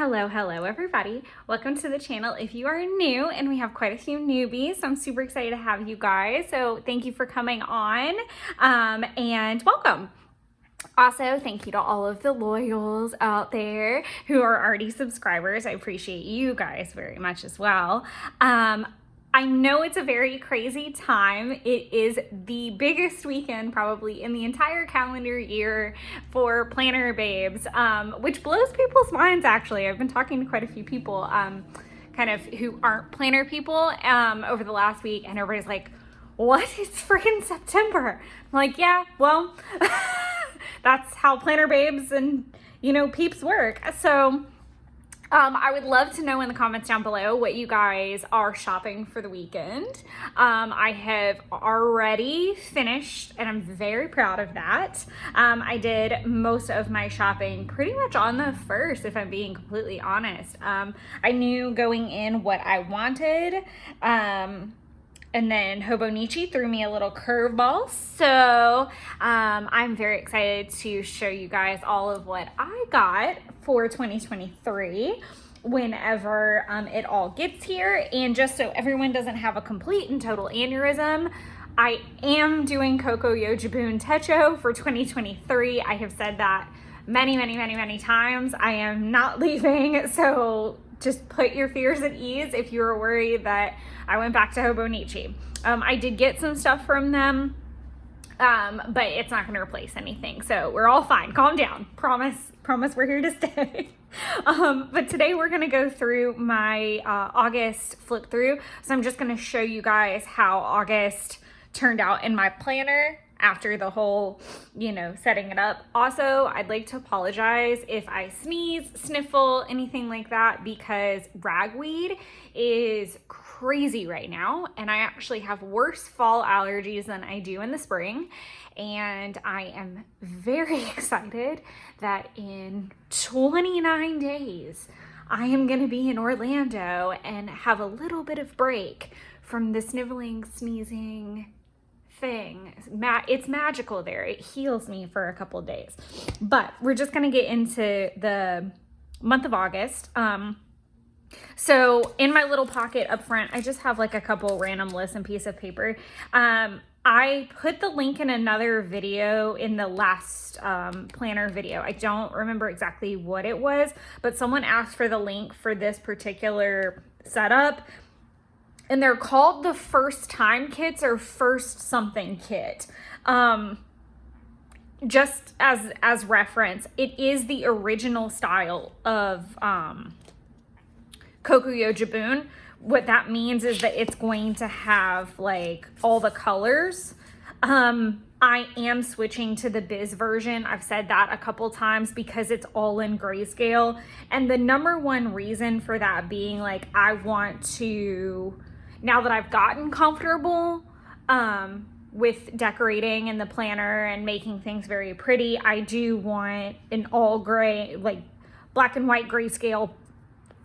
Hello everybody. Welcome to the channel if you are new, and we have quite a few newbies, so I'm super excited to have you guys. So thank you for coming on and welcome. Also, thank you to all of the loyals out there who are already subscribers. I appreciate you guys very much as well. I know it's a very crazy time. It is the biggest weekend probably in the entire calendar year for planner babes, which blows people's minds actually. I've been talking to quite a few people kind of who aren't planner people over the last week, and everybody's like, what? It's freaking September. I'm like, yeah, well, that's how planner babes and, peeps work. So I would love to know in the comments down below what you guys are shopping for the weekend. I have already finished, and I'm very proud of that. I did most of my shopping pretty much on the first, if I'm being completely honest. I knew going in what I wanted. And then Hobonichi threw me a little curveball. So I'm very excited to show you guys all of what I got for 2023 whenever it all gets here. And just so everyone doesn't have a complete and total aneurysm, I am doing Coco Yojibun Techo for 2023. I have said that many times. I am not leaving, so just put your fears at ease if you were worried that I went back to Hobonichi. I did get some stuff from them, but it's not going to replace anything. So we're all fine. Calm down. Promise we're here to stay. But today we're going to go through my August flip through. So I'm just going to show you guys how August turned out in my planner after the whole, setting it up. Also, I'd like to apologize if I sneeze, sniffle, anything like that, because ragweed is crazy right now, and I actually have worse fall allergies than I do in the spring. And I am very excited that in 29 days, I am gonna be in Orlando and have a little bit of break from the sniveling, sneezing thing. It's magical there. It heals me for a couple of days. But we're just gonna get into the month of August. So in my little pocket up front, I just have like a couple random lists and piece of paper. I put the link in another video in the last planner video. I don't remember exactly what it was, but someone asked for the link for this particular setup. And they're called the first time kits or first something kit. Just as reference, it is the original style of Coco Yojibun. What that means is that it's going to have like all the colors. I am switching to the Biz version. I've said that a couple times because it's all in grayscale. And the number one reason for that being like, I want to, now that I've gotten comfortable with decorating in the planner and making things very pretty, I do want an all gray, like black and white grayscale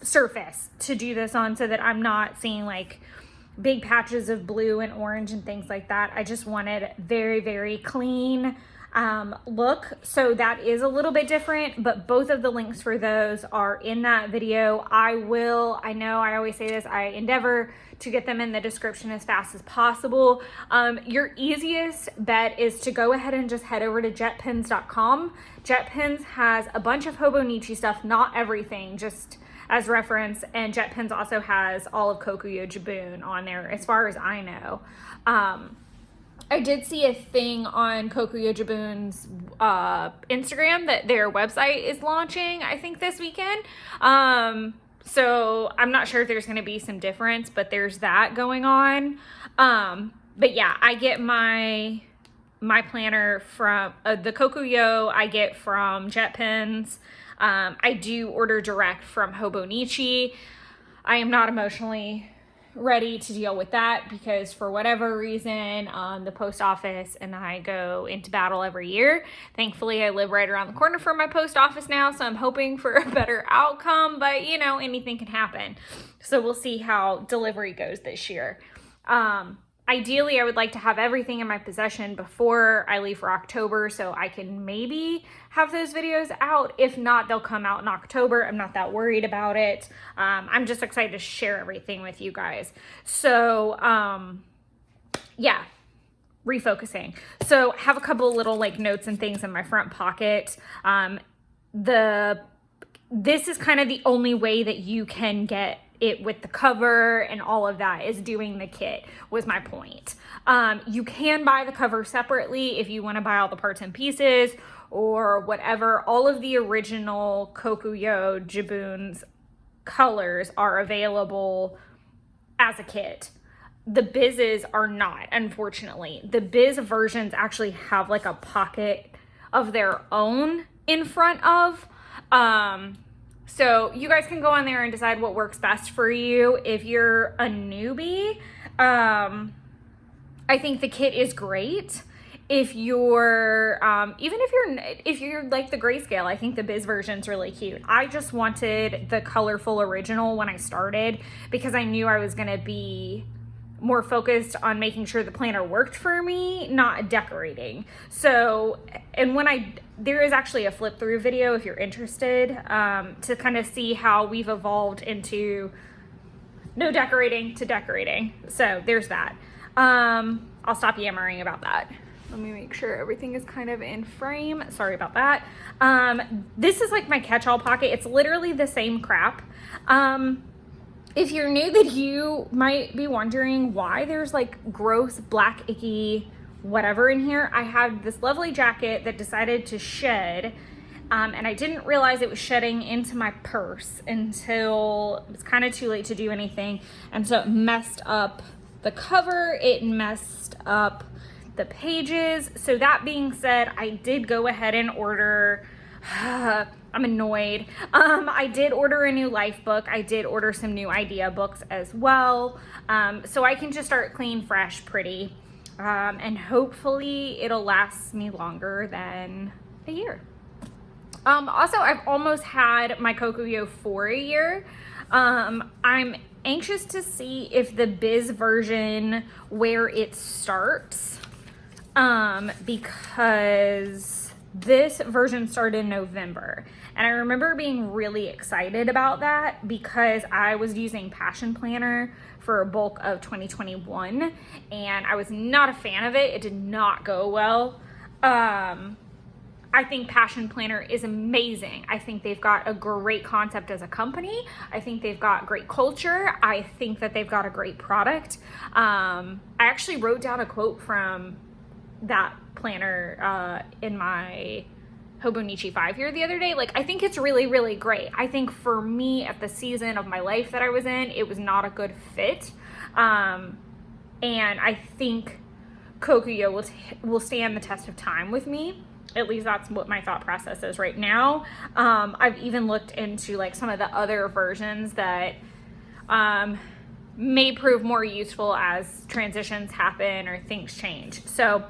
surface to do this on, so that I'm not seeing like big patches of blue and orange and things like that. I just wanted very clean look. So that is a little bit different, but both of the links for those are in that video. I know I always say this, I endeavor to get them in the description as fast as possible. Your easiest bet is to go ahead and just head over to jetpens.com. JetPens has a bunch of Hobonichi stuff, not everything, just as reference, and JetPens also has all of Coco Yojibun on there as far as I know. I did see a thing on Coco Yojibun's Instagram that their website is launching, I think this weekend. So I'm not sure if there's going to be some difference, but there's that going on. But yeah, I get my planner from the Coco Yo I get from JetPens. I do order direct from Hobonichi. I am not emotionally ready to deal with that because for whatever reason, the post office and I go into battle every year. Thankfully, I live right around the corner from my post office now, so I'm hoping for a better outcome, but anything can happen. So we'll see how delivery goes this year. ideally I would like to have everything in my possession before I leave for October, so I can maybe have those videos out. If not, they'll come out in October. I'm not that worried about it. I'm just excited to share everything with you guys. So yeah, refocusing. So I have a couple little like notes and things in my front pocket. This is kind of the only way that you can get it with the cover and all of that, is doing the kit, was my point. You can buy the cover separately if you want to buy all the parts and pieces or whatever. All of the original Kokuyo Jiboon's colors are available as a kit. The Biz's are not, unfortunately. The Biz versions actually have like a pocket of their own in front of. So you guys can go on there and decide what works best for you. If you're a newbie, I think the kit is great. If you're, even if you're like the grayscale, I think the Biz version's really cute. I just wanted the colorful original when I started because I knew I was gonna be more focused on making sure the planner worked for me, not decorating. So, and there is actually a flip through video if you're interested, to kind of see how we've evolved into no decorating to decorating. So there's that. I'll stop yammering about that. Let me make sure everything is kind of in frame. Sorry about that. This is like my catch-all pocket. It's literally the same crap. If you're new, that you might be wondering why there's like gross, black, icky, whatever in here. I had this lovely jacket that decided to shed, and I didn't realize it was shedding into my purse until it was kind of too late to do anything. And so it messed up the cover, it messed up the pages. So that being said, I did go ahead and order, I'm annoyed. I did order a new life book. I did order some new idea books as well. So I can just start clean, fresh, pretty. And hopefully it'll last me longer than a year. Also, I've almost had my Kokuyo for a year. I'm anxious to see if the Biz version, where it starts, because this version started in November, and I remember being really excited about that because I was using Passion Planner for a bulk of 2021 and I was not a fan of it. It did not go well. I think Passion Planner is amazing. I think they've got a great concept as a company. I think they've got great culture. I think that they've got a great product. I actually wrote down a quote from that planner in my Hobonichi 5 year the other day. Like, I think it's really, really great. I think for me at the season of my life that I was in, it was not a good fit. And I think Kokuyo will stand the test of time with me. At least that's what my thought process is right now. I've even looked into like some of the other versions that may prove more useful as transitions happen or things change. So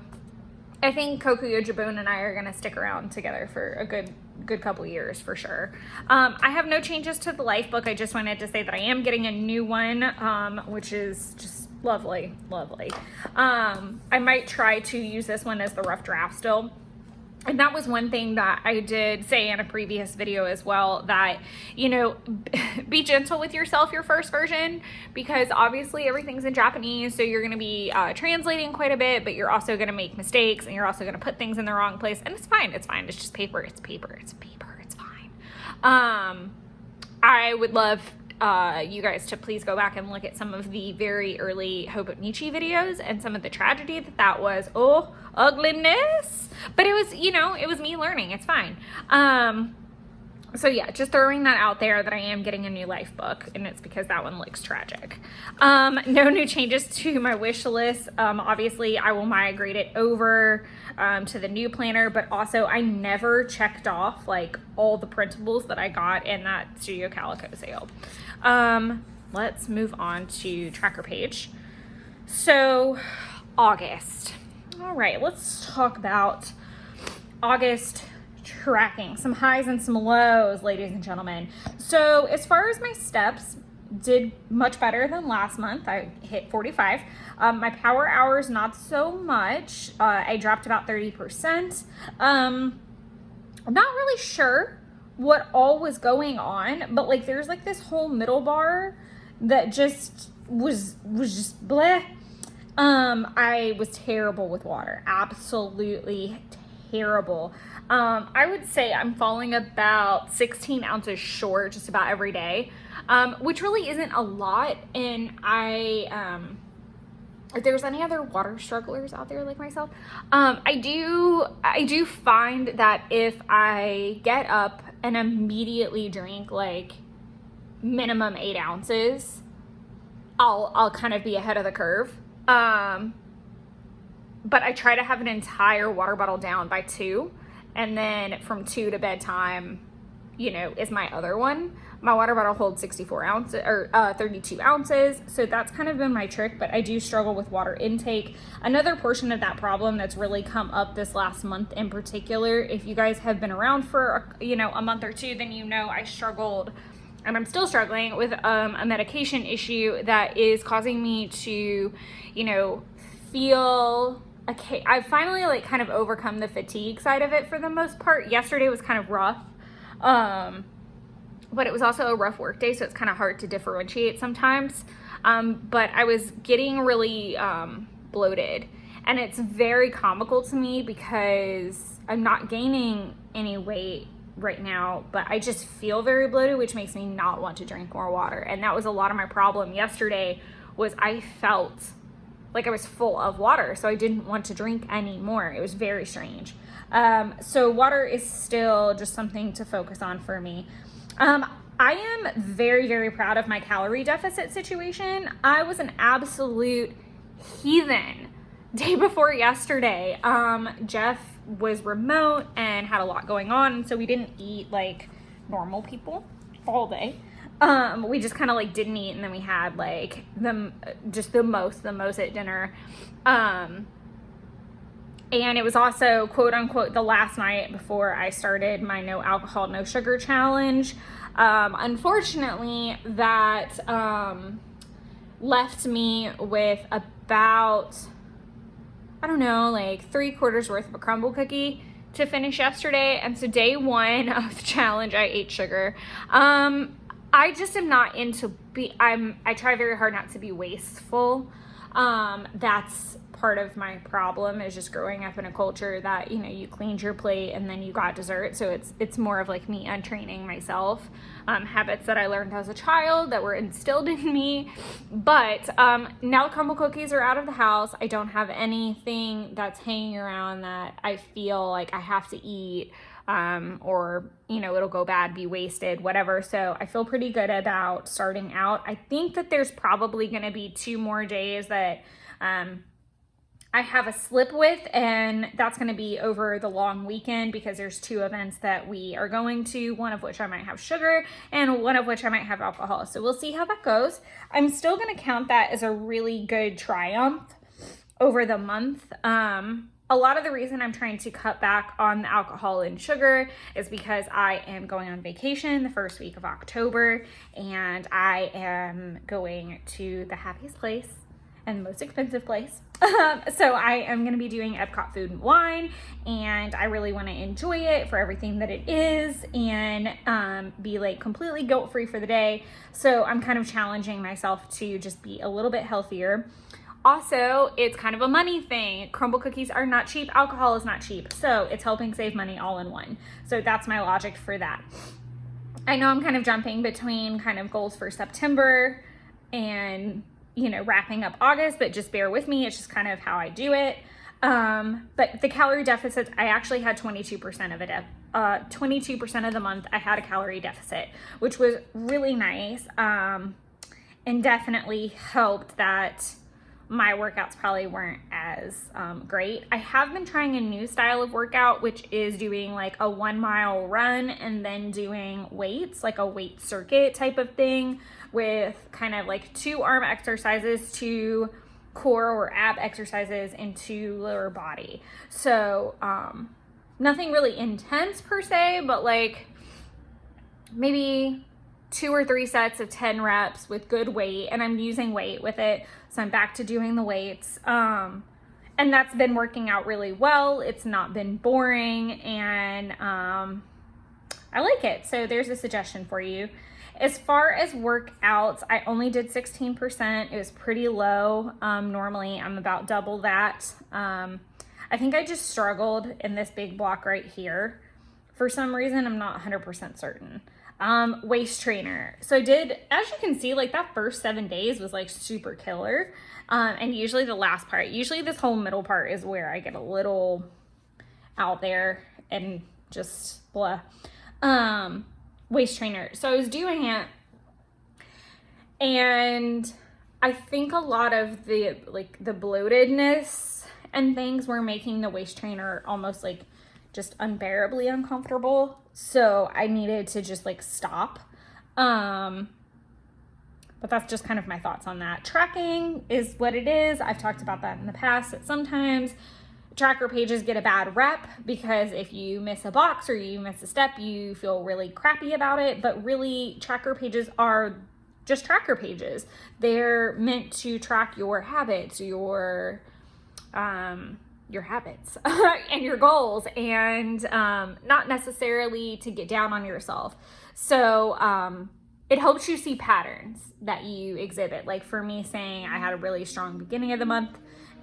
I think Kokuyo Jiboon and I are gonna stick around together for a good couple years for sure. I have no changes to the life book. I just wanted to say that I am getting a new one, which is just lovely. I might try to use this one as the rough draft still. And that was one thing that I did say in a previous video as well, that, you know, be gentle with yourself, your first version, because obviously everything's in Japanese. So you're going to be translating quite a bit, but you're also going to make mistakes and you're also going to put things in the wrong place. And it's fine. It's fine. It's just paper. It's paper. It's paper. It's fine. I would love you guys to please go back and look at some of the very early Hobonichi videos and some of the tragedy that was. Oh, ugliness. But it was, you know, it was me learning. It's fine. So yeah, just throwing that out there that I am getting a new life book, and it's because that one looks tragic. No new changes to my wish list. Obviously I will migrate it over to the new planner, but also I never checked off like all the printables that I got in that Studio Calico sale. Let's move on to tracker page. So August. All right, let's talk about August tracking. Some highs and some lows, ladies and gentlemen. So as far as my steps, did much better than last month. I hit 45. My power hours, not so much. I dropped about 30%. I'm not really sure what all was going on, but like there's like this whole middle bar that just was just bleh. I was terrible with water, absolutely terrible. I would say I'm falling about 16 ounces short just about every day, which really isn't a lot. And if there's any other water strugglers out there like myself, I do find that if I get up and immediately drink like minimum 8 ounces, I'll kind of be ahead of the curve. But I try to have an entire water bottle down by 2, and then from 2 to bedtime, is my other one. My water bottle holds 64 ounces or 32 ounces. So that's kind of been my trick, but I do struggle with water intake. Another portion of that problem that's really come up this last month in particular, if you guys have been around for, a month or two, then I struggled, and I'm still struggling with a medication issue that is causing me to, feel okay. I've finally like kind of overcome the fatigue side of it for the most part. Yesterday was kind of rough. But it was also a rough work day, so it's kind of hard to differentiate sometimes. But I was getting really bloated, and it's very comical to me because I'm not gaining any weight right now, but I just feel very bloated, which makes me not want to drink more water. And that was a lot of my problem yesterday, was I felt like I was full of water, so I didn't want to drink any more. It was very strange. So water is still just something to focus on for me. I am very, very proud of my calorie deficit situation. I was an absolute heathen day before yesterday. Jeff was remote and had a lot going on, and so we didn't eat like normal people all day. We just kind of like didn't eat, and then we had like the most at dinner. And it was also, quote unquote, the last night before I started my no alcohol, no sugar challenge. Unfortunately, that left me with about, I don't know, like 3/4 worth of a crumble cookie to finish yesterday. And so day 1 of the challenge, I ate sugar. I just am not into I try very hard not to be wasteful. That's part of my problem, is just growing up in a culture that, you cleaned your plate and then you got dessert. So it's more of like me untraining myself, habits that I learned as a child that were instilled in me. But now the crumble cookies are out of the house. I don't have anything that's hanging around that I feel like I have to eat, or it'll go bad, be wasted, whatever. So I feel pretty good about starting out. I think that there's probably going to be 2 more days that I have a slip with, and that's going to be over the long weekend, because there's 2 events that we are going to, one of which I might have sugar and one of which I might have alcohol. So we'll see how that goes. I'm still going to count that as a really good triumph over the month. A lot of the reason I'm trying to cut back on the alcohol and sugar is because I am going on vacation the first week of October, and I am going to the happiest place and the most expensive place. So I am going to be doing Epcot Food and Wine, and I really want to enjoy it for everything that it is, and be like completely guilt-free for the day. So I'm kind of challenging myself to just be a little bit healthier. Also, it's kind of a money thing. Crumble cookies are not cheap. Alcohol is not cheap. So it's helping save money all in one. So that's my logic for that. I know I'm kind of jumping between kind of goals for September and, wrapping up August, but just bear with me. It's just kind of how I do it. But the calorie deficits, I actually had 22% of it. 22% of the month I had a calorie deficit, which was really nice. And definitely helped that my workouts probably weren't as great. I have been trying a new style of workout, which is doing like a 1 mile run and then doing weights, like a weight circuit type of thing, with kind of like 2 arm exercises, 2 core or ab exercises, and 2 lower body. So nothing really intense per se, but like maybe 2 or 3 sets of 10 reps with good weight, and I'm using weight with it. So I'm back to doing the weights. And that's been working out really well. It's not been boring, and I like it. So there's a suggestion for you. As far as workouts, I only did 16%. It was pretty low. Normally I'm about double that. I think I just struggled in this big block right here. For some reason, I'm not 100% certain. Waist trainer. So I did, as you can see, like that first 7 days was like super killer. And usually the last part, usually this whole middle part is where I get a little out there and just blah. Waist trainer. So I was doing it, and I think a lot of the bloatedness and things were making the waist trainer almost like just unbearably uncomfortable. So I needed to just like stop. But that's just kind of my thoughts on that. Tracking is what it is. I've talked about that in the past, that sometimes tracker pages get a bad rep because if you miss a box or you miss a step, you feel really crappy about it. But really, tracker pages are just tracker pages. They're meant to track your habits, your habits and your goals, and not necessarily to get down on yourself. So it helps you see patterns that you exhibit. Like for me, saying I had a really strong beginning of the month,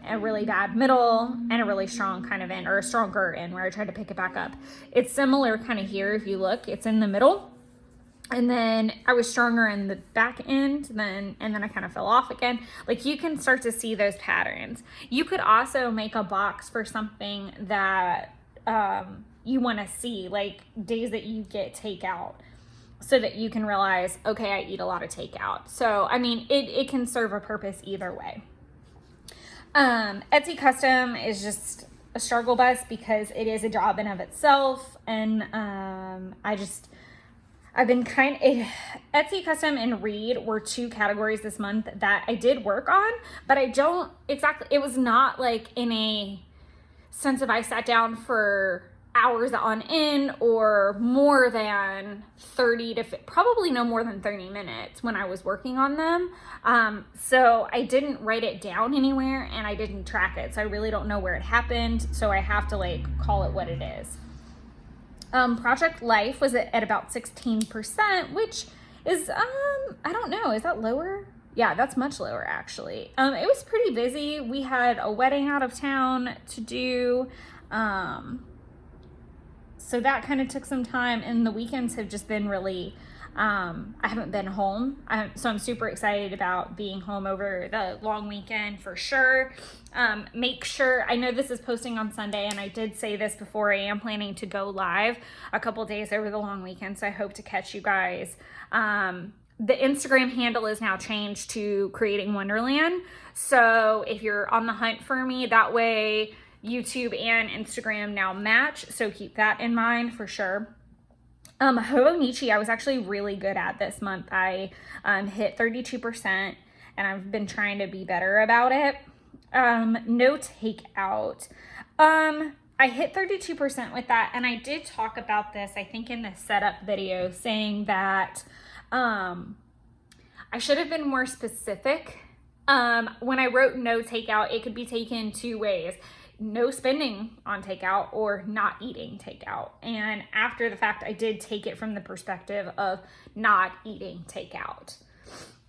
a really bad middle, and a really strong kind of end, or a stronger end where I tried to pick it back up. It's similar kind of here. If you look, it's in the middle, and then I was stronger in the back end, and then I kind of fell off again. Like you can start to see those patterns. You could also make a box for something that you want to see, like days that you get takeout, so that you can realize, okay, I eat a lot of takeout. So, I mean, it can serve a purpose either way. Etsy custom is just a struggle bus because it is a job in of itself. And I've been Etsy custom and read were 2 categories this month that I did work on, but I don't exactly, it was not like in a sense of I sat down for hours on end or more than 30 to probably no more than 30 minutes when I was working on them. So I didn't write it down anywhere and I didn't track it. So I really don't know where it happened. So I have to like call it what it is. Project Life was at about 16%, which is, I don't know, is that lower? Yeah, that's much lower actually. It was pretty busy. We had a wedding out of town to do. So that kind of took some time, and the weekends have just been really, I haven't been home. So I'm super excited about being home over the long weekend for sure. Make sure, I know this is posting on Sunday, and I did say this before, I am planning to go live a couple days over the long weekend. So I hope to catch you guys. The Instagram handle is now changed to Creating Wonderland. So if you're on the hunt for me, that way YouTube and Instagram now match, so keep that in mind for sure. Hobonichi, I was actually really good at this month. I hit 32%, and I've been trying to be better about it. No takeout. I hit 32% with that, and I did talk about this, I think, in the setup video, saying that I should have been more specific. When I wrote no takeout, it could be taken 2 ways. No spending on takeout or not eating takeout. And after the fact, I did take it from the perspective of not eating takeout.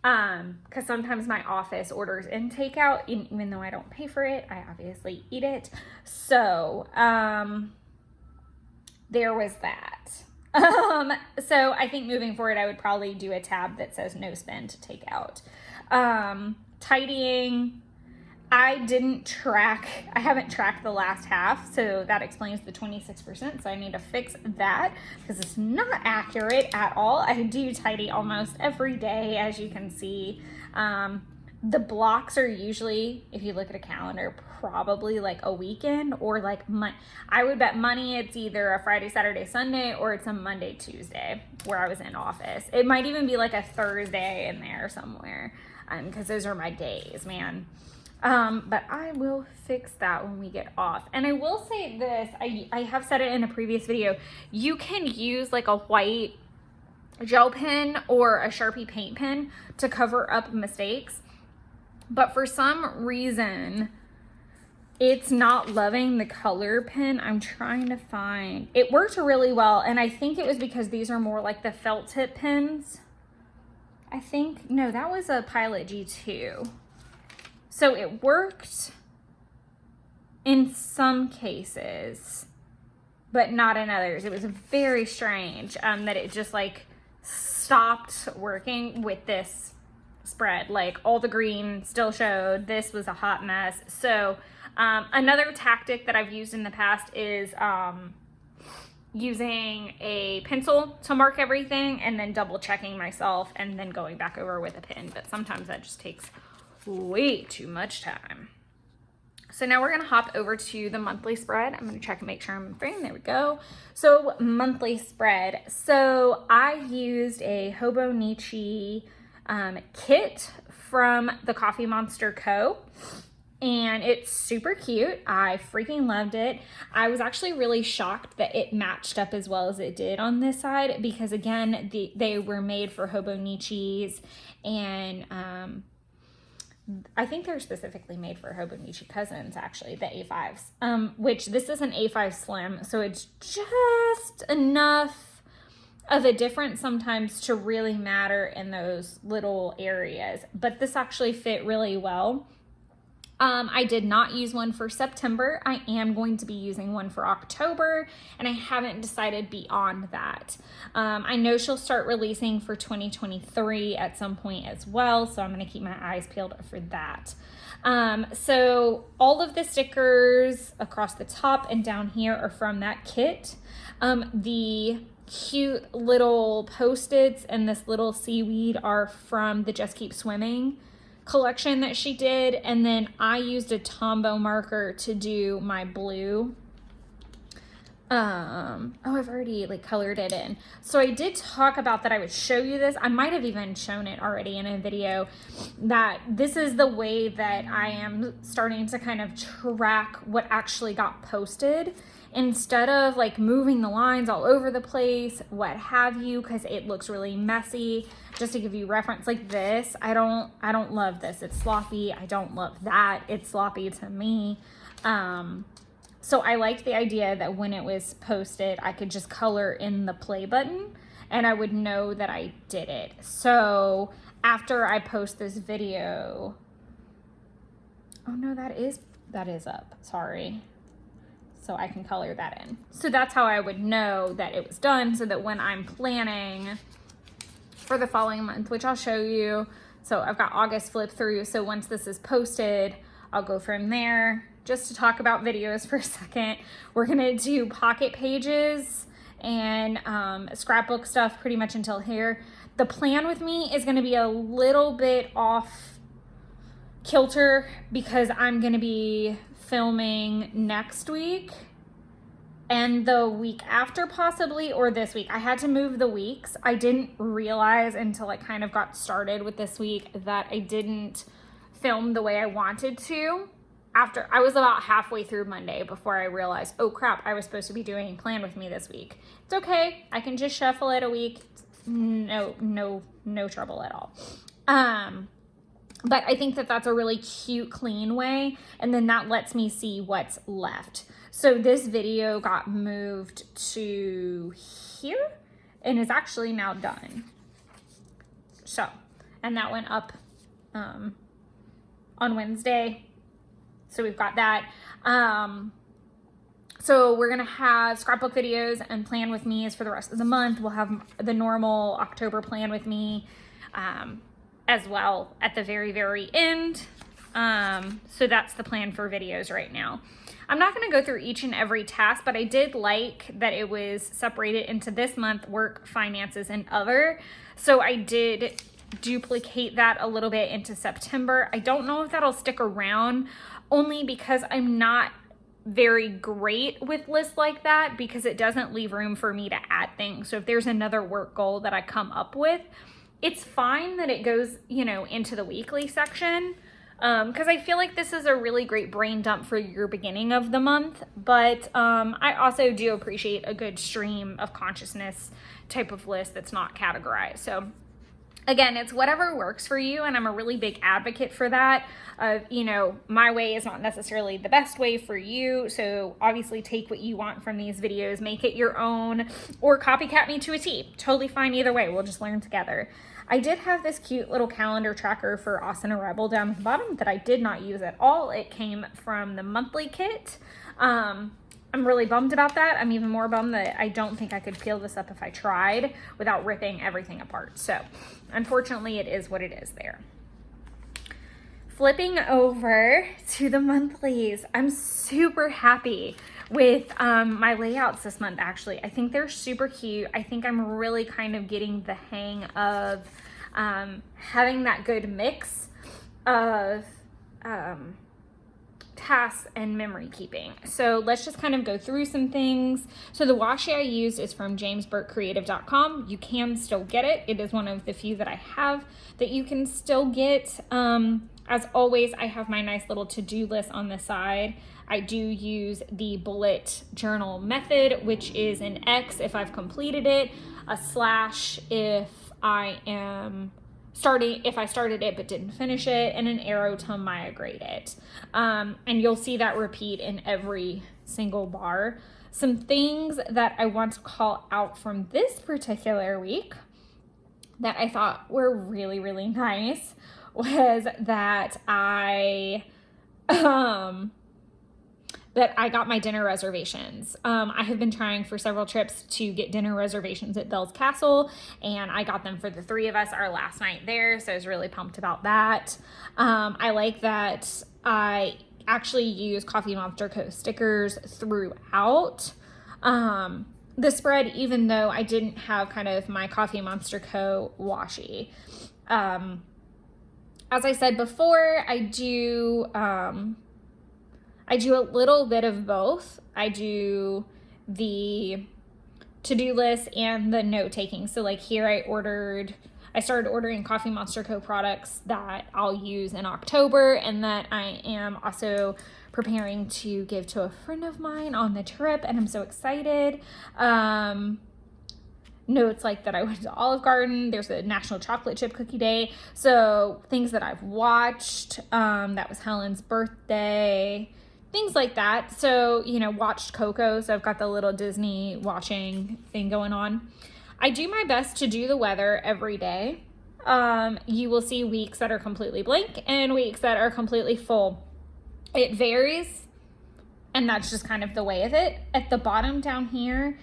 Because sometimes my office orders in takeout, even though I don't pay for it, I obviously eat it. So, there was that. So I think moving forward, I would probably do a tab that says no spend takeout. Tidying, I haven't tracked the last half, so that explains the 26%, so I need to fix that because it's not accurate at all. I do tidy almost every day, as you can see. The blocks are usually, if you look at a calendar, probably like a weekend or like I would bet money it's either a Friday, Saturday, Sunday, or it's a Monday, Tuesday where I was in office. It might even be like a Thursday in there somewhere, because those are my days, man. But I will fix that when we get off. And I will say this, I have said it in a previous video, you can use like a white gel pen or a Sharpie paint pen to cover up mistakes. But for some reason, it's not loving the color pen. I'm trying to find, it worked really well. And I think it was because these are more like the felt tip pens. I think, no, that was a Pilot G2. So it worked in some cases, but not in others. It was very strange that it just like stopped working with this spread. Like all the green still showed. This was a hot mess. So another tactic that I've used in the past is using a pencil to mark everything and then double checking myself and then going back over with a pen. But sometimes that just takes way too much time. So now we're gonna hop over to the monthly spread. I'm gonna check and make sure I'm in frame. There we go. So monthly spread. So I used a Hobonichi kit from the Coffee Monster Co. And it's super cute. I freaking loved it. I was actually really shocked that it matched up as well as it did on this side because again, they were made for Hobonichis, and I think they're specifically made for Hobonichi cousins, actually, the A5s, which this is an A5 Slim, so it's just enough of a difference sometimes to really matter in those little areas. But this actually fit really well. I did not use one for September. I am going to be using one for October, and I haven't decided beyond that. I know she'll start releasing for 2023 at some point as well, so I'm going to keep my eyes peeled for that. So all of the stickers across the top and down here are from that kit. The cute little Post-its and this little seaweed are from the Just Keep Swimming collection that she did, and then I used a Tombow marker to do my blue. Oh, I've already like colored it in. So I did talk about that I would show you this. I might have even shown it already in a video, that this is the way that I am starting to kind of track what actually got posted, instead of like moving the lines all over the place, what have you, because it looks really messy. Just to give you reference, like this, I don't love this. It's sloppy. I don't love that. It's sloppy to me. So I liked the idea that when it was posted, I could just color in the play button and I would know that I did it. So after I post this video, oh no, that is up, sorry. So I can color that in. So that's how I would know that it was done, so that when I'm planning for the following month, which I'll show you. So I've got August flip through. So once this is posted, I'll go from there. Just to talk about videos for a second, we're gonna do pocket pages and scrapbook stuff pretty much until here. The plan with me is gonna be a little bit off kilter because I'm gonna be filming next week and the week after possibly, or this week. I had to move the weeks. I didn't realize until I kind of got started with this week that I didn't film the way I wanted to. After I was about halfway through Monday before I realized, oh crap, I was supposed to be doing Plan With Me this week. It's okay. I can just shuffle it a week. No trouble at all. But I think that that's a really cute, clean way. And then that lets me see what's left. So this video got moved to here and is actually now done. So, and that went up on Wednesday. So we've got that. So we're gonna have scrapbook videos and Plan With Me is for the rest of the month. We'll have the normal October Plan With Me as well at the very, very end. So that's the plan for videos right now. I'm not gonna go through each and every task, but I did like that it was separated into this month, work, finances, and other. So I did duplicate that a little bit into September. I don't know if that'll stick around, only because I'm not very great with lists like that, because it doesn't leave room for me to add things. So if there's another work goal that I come up with, it's fine that it goes, you know, into the weekly section. because I feel like this is a really great brain dump for your beginning of the month, but I also do appreciate a good stream of consciousness type of list that's not categorized. So again, it's whatever works for you, and I'm a really big advocate for that. My way is not necessarily the best way for you, so obviously take what you want from these videos, make it your own, or copycat me to a T. Totally fine either way, we'll just learn together. I did have this cute little calendar tracker for Austin and Rebel down at the bottom that I did not use at all. It came from the monthly kit. I'm really bummed about that. I'm even more bummed that I don't think I could peel this up if I tried without ripping everything apart. So unfortunately, it is what it is there. Flipping over to the monthlies, I'm super happy with my layouts this month, actually. I think they're super cute. I think I'm really kind of getting the hang of having that good mix of tasks and memory keeping. So let's just kind of go through some things. So the washi I used is from jamesburkecreative.com. You can still get it. It is one of the few that I have that you can still get. As always, I have my nice little to-do list on the side. I do use the bullet journal method, which is an X if I've completed it, a slash if I started it but didn't finish it, and an arrow to migrate it. And you'll see that repeat in every single bar. Some things that I want to call out from this particular week that I thought were really, really nice was that I got my dinner reservations. I have been trying for several trips to get dinner reservations at Bell's Castle, and I got them for the three of us our last night there, so I was really pumped about that. I like that I actually use Coffee Monster Co. stickers throughout the spread, even though I didn't have kind of my Coffee Monster Co. washi. As I said before, I do a little bit of both. I do the to-do list and the note-taking. So like here I started ordering Coffee Monster Co. products that I'll use in October, and that I am also preparing to give to a friend of mine on the trip, and I'm so excited. Notes like that I went to Olive Garden. There's a National Chocolate Chip Cookie Day. So things that I've watched. That was Helen's birthday. Things like that. So, watched Coco. So I've got the little Disney watching thing going on. I do my best to do the weather every day. You will see weeks that are completely blank and weeks that are completely full. It varies, and that's just kind of the way of it. At the bottom down here,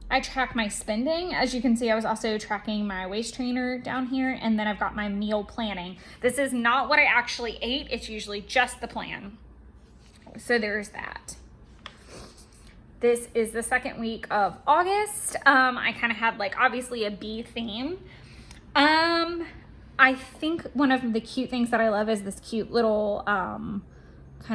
I track my spending. As you can see, I was also tracking my waist trainer down here, and then I've got my meal planning. This is not what I actually ate. It's usually just the plan. So there's that. This is the second week of August. I kind of had obviously a bee theme. I think one of the cute things that I love is this cute little kind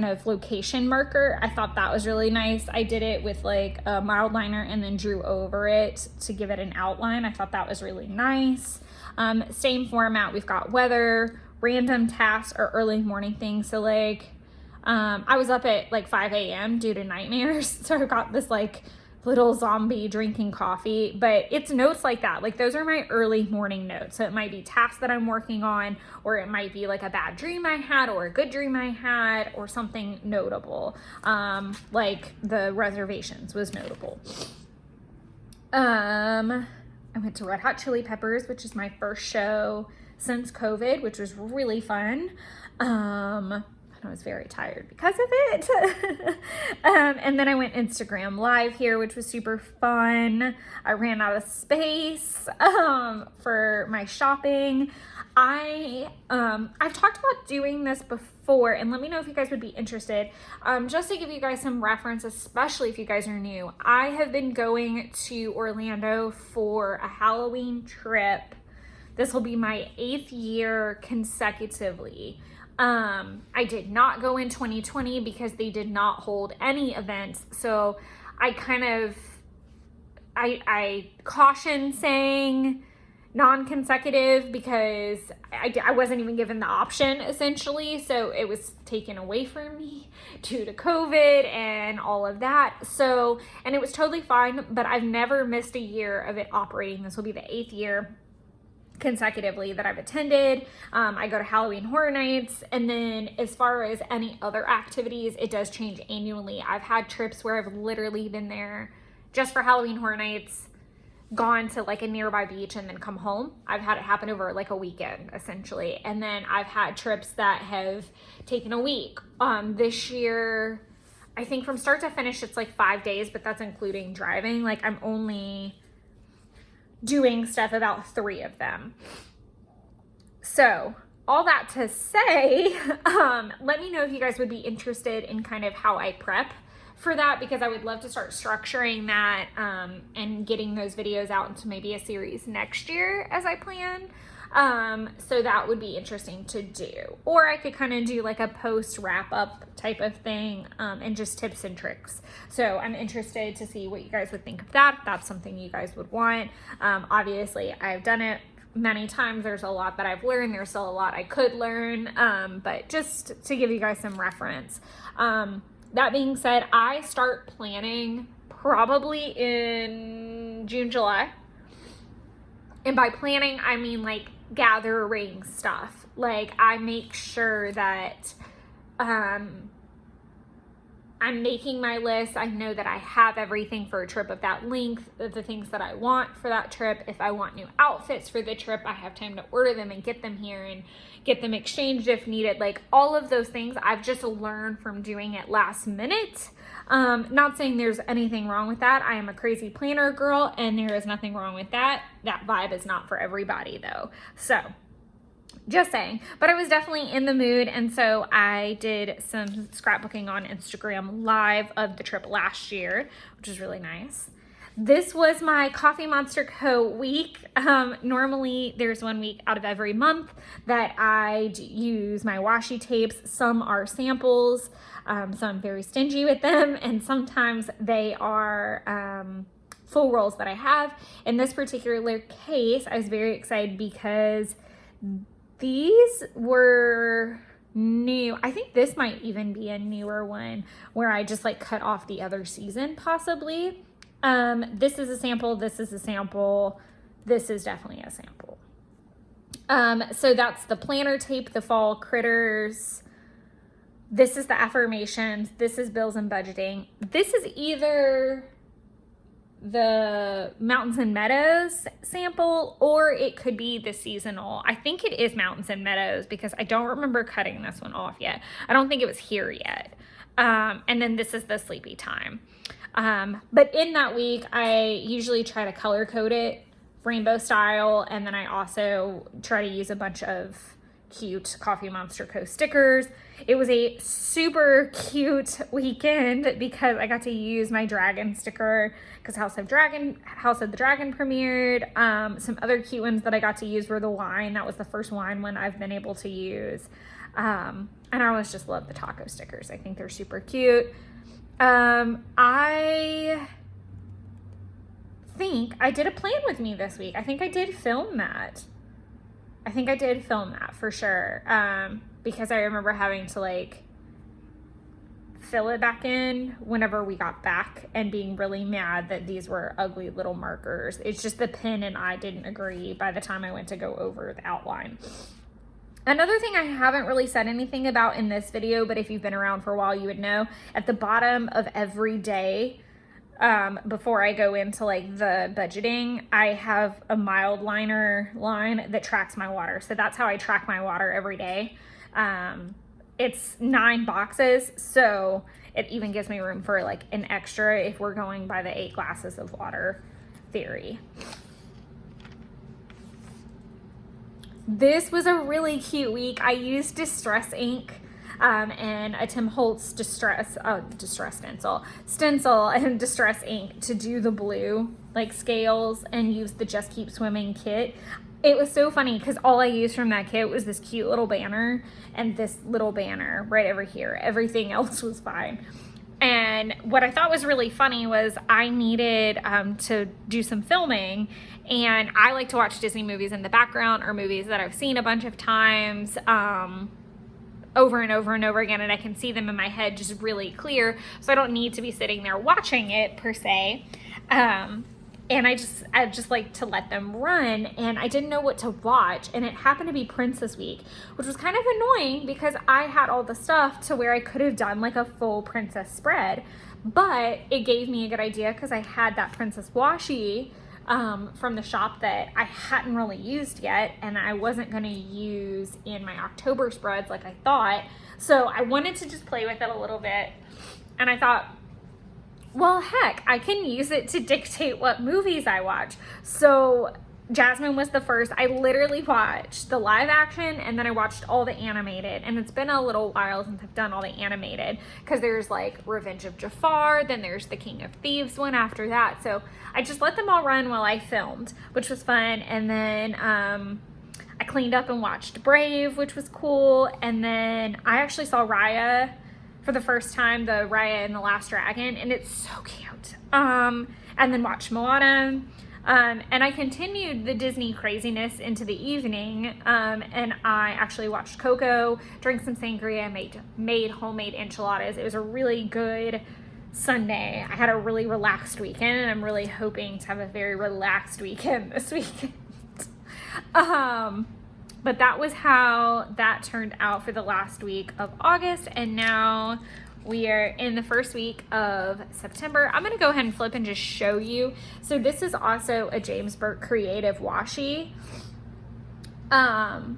of location marker. I thought that was really nice. I did it with a mild liner and then drew over it to give it an outline. I thought that was really nice. Same format. We've got weather, random tasks, or early morning things. So I was up at 5 a.m. due to nightmares. So I got this little zombie drinking coffee, but it's notes like that. Those are my early morning notes. So it might be tasks that I'm working on, or it might be a bad dream I had, or a good dream I had, or something notable. The Reservations was notable. I went to Red Hot Chili Peppers, which is my first show since COVID, which was really fun. I was very tired because of it. And then I went Instagram live here, which was super fun. I ran out of space for my shopping. I've talked about doing this before, and let me know if you guys would be interested. Just to give you guys some reference, especially if you guys are new, I have been going to Orlando for a Halloween trip. This will be my 8th year consecutively. I did not go in 2020 because they did not hold any events. So I caution saying, non-consecutive because I wasn't even given the option essentially. So it was taken away from me due to COVID and all of that. So, and it was totally fine, but I've never missed a year of it operating. This will be the 8th year consecutively that I've attended. I go to Halloween Horror Nights, and then as far as any other activities, it does change annually. I've had trips where I've literally been there just for Halloween Horror Nights, gone to like a nearby beach and then come home. I've had it happen over like a weekend essentially. And then I've had trips that have taken a week. This year, I think from start to finish, it's like 5 days, but that's including driving. Like I'm only doing stuff about 3 of them. So all that to say, let me know if you guys would be interested in kind of how I prep for that, because I would love to start structuring that and getting those videos out into maybe a series next year as I plan. So that would be interesting to do. Or I could kind of do like a post wrap up type of thing and just tips and tricks. So I'm interested to see what you guys would think of that, if that's something you guys would want. Obviously I've done it many times. There's a lot that I've learned. There's still a lot I could learn, but just to give you guys some reference. That being said, I start planning probably in June, July. And by planning, I mean like gathering stuff. Like I make sure that I'm making my list. I know that I have everything for a trip of that length, the things that I want for that trip. If I want new outfits for the trip, I have time to order them and get them here and get them exchanged if needed. Like all of those things I've just learned from doing it last minute. Not saying there's anything wrong with that. I am a crazy planner girl and there is nothing wrong with that. That vibe is not for everybody though. So just saying, but I was definitely in the mood. And so I did some scrapbooking on Instagram live of the trip last year, which was really nice. This was my Coffee Monster Co. week. Normally there's 1 week out of every month that I use my washi tapes. Some are samples, so I'm very stingy with them. And sometimes they are full rolls that I have. In this particular case, I was very excited because these were new. I think this might even be a newer one where I just like cut off the other season possibly. This is a sample. This is a sample. This is definitely a sample. So that's the planner tape, the fall critters. This is the affirmations. This is bills and budgeting. This is either the Mountains and Meadows sample, or it could be the seasonal. I think it is Mountains and Meadows because I don't remember cutting this one off yet. I don't think it was here yet. And then this is the Sleepy Time. But in that week, I usually try to color code it rainbow style. And then I also try to use a bunch of cute Coffee Monster Co. stickers. It was a super cute weekend because I got to use my dragon sticker because House of the Dragon premiered. Some other cute ones that I got to use were the wine. That was the first wine one I've been able to use. And I always just love the taco stickers. I think they're super cute. I think I did a plan with me this week. I think I did film that. For sure. Because I remember having to like fill it back in whenever we got back and being really mad that these were ugly little markers. It's just the pen and I didn't agree by the time I went to go over the outline. Another thing I haven't really said anything about in this video, but if you've been around for a while, you would know, at the bottom of every day, before I go into like the budgeting, I have a mild liner line that tracks my water. So that's how I track my water every day. It's 9 boxes, so it even gives me room for like an extra if we're going by the 8 glasses of water theory. This was a really cute week. I used Distress ink and a Tim Holtz Distress stencil and Distress ink to do the blue like scales and use the Just Keep Swimming kit. It was so funny because all I used from that kit was this cute little banner and this little banner right over here. Everything else was fine. And what I thought was really funny was I needed to do some filming, And I like to watch Disney movies in the background, or movies that I've seen a bunch of times, over and over and over again, and I can see them in my head just really clear, so I don't need to be sitting there watching it per se. And I just like to let them run, and I didn't know what to watch, and it happened to be Princess Week, which was kind of annoying because I had all the stuff to where I could have done like a full princess spread, but it gave me a good idea because I had that Princess Washi from the shop that I hadn't really used yet, and I wasn't going to use in my October spreads like I thought. So I wanted to just play with it a little bit, and I thought, well, heck, I can use it to dictate what movies I watch. So Jasmine was the first. I literally watched the live action, and then I watched all the animated, and it's been a little while since I've done all the animated because there's like Revenge of Jafar, then there's the King of Thieves one after that. So I just let them all run while I filmed, which was fun. And then I cleaned up and watched Brave, which was cool. And then I actually saw Raya for the first time, the Raya and the Last Dragon, and it's so cute. And then watched Moana. And I continued the Disney craziness into the evening, and I actually watched Coco, drank some sangria, made homemade enchiladas. It was a really good Sunday. I had a really relaxed weekend, and I'm really hoping to have a very relaxed weekend this weekend. But that was how that turned out for the last week of August, and now we are in the first week of September. I'm going to go ahead and flip and just show you. So this is also a James Burke Creative Washi. And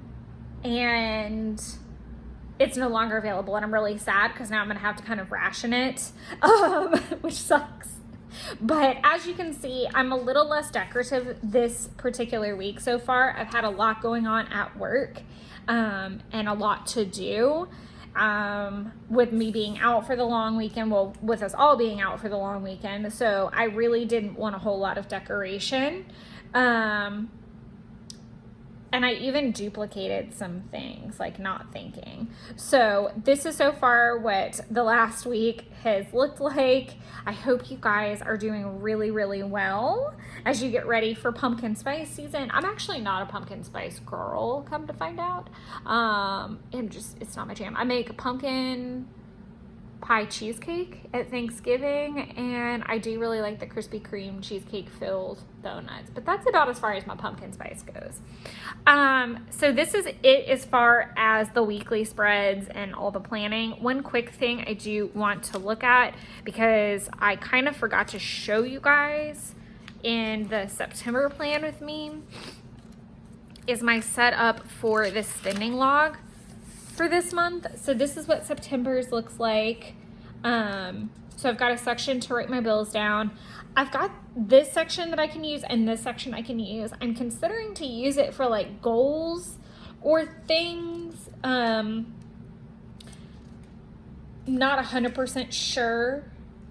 it's no longer available, and I'm really sad because now I'm going to have to kind of ration it, which sucks. But as you can see, I'm a little less decorative this particular week so far. I've had a lot going on at work, and a lot to do. With me being out for the long weekend, well, with us all being out for the long weekend, so I really didn't want a whole lot of decoration, and I even duplicated some things, like not thinking. So this is so far what the last week has looked like. I hope you guys are doing really, really well as you get ready for pumpkin spice season. I'm actually not a pumpkin spice girl, come to find out. It's not my jam. I make pumpkin pie cheesecake at Thanksgiving, and I do really like the Krispy Kreme cheesecake filled donuts, but that's about as far as my pumpkin spice goes. So this is it as far as the weekly spreads and all the planning. One quick thing I do want to look at, because I kind of forgot to show you guys in the September plan with me, is my setup for this spending log for this month. So this is what September's looks like. So I've got a section to write my bills down. I've got this section that I can use and this section I can use. I'm considering to use it for like goals or things. Not 100% sure.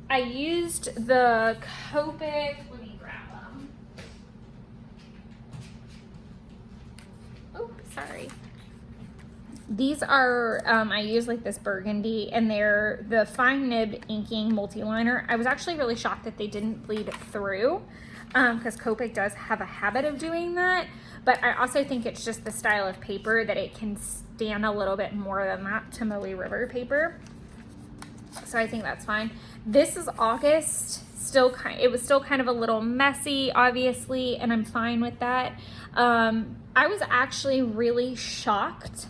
I used the Copic. Let me grab them. Oh, sorry. These are, I use like this burgundy, and they're the fine nib inking multi-liner. I was actually really shocked that they didn't bleed through, because Copic does have a habit of doing that, but I also think it's just the style of paper that it can stand a little bit more than that Tombow River paper. So I think that's fine. This is August. It was still kind of a little messy, obviously, and I'm fine with that. I was actually really shocked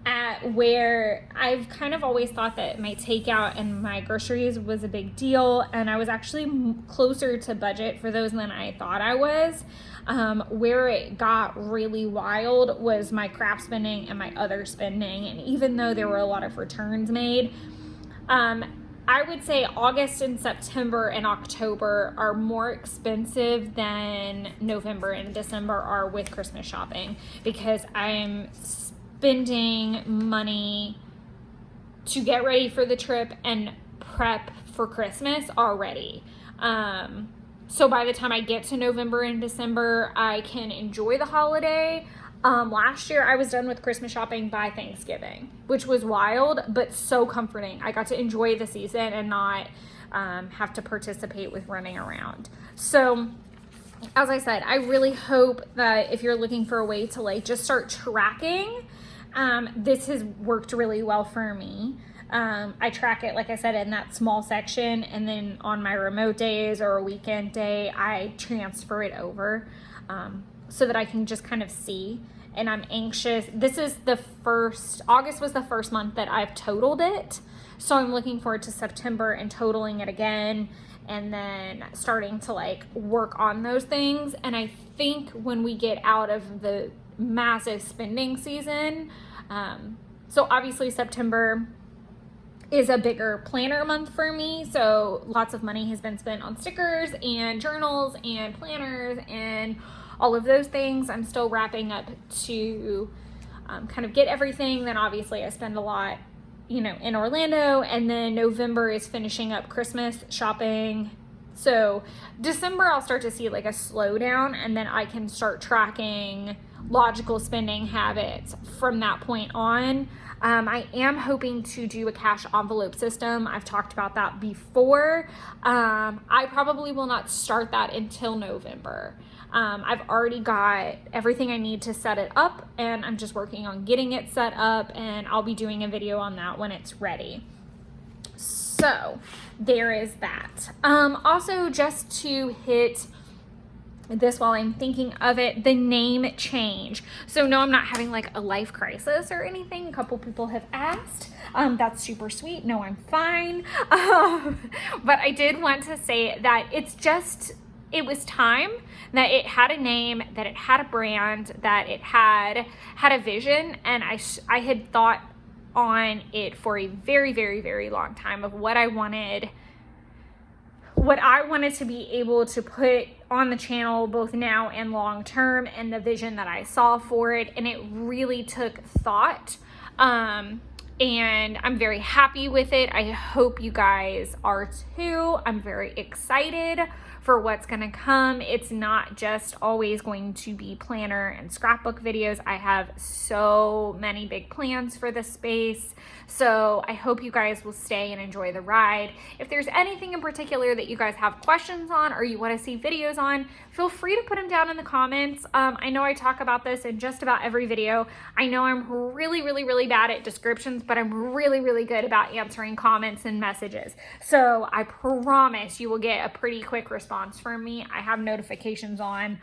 at where I've kind of always thought that my takeout and my groceries was a big deal, and I was actually closer to budget for those than I thought I was. Where it got really wild was my craft spending and my other spending, and even though there were a lot of returns made, I would say August and September and October are more expensive than November and December are with Christmas shopping, because I'm spending money to get ready for the trip and prep for Christmas already. So by the time I get to November and December, I can enjoy the holiday. Last year I was done with Christmas shopping by Thanksgiving, which was wild, but so comforting. I got to enjoy the season and not have to participate with running around. So as I said, I really hope that if you're looking for a way to like just start tracking, this has worked really well for me. I track it, like I said, in that small section, and then on my remote days or a weekend day, I transfer it over so that I can just kind of see. And I'm anxious. This is August was the first month that I've totaled it. So I'm looking forward to September and totaling it again, and then starting to like work on those things. And I think when we get out of the massive spending season, so obviously September is a bigger planner month for me. So lots of money has been spent on stickers and journals and planners and all of those things. I'm still wrapping up to kind of get everything. Then obviously I spend a lot, in Orlando, and then November is finishing up Christmas shopping. So December I'll start to see like a slowdown, and then I can start tracking logical spending habits from that point on. I am hoping to do a cash envelope system. I've talked about that before. I probably will not start that until November. I've already got everything I need to set it up, and I'm just working on getting it set up, and I'll be doing a video on that when it's ready. So there is that. Also, just to hit this while I'm thinking of it, the name change. So no, I'm not having like a life crisis or anything. A couple people have asked. That's super sweet. No, I'm fine. But I did want to say that it was time that it had a name, that it had a brand, that it had a vision. And I had thought on it for a very, very, very long time of what I wanted to be able to put on the channel both now and long term, and the vision that I saw for it. And it really took thought. And I'm very happy with it. I hope you guys are too. I'm very excited for what's going to come. It's not just always going to be planner and scrapbook videos. I have so many big plans for this space. So I hope you guys will stay and enjoy the ride. If there's anything in particular that you guys have questions on or you want to see videos on, feel free to put them down in the comments. I know I talk about this in just about every video. I know I'm really, really, really bad at descriptions, but I'm really, really good about answering comments and messages. So I promise you will get a pretty quick response from me. I have notifications on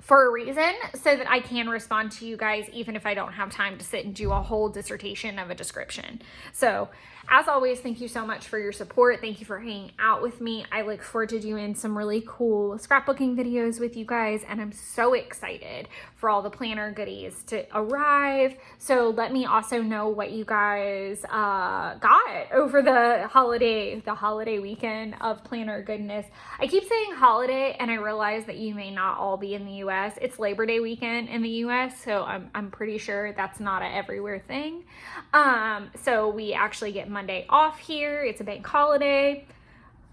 for a reason, so that I can respond to you guys even if I don't have time to sit and do a whole dissertation of a description. So as always, thank you so much for your support. Thank you for hanging out with me. I look forward to doing some really cool scrapbooking videos with you guys, and I'm so excited for all the planner goodies to arrive. So let me also know what you guys got over the holiday weekend of planner goodness. I keep saying holiday, and I realize that you may not all be in the US. It's Labor Day weekend in the US, so I'm pretty sure that's not an everywhere thing. So we actually get Monday off here. It's a bank holiday.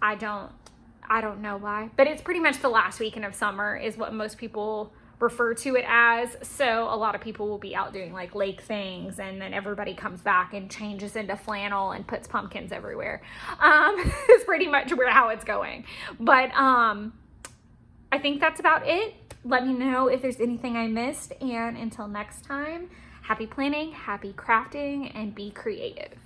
I don't know why, but it's pretty much the last weekend of summer is what most people refer to it as. So a lot of people will be out doing like lake things, and then everybody comes back and changes into flannel and puts pumpkins everywhere. It's pretty much how it's going. But I think that's about it. Let me know if there's anything I missed, and until next time, happy planning, happy crafting, and be creative.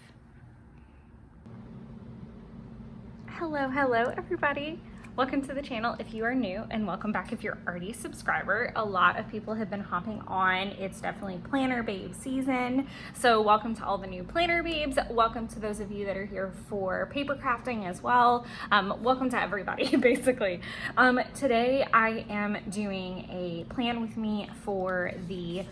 Hello everybody. Welcome to the channel if you are new, and welcome back if you're already a subscriber. A lot of people have been hopping on. It's definitely planner babe season. So welcome to all the new planner babes. Welcome to those of you that are here for paper crafting as well. Welcome to everybody basically. Today I am doing a plan with me for the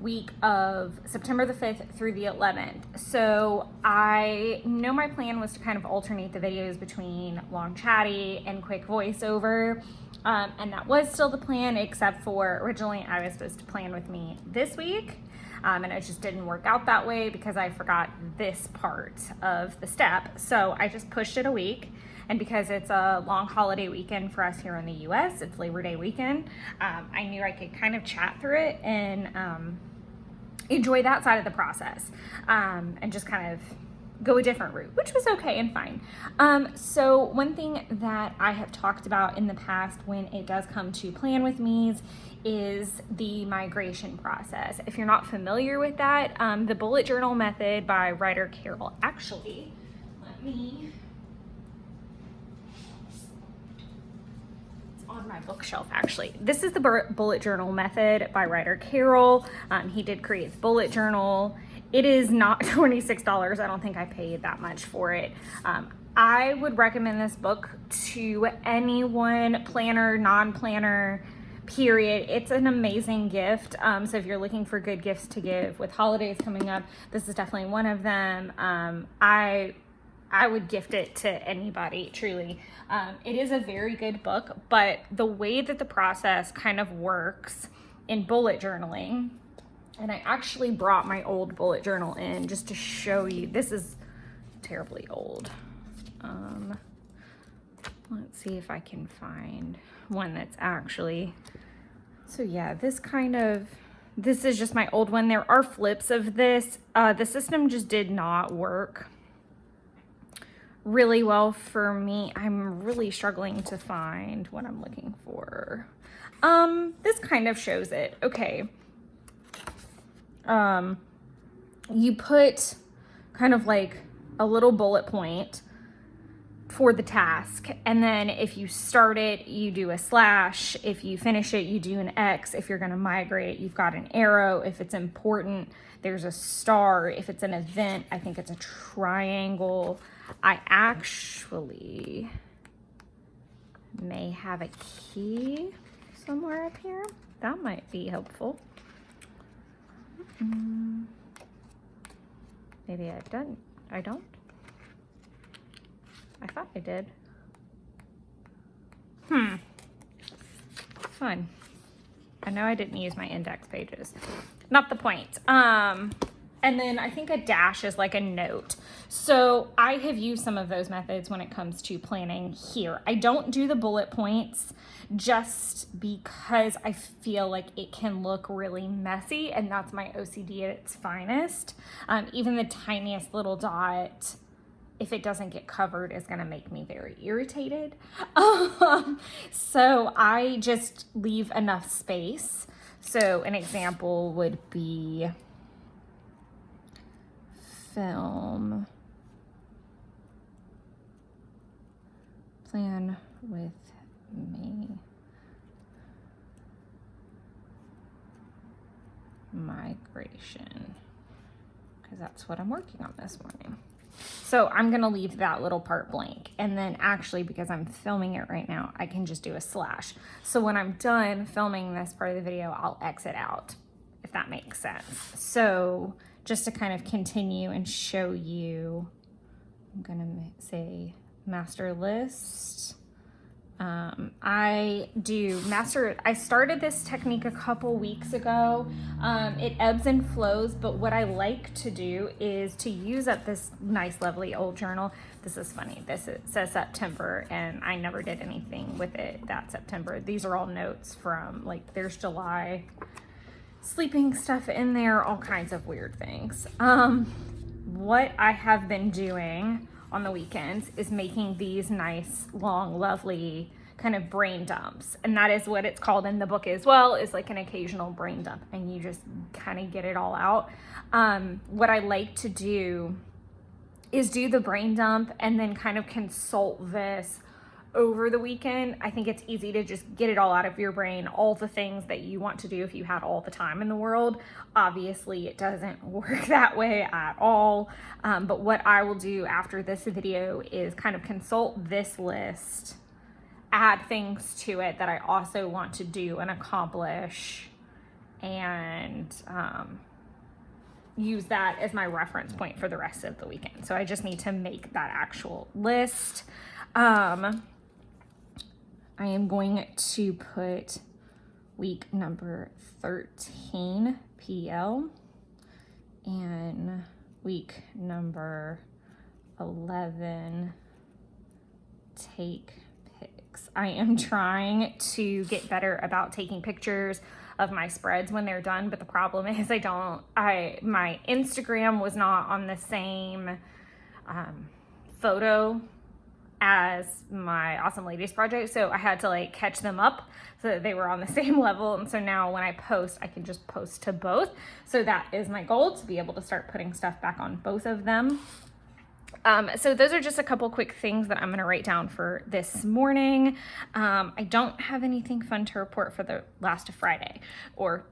week of September the 5th through the 11th. So I know my plan was to kind of alternate the videos between long chatty and quick voiceover, and that was still the plan, except for originally I was supposed to plan with me this week, and it just didn't work out that way because I forgot this part of the step. So I just pushed it a week. And because it's a long holiday weekend for us here in the US, it's Labor Day weekend, I knew I could kind of chat through it and enjoy that side of the process, and just kind of go a different route, which was okay and fine. So one thing that I have talked about in the past when it does come to plan with me's is the migration process. If you're not familiar with that, the bullet journal method by Ryder Carroll, actually, it's on my bookshelf actually. This is the bullet journal method by Ryder Carroll. He did create the bullet journal. It is not $26. I don't think I paid that much for it. I would recommend this book to anyone, planner, non-planner, period. It's an amazing gift. So if you're looking for good gifts to give with holidays coming up, this is definitely one of them. I would gift it to anybody, truly. It is a very good book, but the way that the process kind of works in bullet journaling, and I actually brought my old bullet journal in just to show you. This is terribly old. Let's see if I can find one that's actually, so yeah, this is just my old one. There are flips of this. The system just did not work really well for me. I'm really struggling to find what I'm looking for. This kind of shows it. Okay. You put kind of like a little bullet point for the task, and then if you start it, you do a slash. If you finish it, you do an X. If you're going to migrate, you've got an arrow. If it's important, there's a star. If it's an event, I think it's a triangle. I actually may have a key somewhere up here. That might be helpful. Maybe I don't. I thought I did. Fun. I know I didn't use my index pages. Not the point. And then I think a dash is like a note. So I have used some of those methods when it comes to planning here. I don't do the bullet points just because I feel like it can look really messy, and that's my OCD at its finest. Even the tiniest little dot, if it doesn't get covered, is going to make me very irritated. So I just leave enough space. So an example would be film plan with me migration, because that's what I'm working on this morning. So I'm gonna leave that little part blank, and then actually, because I'm filming it right now, I can just do a slash. So when I'm done filming this part of the video, I'll exit out, if that makes sense. So just to kind of continue and show you, I'm gonna say master list. I started this technique a couple weeks ago. It ebbs and flows, but what I like to do is to use up this nice, lovely old journal. This is funny. Says September, and I never did anything with it that September. These are all notes from, like, there's July, sleeping stuff in there, all kinds of weird things. What I have been doing on the weekends is making these nice, long, lovely kind of brain dumps. And that is what it's called in the book as well, is like an occasional brain dump, and you just kind of get it all out. What I like to do is do the brain dump and then kind of consult this over the weekend. I think it's easy to just get it all out of your brain, all the things that you want to do if you had all the time in the world. Obviously, it doesn't work that way at all. But what I will do after this video is kind of consult this list, add things to it that I also want to do and accomplish, and use that as my reference point for the rest of the weekend. So I just need to make that actual list. I am going to put week number 13 PL and week number 11 take pics. I am trying to get better about taking pictures of my spreads when they're done, but the problem is my Instagram was not on the same photo as my Awesome Ladies project, so I had to like catch them up so that they were on the same level. And so now when I post, I can just post to both. So that is my goal, to be able to start putting stuff back on both of them. So those are just a couple quick things that I'm going to write down for this morning. I don't have anything fun to report for the last of Friday, or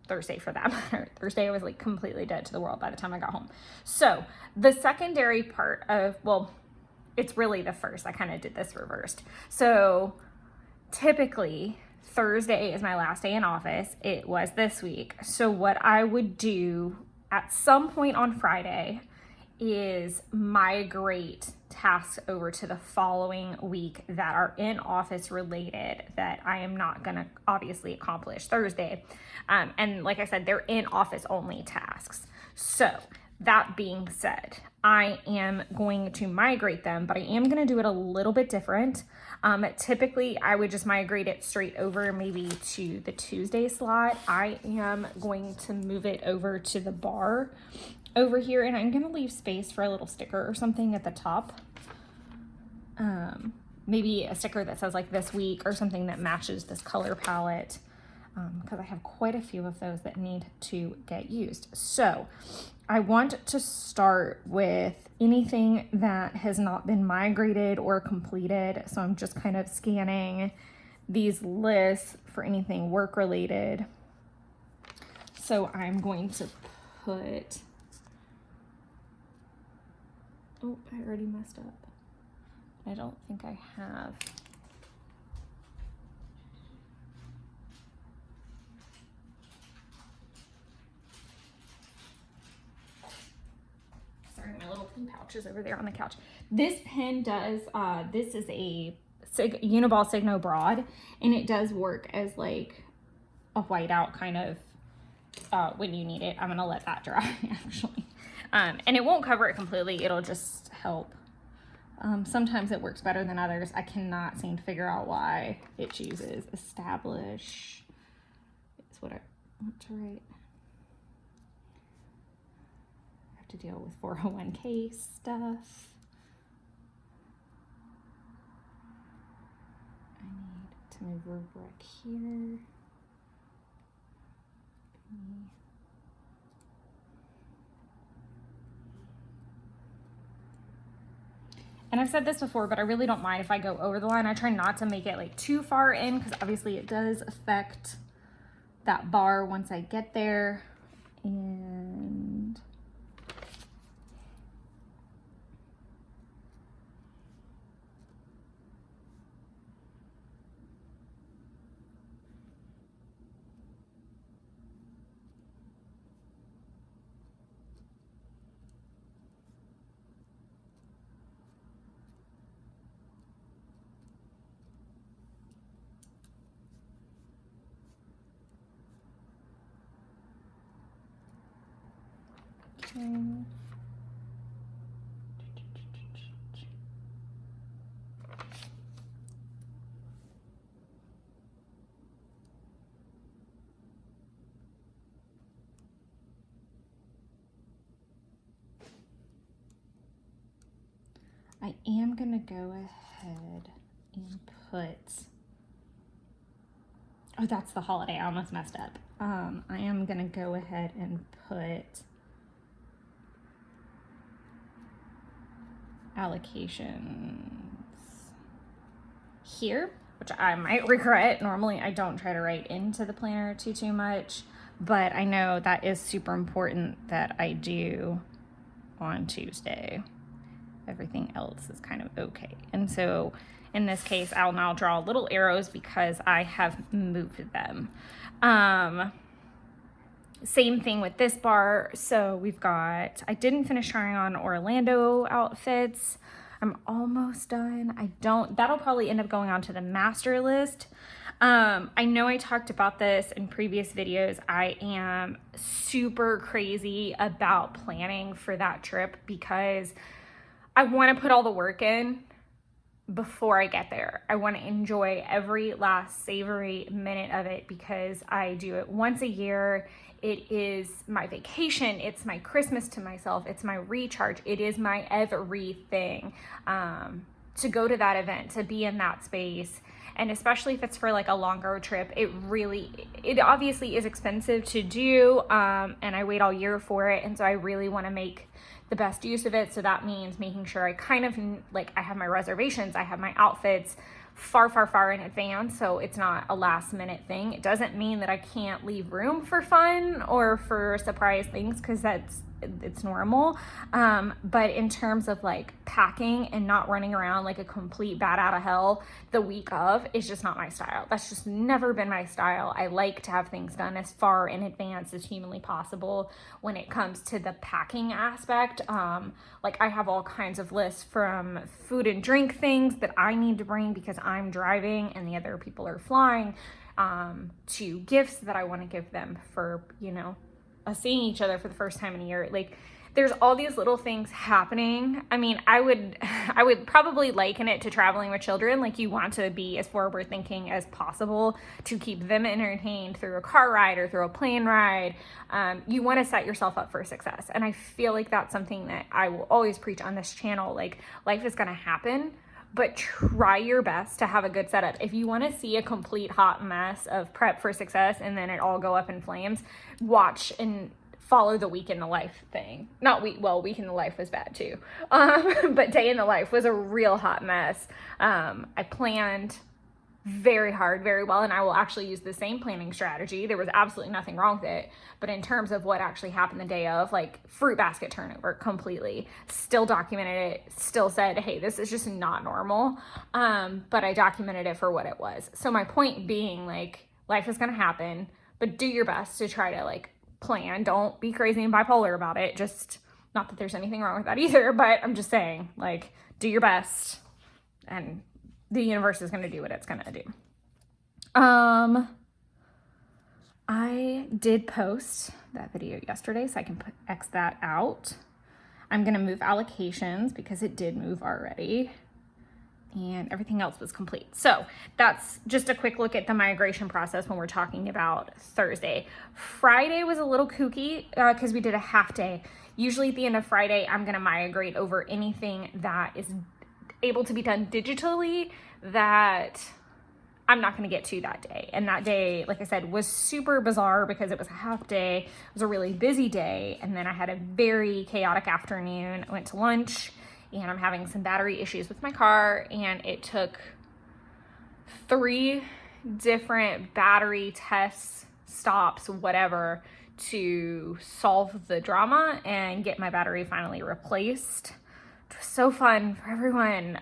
Thursday for that matter. Thursday I was like completely dead to the world by the time I got home. So the secondary part of, well, it's really the first. I kind of did this reversed. So typically Thursday is my last day in office. It was this week. So what I would do at some point on Friday is migrate tasks over to the following week that are in office related that I am not going to obviously accomplish Thursday. And like I said, they're in office only tasks. So that being said, I am going to migrate them, but I am going to do it a little bit different. Typically, I would just migrate it straight over maybe to the Tuesday slot. I am going to move it over to the bar over here, and I'm going to leave space for a little sticker or something at the top. Maybe a sticker that says like this week or something that matches this color palette, because I have quite a few of those that need to get used. So I want to start with anything that has not been migrated or completed. So I'm just kind of scanning these lists for anything work related. So I'm going to put, oh, I already messed up. I don't think I have. Sorry, my little pen pouch is over there on the couch. This pen does, this is a Uniball Signo Broad, and it does work as like a whiteout kind of when you need it. I'm gonna let that dry actually. And it won't cover it completely, it'll just help. Sometimes it works better than others. I cannot seem to figure out why it chooses establish. It's what I want to write. I have to deal with 401k stuff. I need to move rubric here. And I've said this before, but I really don't mind if I go over the line. I try not to make it like too far in, because obviously it does affect that bar once I get there. And I am going to go ahead and put, oh, that's the holiday. I almost messed up. I am going to go ahead and put allocations here, which I might regret. Normally I don't try to write into the planner too much, but I know that is super important that I do on Tuesday. Everything else is kind of okay. And so in this case, I'll now draw little arrows because I have moved them. Same thing with this bar. So we've got, I didn't finish trying on Orlando outfits. I'm almost done. That'll probably end up going on to the master list. I know I talked about this in previous videos. I am super crazy about planning for that trip because I want to put all the work in before I get there. I want to enjoy every last savory minute of it because I do it once a year. It is my vacation. It's my Christmas to myself. It's my recharge. It is my everything. To go to that event, to be in that space. And especially if it's for like a longer trip, it obviously is expensive to do. And I wait all year for it. And so I really want to make the best use of it. So that means making sure I kind of like, I have my reservations, I have my outfits far in advance. So it's not a last minute thing. It doesn't mean that I can't leave room for fun or for surprise things, because it's normal. But in terms of like packing and not running around like a complete bat out of hell the week of, is just not my style. That's just never been my style. I like to have things done as far in advance as humanly possible when it comes to the packing aspect. Like I have all kinds of lists from food and drink things that I need to bring because I'm driving and the other people are flying, to gifts that I want to give them for, us seeing each other for the first time in a year. Like there's all these little things happening. I mean, I would probably liken it to traveling with children. Like you want to be as forward thinking as possible to keep them entertained through a car ride or through a plane ride. You want to set yourself up for success. And I feel like that's something that I will always preach on this channel. Like life is going to happen, but try your best to have a good setup. If you want to see a complete hot mess of prep for success and then it all go up in flames, watch and follow the week in the life thing. Week in the life was bad too. But day in the life was a real hot mess. I planned very hard, very well, and I will actually use the same planning strategy. There was absolutely nothing wrong with it. But in terms of what actually happened the day of, like fruit basket turnover completely, still documented it, still said, hey, this is just not normal. But I documented it for what it was. So my point being, like, life is going to happen, but do your best to try to like plan. Don't be crazy and bipolar about it. Just, not that there's anything wrong with that either, but I'm just saying, like, do your best and the universe is going to do what it's going to do. I did post that video yesterday, so I can X that out. I'm going to move allocations because it did move already, and everything else was complete. So that's just a quick look at the migration process when we're talking about Thursday. Friday was a little kooky because we did a half day. Usually at the end of Friday, I'm going to migrate over anything that is able to be done digitally that I'm not going to get to that day. And that day, like I said, was super bizarre because it was a half day. It was a really busy day. And then I had a very chaotic afternoon. I went to lunch and I'm having some battery issues with my car. And it took 3 different battery tests, stops, whatever, to solve the drama and get my battery finally replaced. It was so fun for everyone.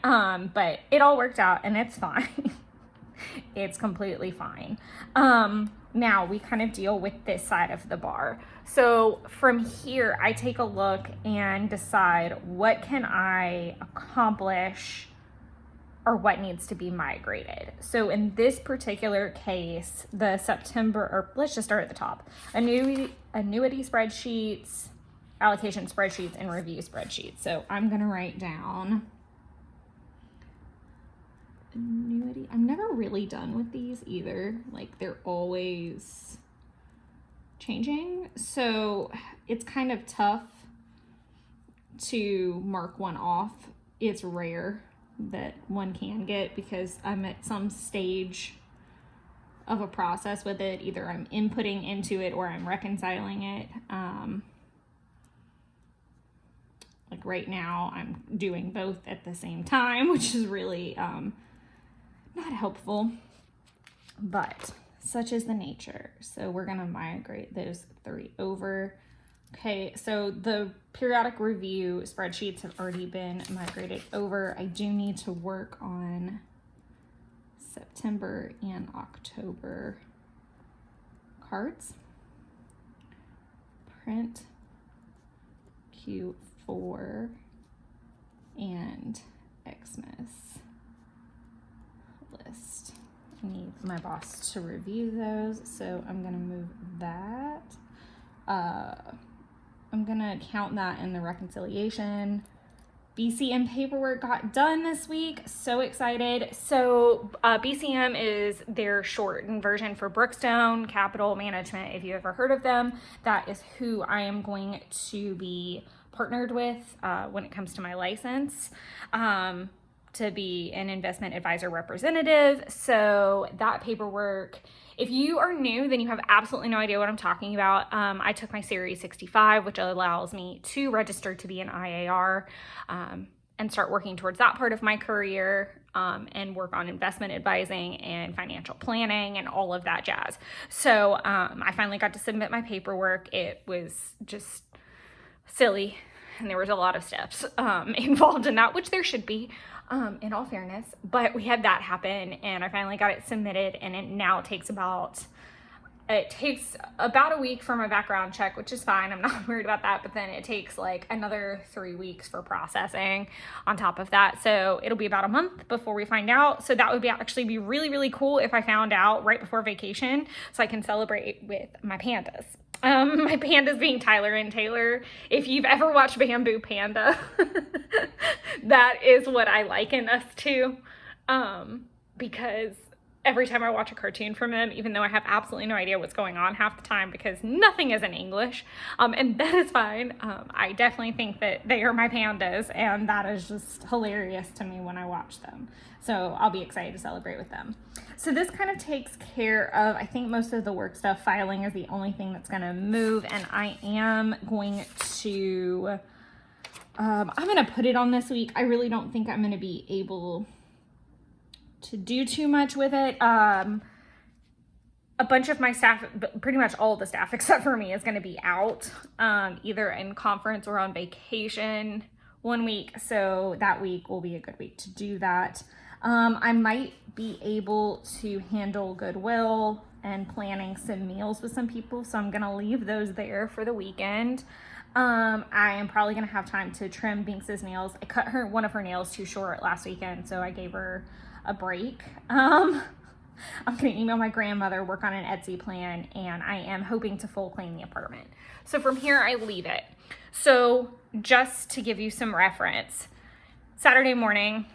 But it all worked out and it's fine. It's completely fine. Now we kind of deal with this side of the bar. So from here, I take a look and decide what can I accomplish or what needs to be migrated. So in this particular case, the September, or let's just start at the top, annuity spreadsheets, allocation spreadsheets, and review spreadsheets. So I'm going to write down annuity. I'm never really done with these either. Like they're always changing. So it's kind of tough to mark one off. It's rare that one can get because I'm at some stage of a process with it. Either I'm inputting into it or I'm reconciling it. Like right now I'm doing both at the same time, which is really not helpful, but such is the nature. So we're going to migrate those 3 over. Okay, so the periodic review spreadsheets have already been migrated over. I do need to work on September and October cards. Print Q4 and Xmas list. I need my boss to review those, so I'm gonna move that. I'm gonna count that in the reconciliation BCM paperwork got done this week. So excited. So BCM is their shortened version for Brookstone Capital Management. If you ever heard of them, that is who I am going to be partnered with when it comes to my license to be an investment advisor representative. So that paperwork, if you are new, then you have absolutely no idea what I'm talking about. I took my Series 65, which allows me to register to be an IAR and start working towards that part of my career and work on investment advising and financial planning and all of that jazz. So I finally got to submit my paperwork. It was just silly, and there was a lot of steps involved in that, which there should be. In all fairness, but we had that happen and I finally got it submitted, and it now takes about a week for my background check, which is fine. I'm not worried about that, but then it takes like another 3 weeks for processing on top of that. So it'll be about a month before we find out. So that would actually be really, really cool if I found out right before vacation so I can celebrate with my pandas. My pandas being Tyler and Taylor. If you've ever watched Bamboo Panda, that is what I liken us to. Because every time I watch a cartoon from them, even though I have absolutely no idea what's going on half the time because nothing is in English, and that is fine. I definitely think that they are my pandas, and that is just hilarious to me when I watch them. So I'll be excited to celebrate with them. So this kind of takes care of, I think, most of the work stuff. Filing is the only thing that's going to move, and I am going to, I'm going to put it on this week. I really don't think I'm going to be able to do too much with it. A bunch of my staff, pretty much all the staff except for me, is going to be out, either in conference or on vacation 1 week. So that week will be a good week to do that. I might be able to handle Goodwill and planning some meals with some people, so I'm gonna leave those there for the weekend. I am probably gonna have time to trim Binks's nails. I cut one of her nails too short last weekend, so I gave her a break. I'm gonna email my grandmother, work on an Etsy plan, and I am hoping to full clean the apartment. So from here, I leave it. So just to give you some reference, Saturday morning,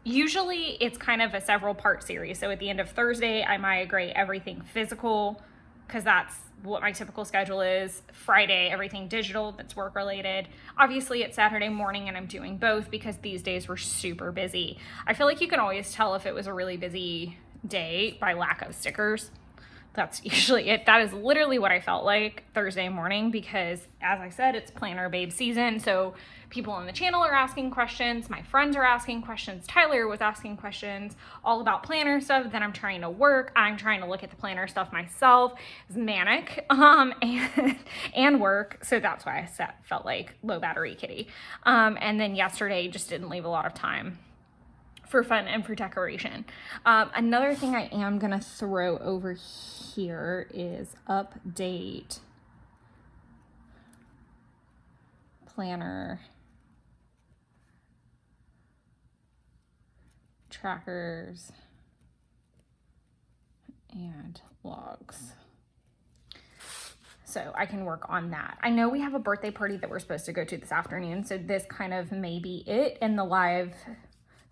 usually it's kind of a several part series. So at the end of Thursday, I migrate everything physical because that's what my typical schedule is. Friday, everything digital that's work related. Obviously it's Saturday morning and I'm doing both because these days were super busy. I feel like you can always tell if it was a really busy day by lack of stickers. That's usually it. That is literally what I felt like Thursday morning because, as I said, it's Planner Babe season. So people on the channel are asking questions. My friends are asking questions. Tyler was asking questions all about planner stuff. Then I'm trying to work. I'm trying to look at the planner stuff myself. It's manic and work. So that's why I felt like low battery kitty. And then yesterday just didn't leave a lot of time for fun and for decoration. Another thing I am gonna throw over here is update planner trackers and logs. So I can work on that. I know we have a birthday party that we're supposed to go to this afternoon, so this kind of may be it, and the live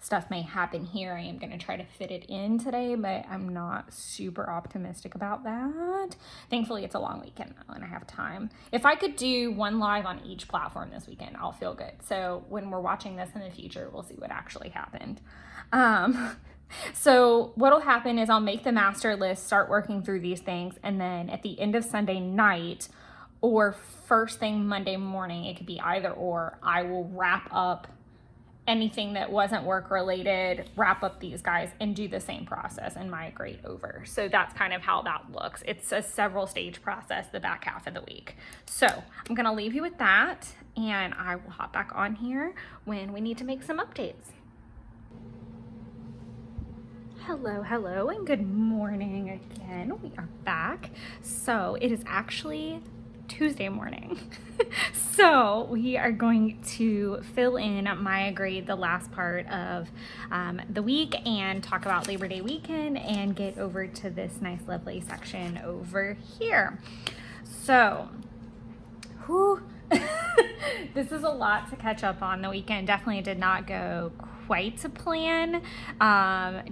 stuff may happen here. I am going to try to fit it in today, but I'm not super optimistic about that. Thankfully, it's a long weekend though, and I have time. If I could do one live on each platform this weekend, I'll feel good. So when we're watching this in the future, we'll see what actually happened. So what'll happen is I'll make the master list, start working through these things, and then at the end of Sunday night or first thing Monday morning, it could be either or, I will wrap up anything that wasn't work related, wrap up these guys and do the same process and migrate over. So that's kind of how that looks. It's a several stage process the back half of the week. So I'm gonna leave you with that and I will hop back on here when we need to make some updates. Hello, and good morning again. We are back. So it is actually Tuesday morning. So we are going to fill in Migrate, the last part of the week, and talk about Labor Day weekend and get over to this nice lovely section over here. So This is a lot to catch up on. The weekend definitely did not go quite to plan.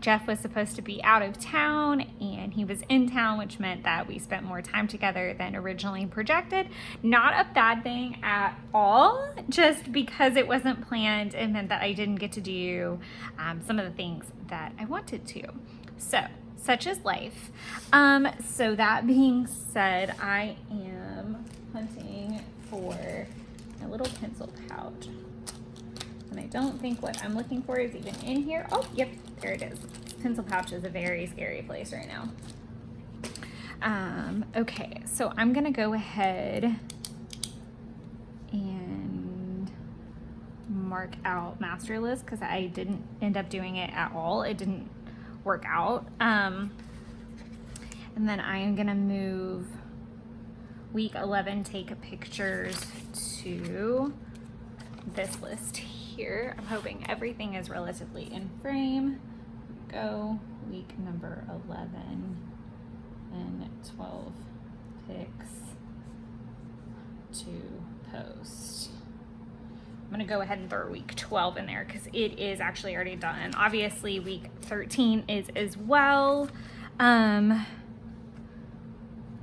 Jeff was supposed to be out of town and he was in town, which meant that we spent more time together than originally projected. Not a bad thing at all, just because it wasn't planned, it meant that I didn't get to do some of the things that I wanted to. So, such is life. So that being said, I am hunting for a little pencil pouch. And I don't think what I'm looking for is even in here. Oh, yep, there it is. Pencil pouch is a very scary place right now. Okay, so I'm gonna go ahead and mark out master list because I didn't end up doing it at all. It didn't work out. And then I am gonna move week 11 take pictures to this list here. I'm hoping everything is relatively in frame. Go week number 11 and 12 pics to post. I'm gonna go ahead and throw week 12 in there because it is actually already done. Obviously week 13 is as well.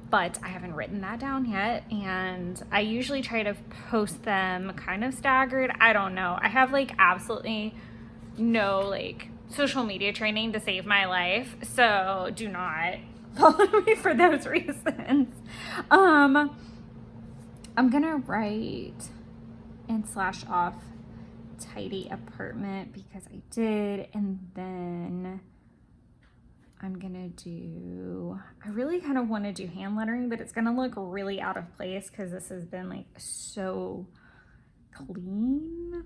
But I haven't written that down yet, and I usually try to post them kind of staggered. I don't know. I have like absolutely no like social media training to save my life, so do not follow me for those reasons. I'm gonna write and slash off tidy apartment because I did, and then I'm gonna do, I really kind of want to do hand lettering, but it's gonna look really out of place because this has been like so clean.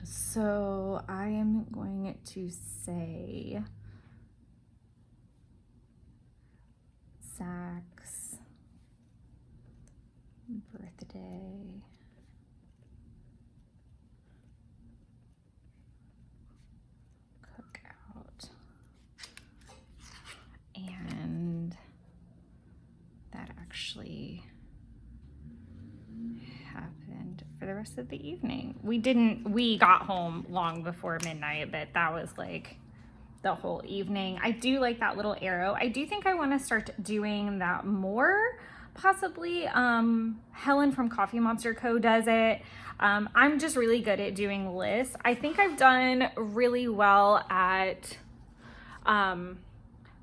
So I am going to say Zach's birthday cookout. And that actually happened for the rest of the evening. We got home long before midnight, but that was like the whole evening. I do like that little arrow. I do think I want to start doing that more, possibly. Helen from Coffee Monster Co. does it. I'm just really good at doing lists. I think I've done really well at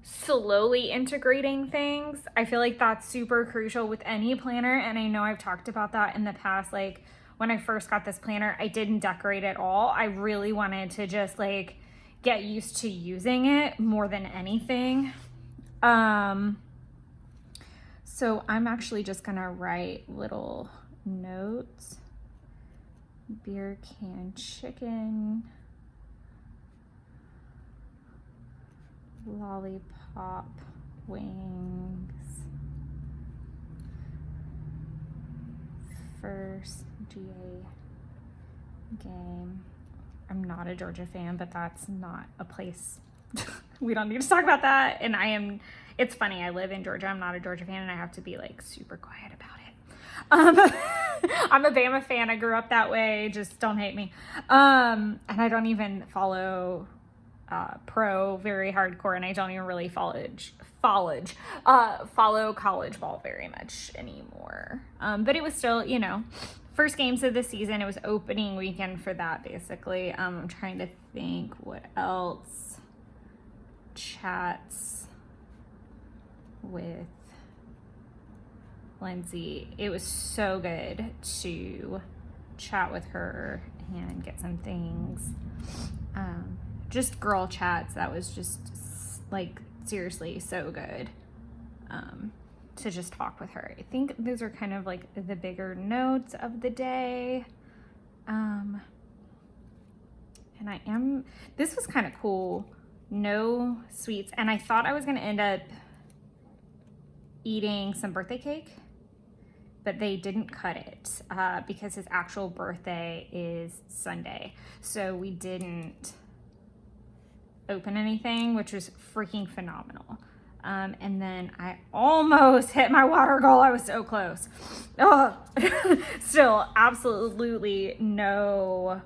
slowly integrating things. I feel like that's super crucial with any planner, and I know I've talked about that in the past. Like when I first got this planner, I didn't decorate at all. I really wanted to just like get used to using it more than anything. So I'm actually just gonna write little notes. Beer can chicken, lollipop wings, first GA game. I'm not a Georgia fan, but that's not a place. We don't need to talk about that. And it's funny, I live in Georgia. I'm not a Georgia fan, and I have to be like super quiet about it. I'm a Bama fan. I grew up that way. Just don't hate me. And I don't even follow pro very hardcore, and I don't even really follow college ball very much anymore. But it was still, first games of the season. It was opening weekend for that, basically. I'm trying to think what else. Chats with Lindsay. It was so good to chat with her and get some things. Just girl chats. That was just like seriously so good. To just talk with her. I think those are kind of like the bigger notes of the day. And this was kind of cool. No sweets. And I thought I was going to end up eating some birthday cake, but they didn't cut it because his actual birthday is Sunday. So we didn't open anything, which was freaking phenomenal. And then I almost hit my water goal. I was so close. Oh, still absolutely no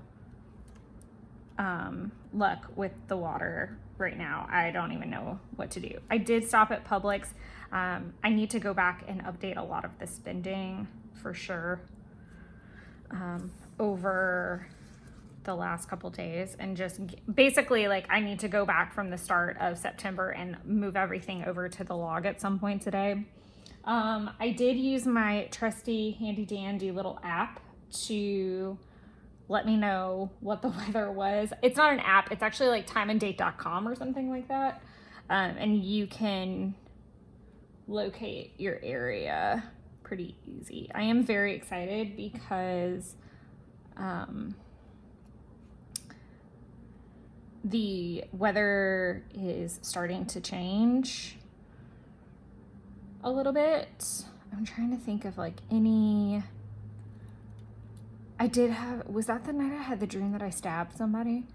luck with the water right now. I don't even know what to do. I did stop at Publix. I need to go back and update a lot of the spending for sure over the last couple days, and just basically like I need to go back from the start of September and move everything over to the log at some point today. I did use my trusty handy dandy little app to let me know what the weather was. It's not an app, it's actually like timeanddate.com or something like that. And you can locate your area pretty easy. I am very excited because the weather is starting to change a little bit. I'm trying to think of like any... was that the night I had the dream that I stabbed somebody?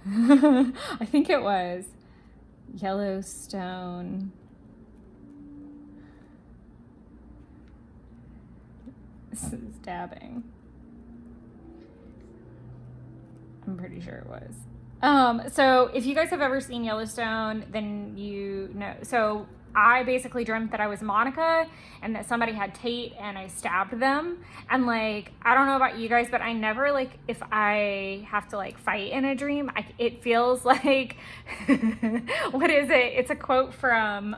I think it was. Yellowstone. Stabbing. I'm pretty sure it was. So if you guys have ever seen Yellowstone, then you know. So I basically dreamt that I was Monica and that somebody had Tate and I stabbed them. And like, I don't know about you guys, but I never like, if I have to like fight in a dream, it feels like, what is it? It's a quote from,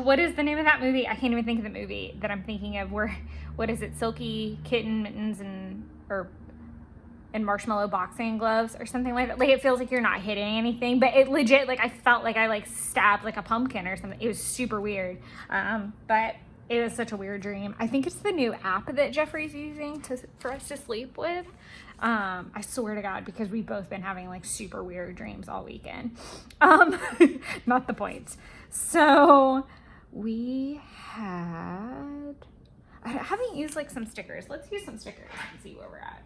what is the name of that movie? I can't even think of the movie that I'm thinking of where, what is it? Silky Kitten Mittens and marshmallow boxing gloves or something like that. Like, it feels like you're not hitting anything, but it legit, like, I felt like I like stabbed like a pumpkin or something. It was super weird. But it was such a weird dream. I think it's the new app that Jeffrey's using for us to sleep with. I swear to God, because we've both been having like super weird dreams all weekend. Not the point. So I haven't used like some stickers. Let's use some stickers and see where we're at.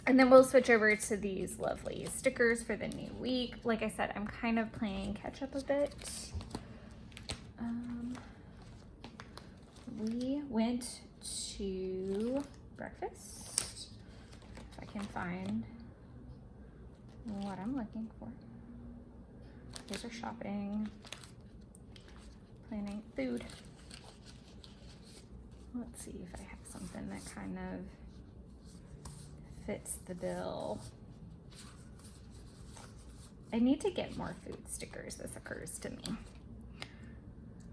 And then we'll switch over to these lovely stickers for the new week. Like I said, I'm kind of playing catch up a bit. We went to breakfast. If I can find what I'm looking for. Here's our shopping, planning, food. Let's see if I have something that kind of fits the bill. I need to get more food stickers, this occurs to me.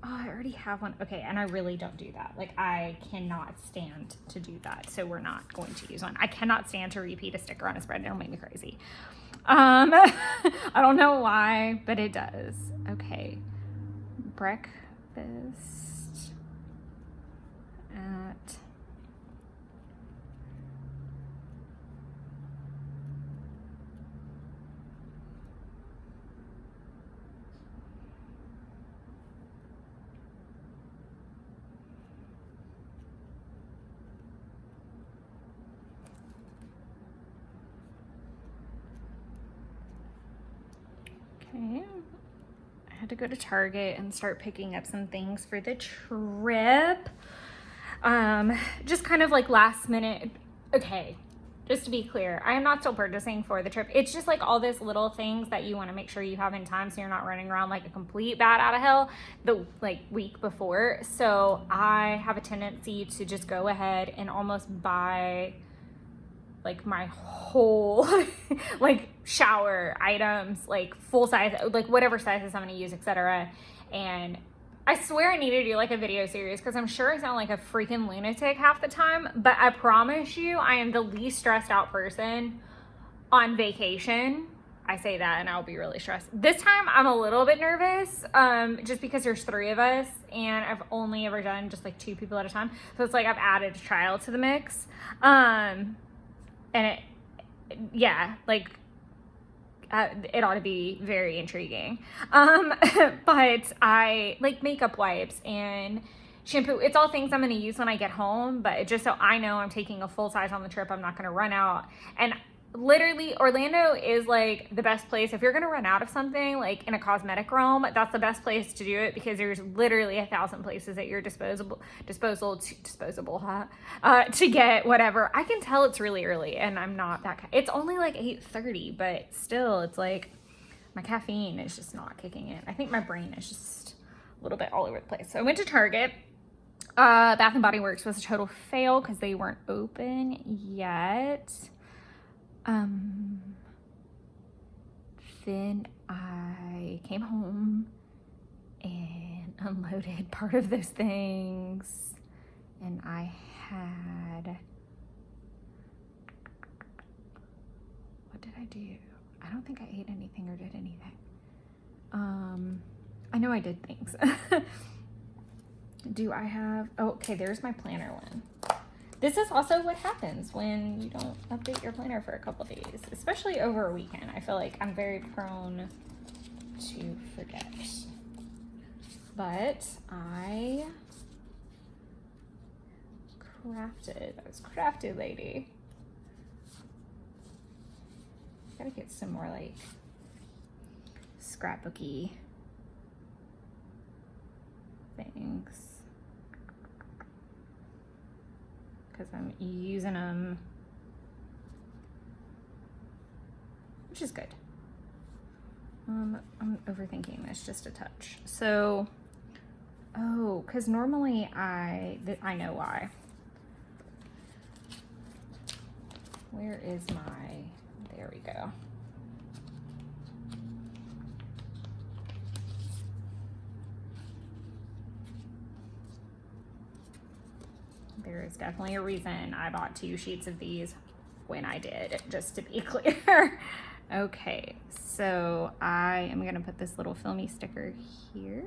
Oh, I already have one. Okay, and I really don't do that. Like, I cannot stand to do that, so we're not going to use one. I cannot stand to repeat a sticker on a spread. It'll make me crazy. I don't know why, but it does. Okay, breakfast at... Okay, I had to go to Target and start picking up some things for the trip. Just kind of like last minute. Okay, just to be clear, I am not still purchasing for the trip. It's just like all this little things that you want to make sure you have in time so you're not running around like a complete bat out of hell the like week before. So I have a tendency to just go ahead and almost buy like my whole like shower items, like full size, like whatever sizes I'm gonna use, etc. And I swear I need to do like a video series because I'm sure I sound like a freaking lunatic half the time, but I promise you I am the least stressed out person on vacation. I say that and I'll be really stressed. This time I'm a little bit nervous just because there's 3 of us and I've only ever done just like 2 people at a time. So it's like I've added a child to the mix. And it, yeah, like, it ought to be very intriguing. But I like makeup wipes and shampoo. It's all things I'm going to use when I get home, but just so I know I'm taking a full size on the trip, I'm not going to run out. And literally Orlando is like the best place if you're gonna run out of something like in a cosmetic realm. That's the best place to do it because there's literally 1,000 places at your disposal to get whatever. I can tell it's really early and I'm not that it's only like 8:30, but still it's like my caffeine is just not kicking in. I think my brain is just a little bit all over the place. So I went to Target. Bath and Body Works was a total fail because they weren't open yet. Then I came home and unloaded part of those things, and I had, what did I do? I don't think I ate anything or did anything. I know I did things. Do I have, oh, okay, there's my planner one. This is also what happens when you don't update your planner for a couple days, especially over a weekend. I feel like I'm very prone to forget. But I was crafted lady. Gotta get some more like scrapbooky things. Because I'm using them, which is good. I'm overthinking this just a touch. So, oh, because normally I know why. Where is there we go. There is definitely a reason I bought 2 sheets of these when I did, just to be clear. Okay, so I am gonna put this little filmy sticker here.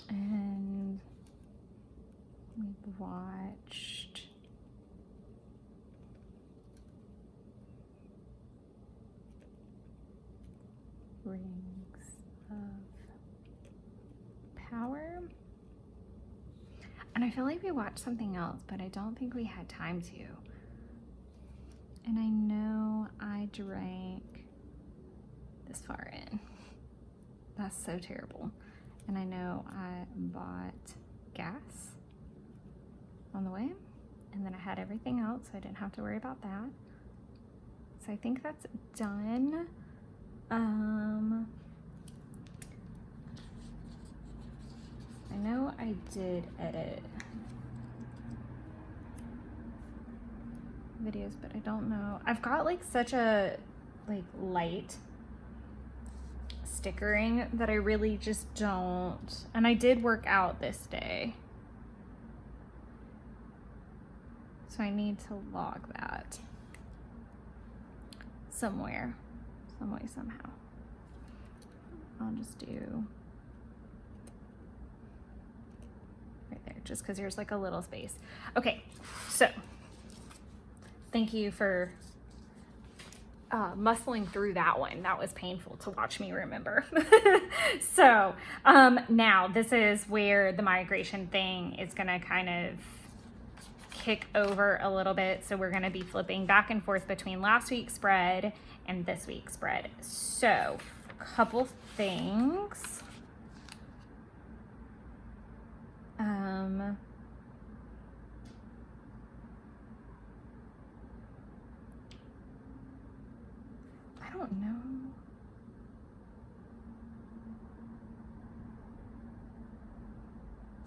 And we've watched Rings of Power. And I feel like we watched something else, but I don't think we had time to. And I know I drank this far in. That's so terrible. And I know I bought gas on the way, and then I had everything else, so I didn't have to worry about that. So I think that's done. I know I did edit videos, but I don't know. I've got like such a light stickering that I really just don't. And I did work out this day, so I need to log that somewhere, some way, somehow. I'll just do right there, just because there's like a little space. Okay, so thank you for muscling through that one. That was painful to watch me remember. So now this is where the migration thing is gonna kind of kick over a little bit. So we're gonna be flipping back and forth between last week's spread and this week's spread. So a couple things. I don't know.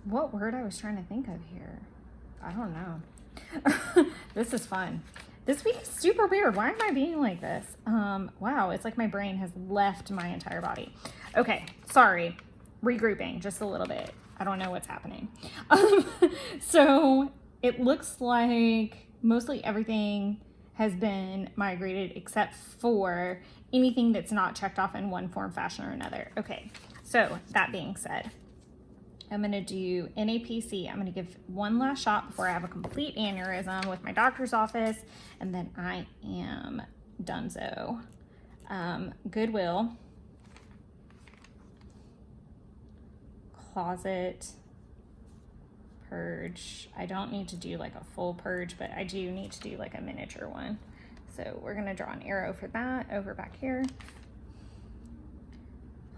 What word I was trying to think of here. I don't know. This is fun. This week is super weird. Why am I being like this? Wow, it's like my brain has left my entire body. Okay, sorry. Regrouping just a little bit. I don't know what's happening. So it looks like mostly everything has been migrated except for anything that's not checked off in one form, fashion, or another. Okay, so that being said, I'm going to do NAPC. I'm going to give one last shot before I have a complete aneurysm with my doctor's office, and then I am donezo. Goodwill, closet, purge. I don't need to do like a full purge, but I do need to do like a miniature one. So we're going to draw an arrow for that over back here.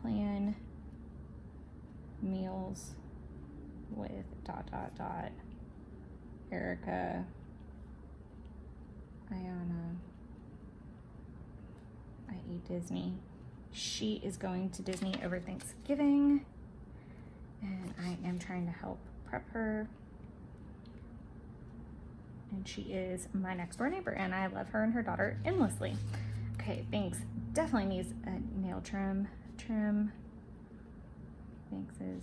Plan meals with ... Erica, Ayana, I eat Disney. She is going to Disney over Thanksgiving, and I am trying to help prep her. And she is my next door neighbor, and I love her and her daughter endlessly. Okay, thanks. Definitely needs a nail trim. Thanks is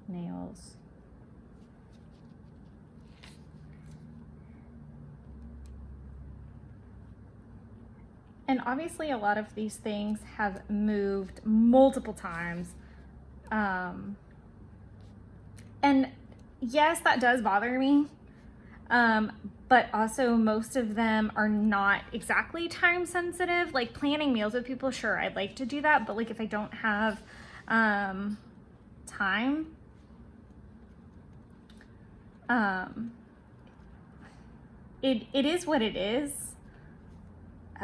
nails. And obviously a lot of these things have moved multiple times. And yes, that does bother me. But also most of them are not exactly time sensitive. Like planning meals with people, sure, I'd like to do that. But like if I don't have time, it is what it is.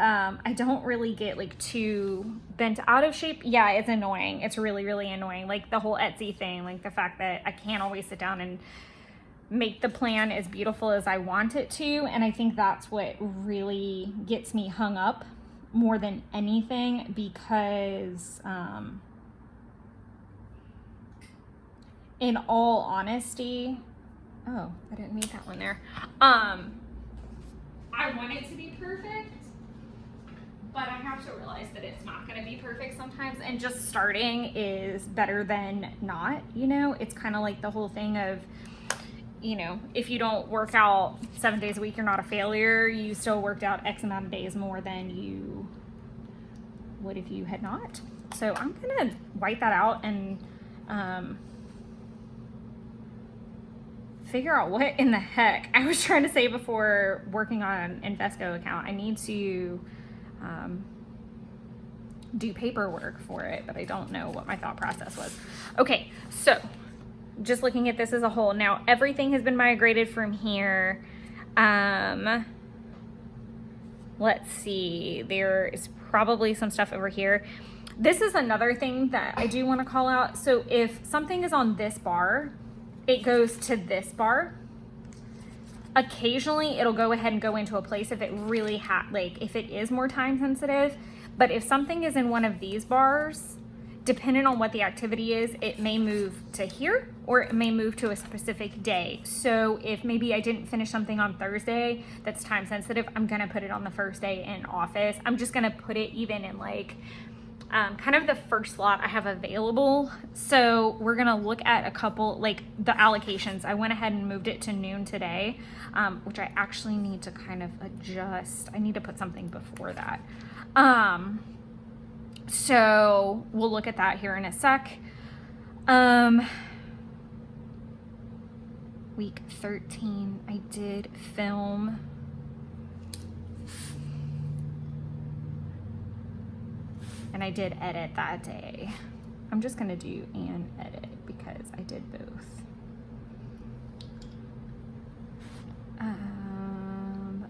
I don't really get like too bent out of shape. Yeah, it's annoying. It's really, really annoying. Like the whole Etsy thing, like the fact that I can't always sit down and make the plan as beautiful as I want it to. And I think that's what really gets me hung up more than anything, because in all honesty, oh, I didn't need that one there. I want it to be perfect, but I have to realize that it's not going to be perfect sometimes, and just starting is better than not, you know? It's kind of like the whole thing of, you know, if you don't work out 7 days a week, you're not a failure. You still worked out X amount of days more than you would if you had not. So I'm going to white that out and figure out what in the heck I was trying to say before working on an Invesco account. I need to do paperwork for it, but I don't know what my thought process was. Okay, so just looking at this as a whole. Now everything has been migrated from here. Let's see, there is probably some stuff over here. This is another thing that I do want to call out. So if something is on this bar, it goes to this bar. Occasionally it'll go ahead and go into a place if it really if it is more time sensitive. But if something is in one of these bars, depending on what the activity is, it may move to here or it may move to a specific day. So if maybe I didn't finish something on Thursday that's time sensitive, I'm gonna put it on the first day in office. I'm just gonna put it even in like kind of the first slot I have available. So we're gonna look at a couple, like the allocations. I went ahead and moved it to noon today, which I actually need to kind of adjust. I need to put something before that. So we'll look at that here in a sec. Week 13, I did film. And I did edit that day. I'm just gonna do and edit because I did both.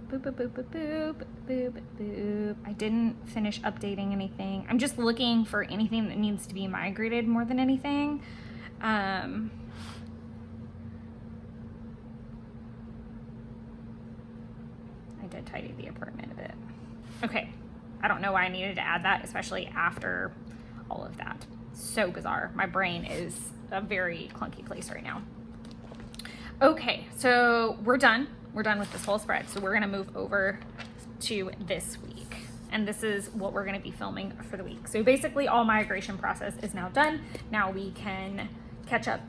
Boop, boop, boop, boop, boop, boop, boop. I didn't finish updating anything. I'm just looking for anything that needs to be migrated more than anything. to tidy the apartment a bit. Okay, I don't know why I needed to add that, especially after all of that. So bizarre. My brain is a very clunky place right now. Okay, so we're done. We're done with this whole spread. So we're gonna move over to this week. And this is what we're gonna be filming for the week. So basically all migration process is now done. Now we can catch up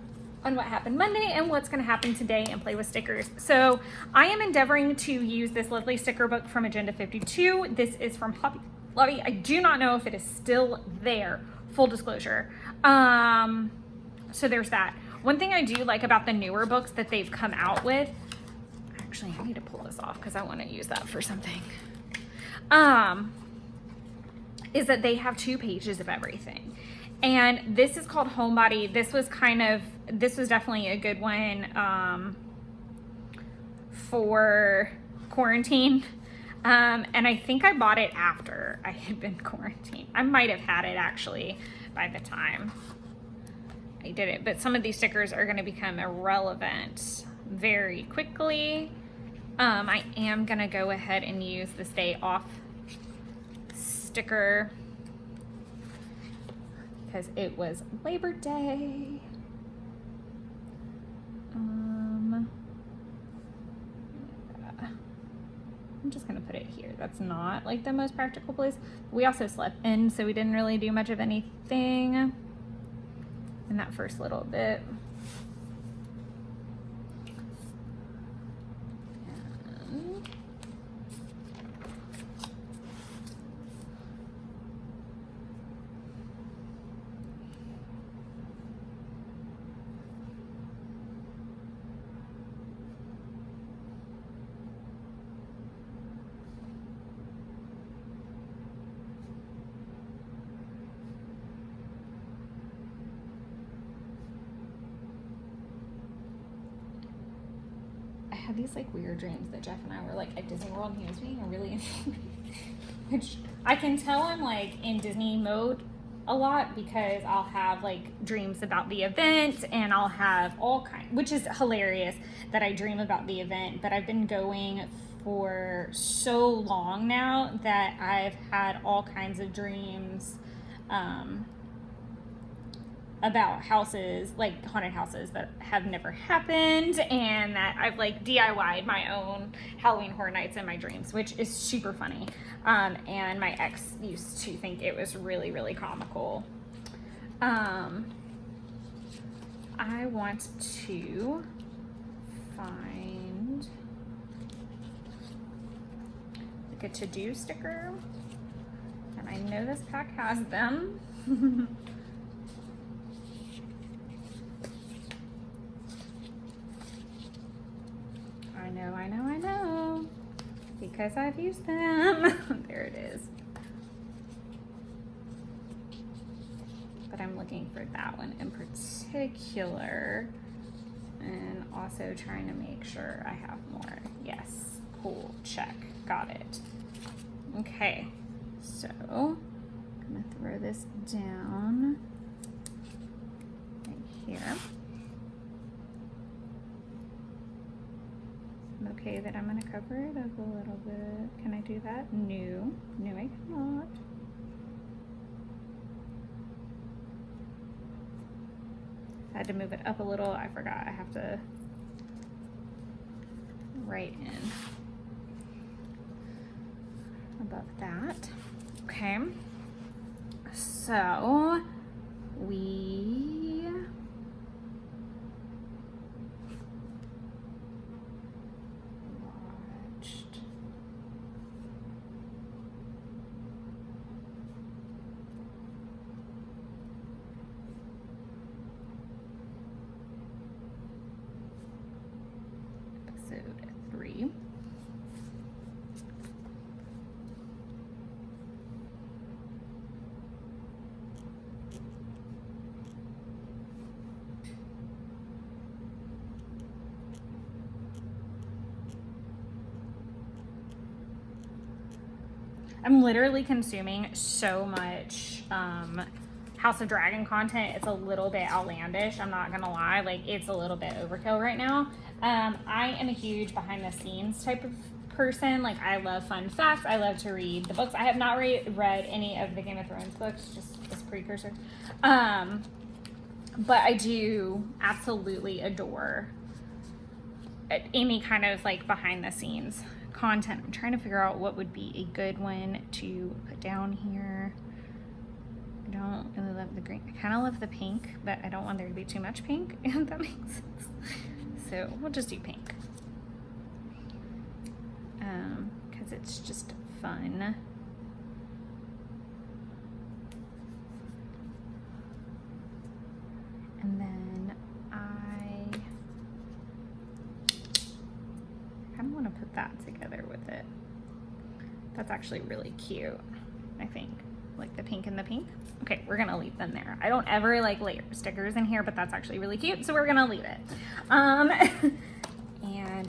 on what happened Monday and what's gonna happen today and play with stickers. So I am endeavoring to use this lovely sticker book from Agenda 52. This is from Hobby Lobby. I do not know if it is still there, full disclosure. So there's that. One thing I do like about the newer books that they've come out with, actually I need to pull this off because I want to use that for something, is that they have 2 pages of everything. And this is called Homebody. This was definitely a good one for quarantine. And I think I bought it after I had been quarantined. I might have had it actually by the time I did it, but some of these stickers are going to become irrelevant very quickly. I am going to go ahead and use the Stay Off sticker because it was Labor Day. I'm just gonna put it here. That's not like the most practical place. We also slept in, so we didn't really do much of anything in that first little bit. And had these like weird dreams that Jeff and I were like at Disney World, and he was being really which I can tell I'm like in Disney mode a lot because I'll have like dreams about the event and I'll have all kinds, which is hilarious that I dream about the event, but I've been going for so long now that I've had all kinds of dreams about houses, like haunted houses that have never happened, and that I've like DIY'd my own Halloween Horror Nights in my dreams, which is super funny. And my ex used to think it was really, really comical. I want to find like a to-do sticker, and I know this pack has them. I know, because I've used them. There it is. But I'm looking for that one in particular, and also trying to make sure I have more. Yes, cool, check, got it. Okay, so I'm gonna throw this down right here. Okay, that I'm going to cover it up a little bit. Can I do that? No, I cannot. I had to move it up a little. I forgot. I have to write in above that. Okay, so we episode 3. I'm literally consuming so much House of Dragon content. It's a little bit outlandish, I'm not gonna lie. Like, it's a little bit overkill right now. I am a huge behind the scenes type of person. Like, I love fun facts. I love to read the books. I have not read any of the Game of Thrones books, just as precursor. But I do absolutely adore any kind of like behind the scenes content. I'm trying to figure out what would be a good one to put down here. I don't really love the green. I kind of love the pink, but I don't want there to be too much pink, if that makes sense. So we'll just do pink. Because it's just fun. And then I kind of want to put that together with it. That's actually really cute, I think. Like the pink and the pink. Okay, we're gonna leave them there. I don't ever like layer stickers in here, but that's actually really cute, so we're gonna leave it. And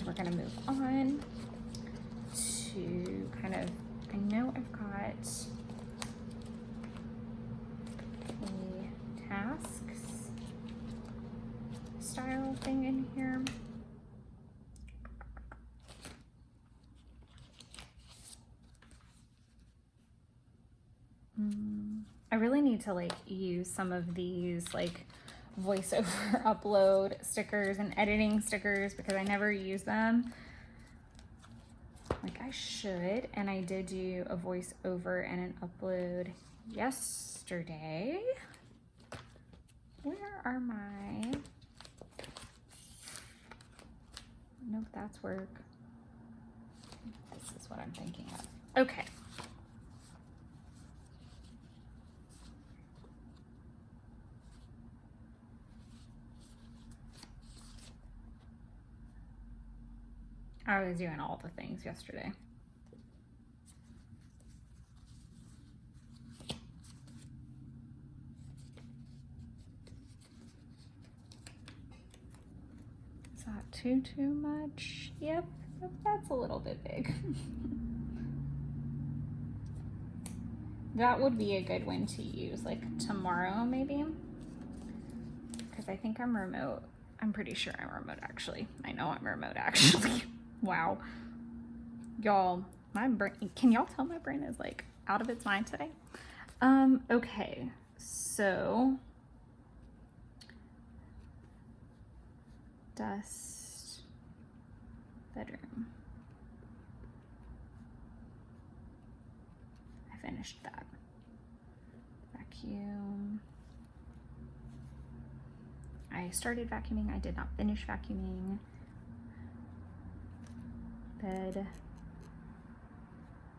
we're gonna move on to kind of, I know I've got a tasks style thing in here. I really need to like use some of these like voiceover upload stickers and editing stickers because I never use them like I should. And I did do a voiceover and an upload yesterday. Where are my, nope, that's work. This is what I'm thinking of. Okay. I was doing all the things yesterday. Is that too much? Yep, that's a little bit big. That would be a good one to use like tomorrow maybe. Because I think I'm remote. I'm pretty sure I'm remote actually. I know I'm remote actually. Wow. Y'all, my brain, can y'all tell my brain is like out of its mind today? Okay, so dust bedroom. I finished that. Vacuum. I started vacuuming, I did not finish vacuuming. Bed,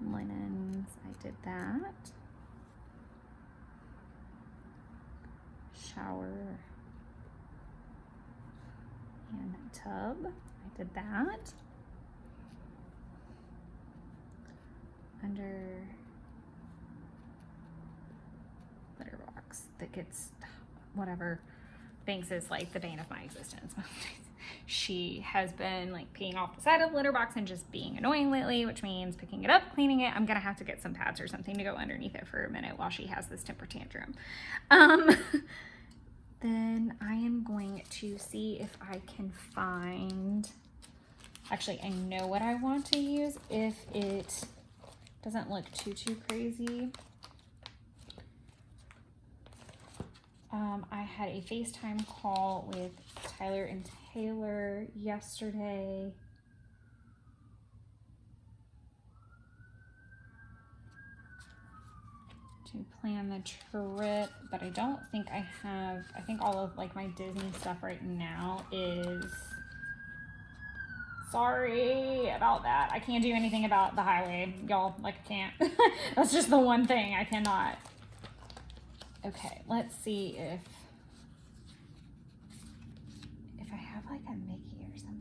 linens, I did that. Shower and tub, I did that. Under litter box that gets whatever thinks is like the bane of my existence. She has been like peeing off the side of the litter box and just being annoying lately, which means picking it up, cleaning it. I'm gonna have to get some pads or something to go underneath it for a minute while she has this temper tantrum. Then I am going to see if I can find, actually I know what I want to use if it doesn't look too crazy. I had a FaceTime call with Tyler and Taylor yesterday. To plan the trip, but I don't think I have, I think all of like my Disney stuff right now is, sorry about that. I can't do anything about the highway, y'all, like I can't. That's just the one thing I cannot. Okay, let's see if I have like a Mickey or something.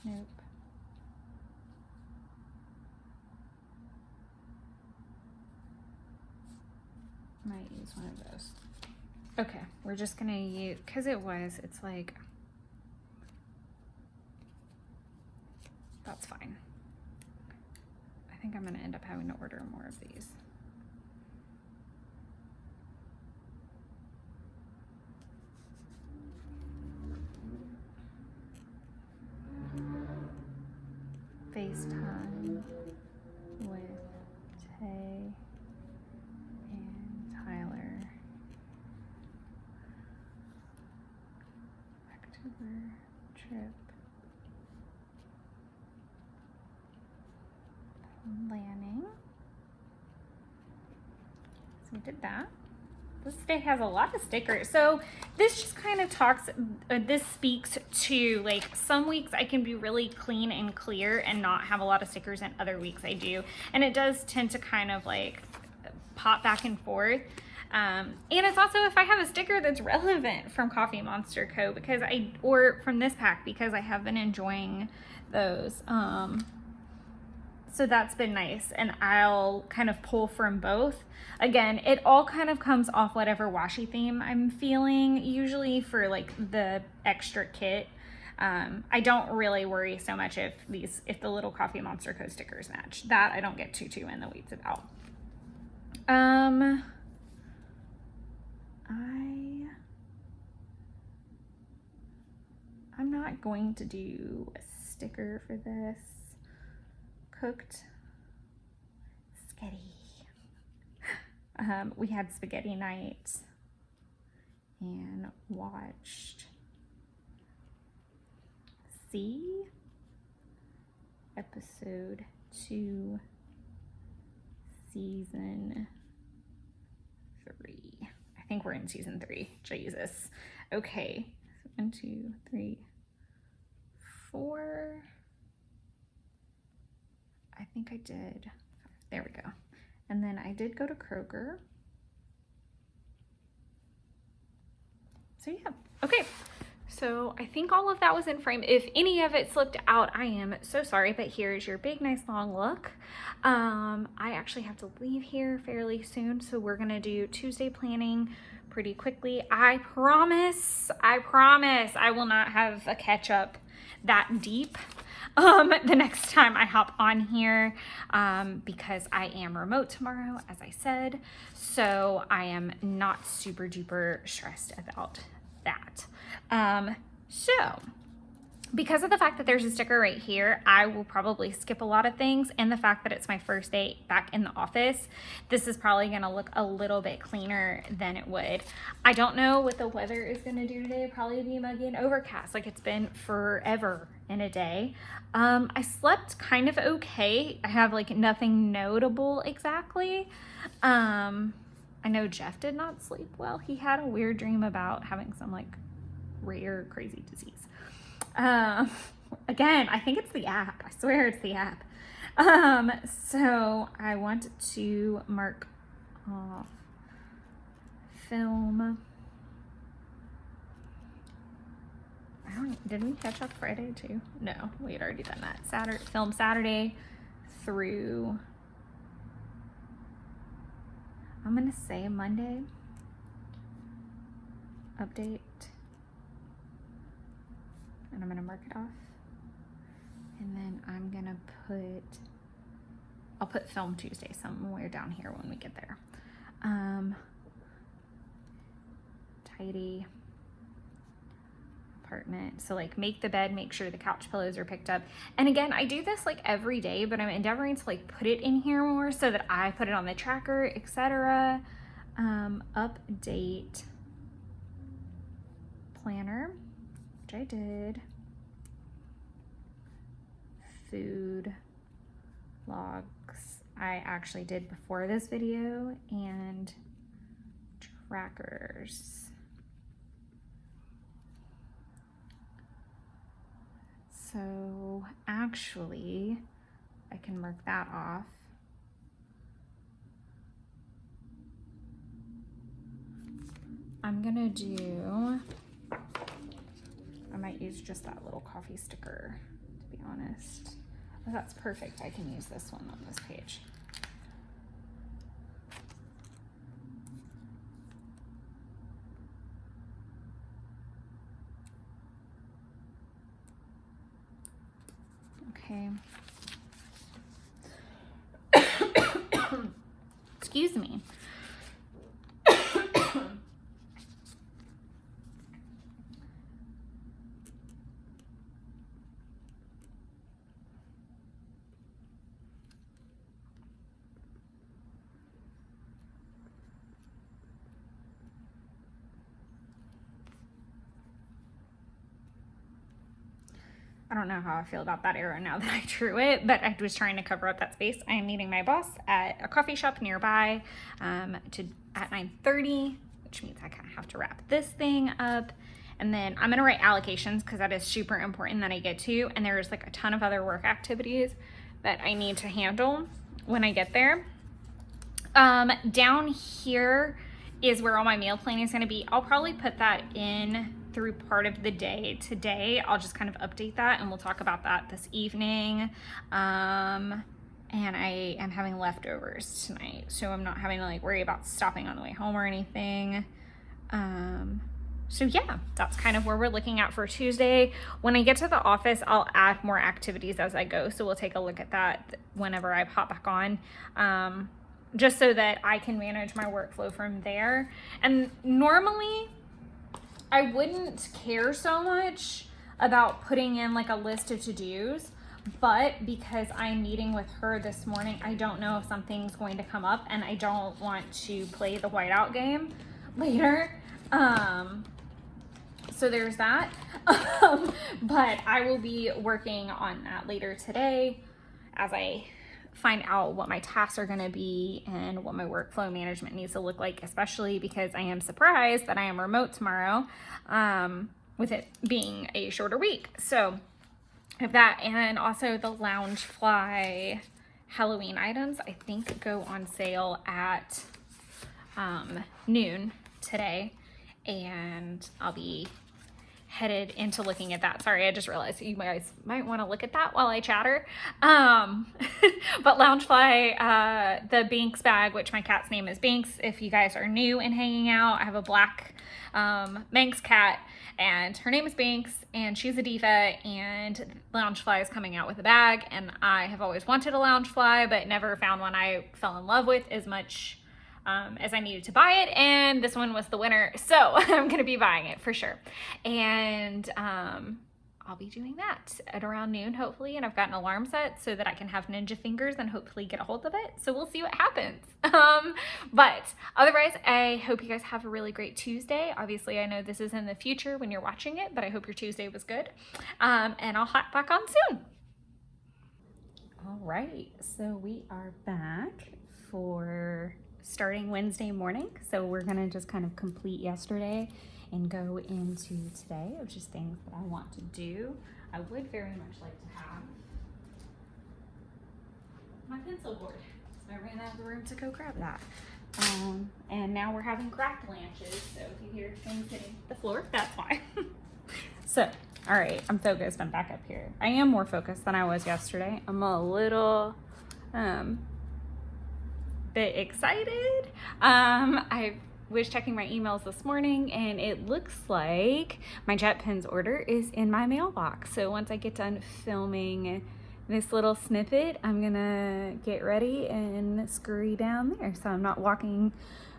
Nope. Might use one of those. Okay, we're just gonna use, because it's like, that's fine. I think I'm gonna end up having to order more of these. FaceTime with Tay and Tyler. October trip. Planning. So we did that. This day has a lot of stickers. So this just kind of talks, this speaks to like some weeks I can be really clean and clear and not have a lot of stickers, and other weeks I do. And it does tend to kind of like pop back and forth. And it's also if I have a sticker that's relevant from Coffee Monster Co. because or from this pack, because I have been enjoying those. So that's been nice, and I'll kind of pull from both. Again, it all kind of comes off whatever washi theme I'm feeling, usually for like the extra kit. I don't really worry so much if the little Coffee Monster Co. stickers match. That I don't get too in the weeds about. I'm not going to do a sticker for this. Cooked spaghetti. We had spaghetti night and watched episode 2, season 3. I think we're in season 3. Jesus. Okay. 1, 2, 3, 4. I think I did. There we go. And then I did go to Kroger. So yeah, okay. So I think all of that was in frame. If any of it slipped out, I am so sorry, but here's your big, nice long look. I actually have to leave here fairly soon, so we're gonna do Tuesday planning pretty quickly. I promise I will not have a catch up that deep the next time I hop on here, because I am remote tomorrow, as I said, so I am not super duper stressed about that. So because of the fact that there's a sticker right here, I will probably skip a lot of things, and the fact that it's my first day back in the office, this is probably gonna look a little bit cleaner than it would. I don't know what the weather is gonna do today. Probably be muggy and overcast like it's been forever in a day. I slept kind of okay. I have like nothing notable exactly. I know Jeff did not sleep well. He had a weird dream about having some like rare crazy disease. Again, I think it's the app. I swear it's the app. So I want to mark off film. Did we catch up Friday too? No, we had already done that. Film Saturday through, I'm gonna say Monday. Update. And I'm gonna mark it off. And then I'm gonna I'll put Film Tuesday somewhere down here when we get there. Tidy apartment. So like make the bed, make sure the couch pillows are picked up. And again, I do this like every day, but I'm endeavoring to like put it in here more so that I put it on the tracker, etc. Update planner, which I did. Food logs I actually did before this video, and trackers. So actually I can mark that off. I'm gonna do, I might use just that little coffee sticker, to be honest. Oh, that's perfect. I can use this one on this page. Okay. Excuse me. I don't know how I feel about that arrow now that I drew it, but I was trying to cover up that space. I am meeting my boss at a coffee shop nearby at 9:30, which means I kind of have to wrap this thing up. And then I'm gonna write allocations because that is super important that I get to. And there's like a ton of other work activities that I need to handle when I get there. Down here is where all my meal planning is gonna be. I'll probably put that in through part of the day today. I'll just kind of update that and we'll talk about that this evening. And I am having leftovers tonight, so I'm not having to like worry about stopping on the way home or anything. So yeah, that's kind of where we're looking at for Tuesday. When I get to the office, I'll add more activities as I go. So we'll take a look at that whenever I pop back on, just so that I can manage my workflow from there. And normally I wouldn't care so much about putting in like a list of to-dos, but because I'm meeting with her this morning, I don't know if something's going to come up and I don't want to play the whiteout game later. So there's that. But I will be working on that later today as I find out what my tasks are going to be and what my workflow management needs to look like, especially because I am surprised that I am remote tomorrow, with it being a shorter week. So I have that, and also the Loungefly Halloween items I think go on sale at noon today, and I'll be headed into looking at that. Sorry, I just realized you guys might want to look at that while I chatter. But Loungefly, the Binks bag, which my cat's name is Binks. If you guys are new and hanging out, I have a black Manx cat, and her name is Binks, and she's a diva, and Loungefly is coming out with a bag, and I have always wanted a Loungefly, but never found one I fell in love with as much as I needed to buy it, and this one was the winner, so I'm gonna be buying it for sure. And I'll be doing that at around noon, hopefully, and I've got an alarm set so that I can have ninja fingers and hopefully get a hold of it, so we'll see what happens. But otherwise, I hope you guys have a really great Tuesday. Obviously, I know this is in the future when you're watching it, but I hope your Tuesday was good, and I'll hop back on soon. All right, so we are back for starting Wednesday morning. So we're gonna just kind of complete yesterday and go into today of just things that I want to do. I would very much like to have my pencil board, so I ran out of the room to go grab that. And now we're having craft lanches, so if you hear things hitting the floor, that's why. So, all right, I'm focused. I'm back up here. I am more focused than I was yesterday. I'm a little bit excited. I was checking my emails this morning, and it looks like my JetPens order is in my mailbox. So once I get done filming this little snippet, I'm gonna get ready and scurry down there so I'm not walking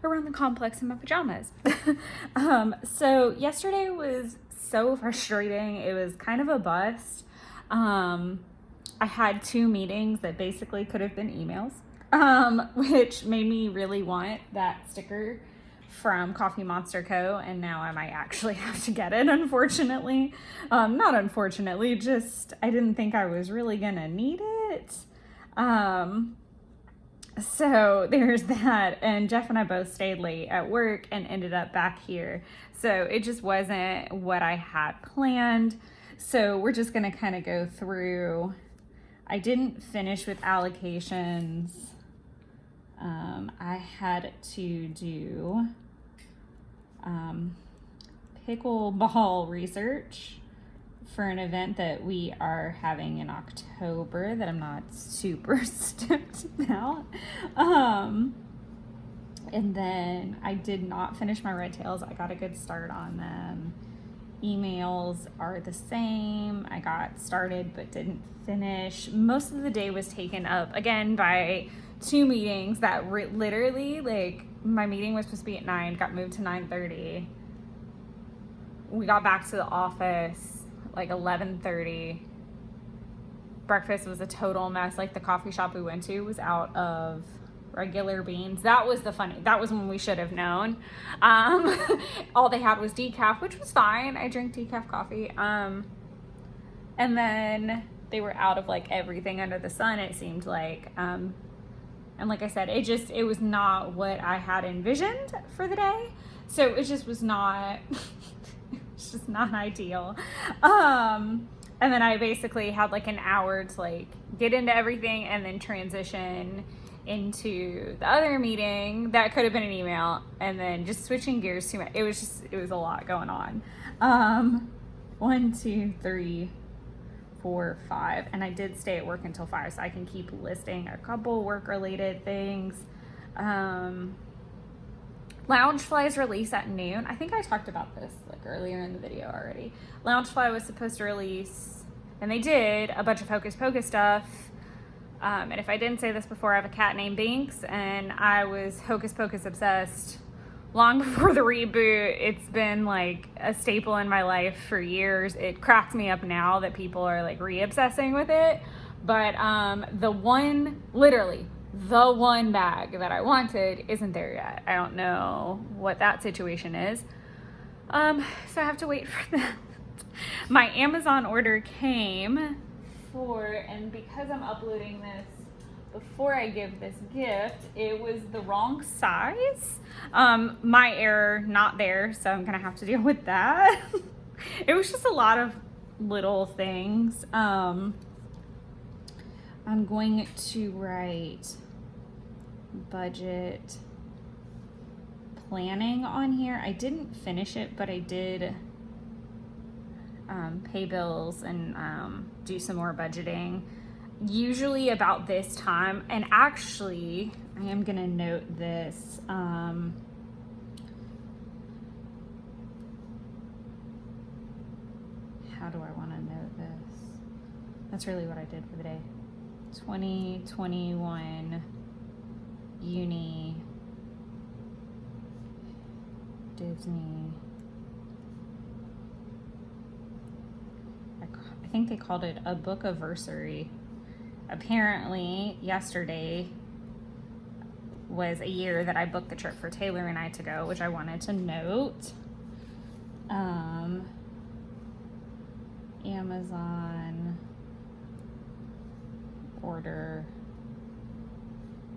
around the complex in my pajamas. So yesterday was so frustrating. It was kind of a bust. I had 2 meetings that basically could have been emails, which made me really want that sticker from Coffee Monster Co. And now I might actually have to get it, unfortunately. Not unfortunately, just I didn't think I was really gonna need it. So there's that. And Jeff and I both stayed late at work and ended up back here. So it just wasn't what I had planned. So we're just gonna kind of go through. I didn't finish with allocations. I had to do pickleball research for an event that we are having in October that I'm not super stoked about. And then I did not finish my red tails. I got a good start on them. Emails are the same. I got started but didn't finish. Most of the day was taken up again by 2 meetings that were literally, like, my meeting was supposed to be at 9, got moved to 9:30. We got back to the office like 11:30. Breakfast was a total mess. Like, the coffee shop we went to was out of regular beans. That was when we should have known. All they had was decaf, which was fine. I drink decaf coffee. And then they were out of like everything under the sun, it seemed like. And like I said, it was not what I had envisioned for the day. So it just was not, it's just not ideal. And then I basically had like an hour to like get into everything and then transition into the other meeting that could have been an email, and then just switching gears too much. It was a lot going on. 1, 2, 3, 4, 5, and I did stay at work until 5, so I can keep listing a couple work-related things. Loungefly's release at noon. I think I talked about this like earlier in the video already. Loungefly was supposed to release, and they did, a bunch of Hocus Pocus stuff. And if I didn't say this before, I have a cat named Binks, and I was Hocus Pocus obsessed long before the reboot. It's been like a staple in my life for years. It cracks me up now that people are like re-obsessing with it. But literally the one bag that I wanted isn't there yet. I don't know what that situation is. So I have to wait for that. My Amazon order came and because I'm uploading this before I give this gift, it was the wrong size. My error, not there, so I'm gonna have to deal with that. It was just a lot of little things. I'm going to write budget planning on here. I didn't finish it, but I did pay bills and do some more budgeting. Usually about this time, and actually I am gonna note this. How do I want to note this? That's really what I did for the day. 2021 uni Disney. I think they called it a book anniversary. Apparently yesterday was a year that I booked the trip for Taylor and I to go, which I wanted to note. Amazon order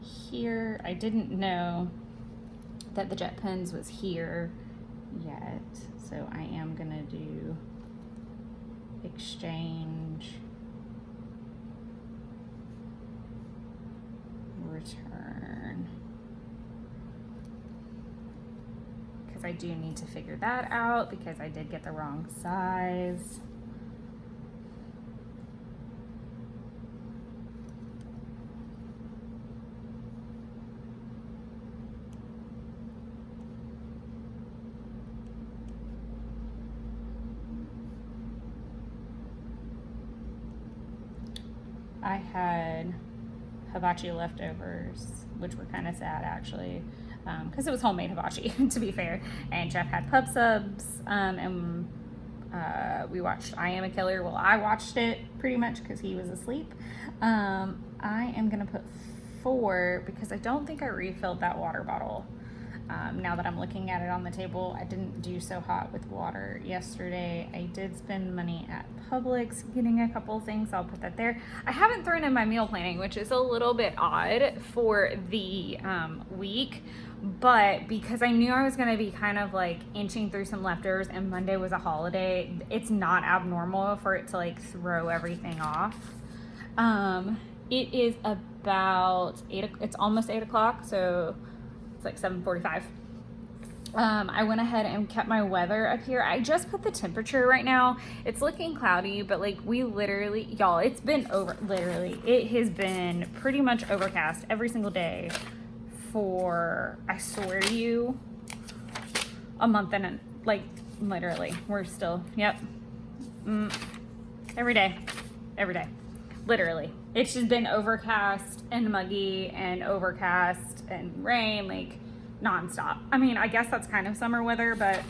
here. I didn't know that the Jet Pens was here yet, so I am gonna do exchange return, because I do need to figure that out because I did get the wrong size. I had hibachi leftovers, which were kind of sad actually, because it was homemade hibachi, to be fair. And Jeff had pub subs, and we watched I Am a Killer. Well, I watched it pretty much because he was asleep. I am gonna put 4 because I don't think I refilled that water bottle. Now that I'm looking at it on the table, I didn't do so hot with water yesterday. I did spend money at Publix getting a couple things. I'll put that there. I haven't thrown in my meal planning, which is a little bit odd for the week, but because I knew I was going to be kind of like inching through some leftovers and Monday was a holiday, it's not abnormal for it to like throw everything off. It is about it's almost 8 o'clock, so it's like 7:45. I went ahead and kept my weather up here. I just put the temperature right now. It's looking cloudy, but like we literally, y'all, it has been pretty much overcast every single day for, I swear to you, a month and like literally we're still, yep. Every day, literally. It's just been overcast and muggy and overcast and rain, like nonstop. I mean, I guess that's kind of summer weather, but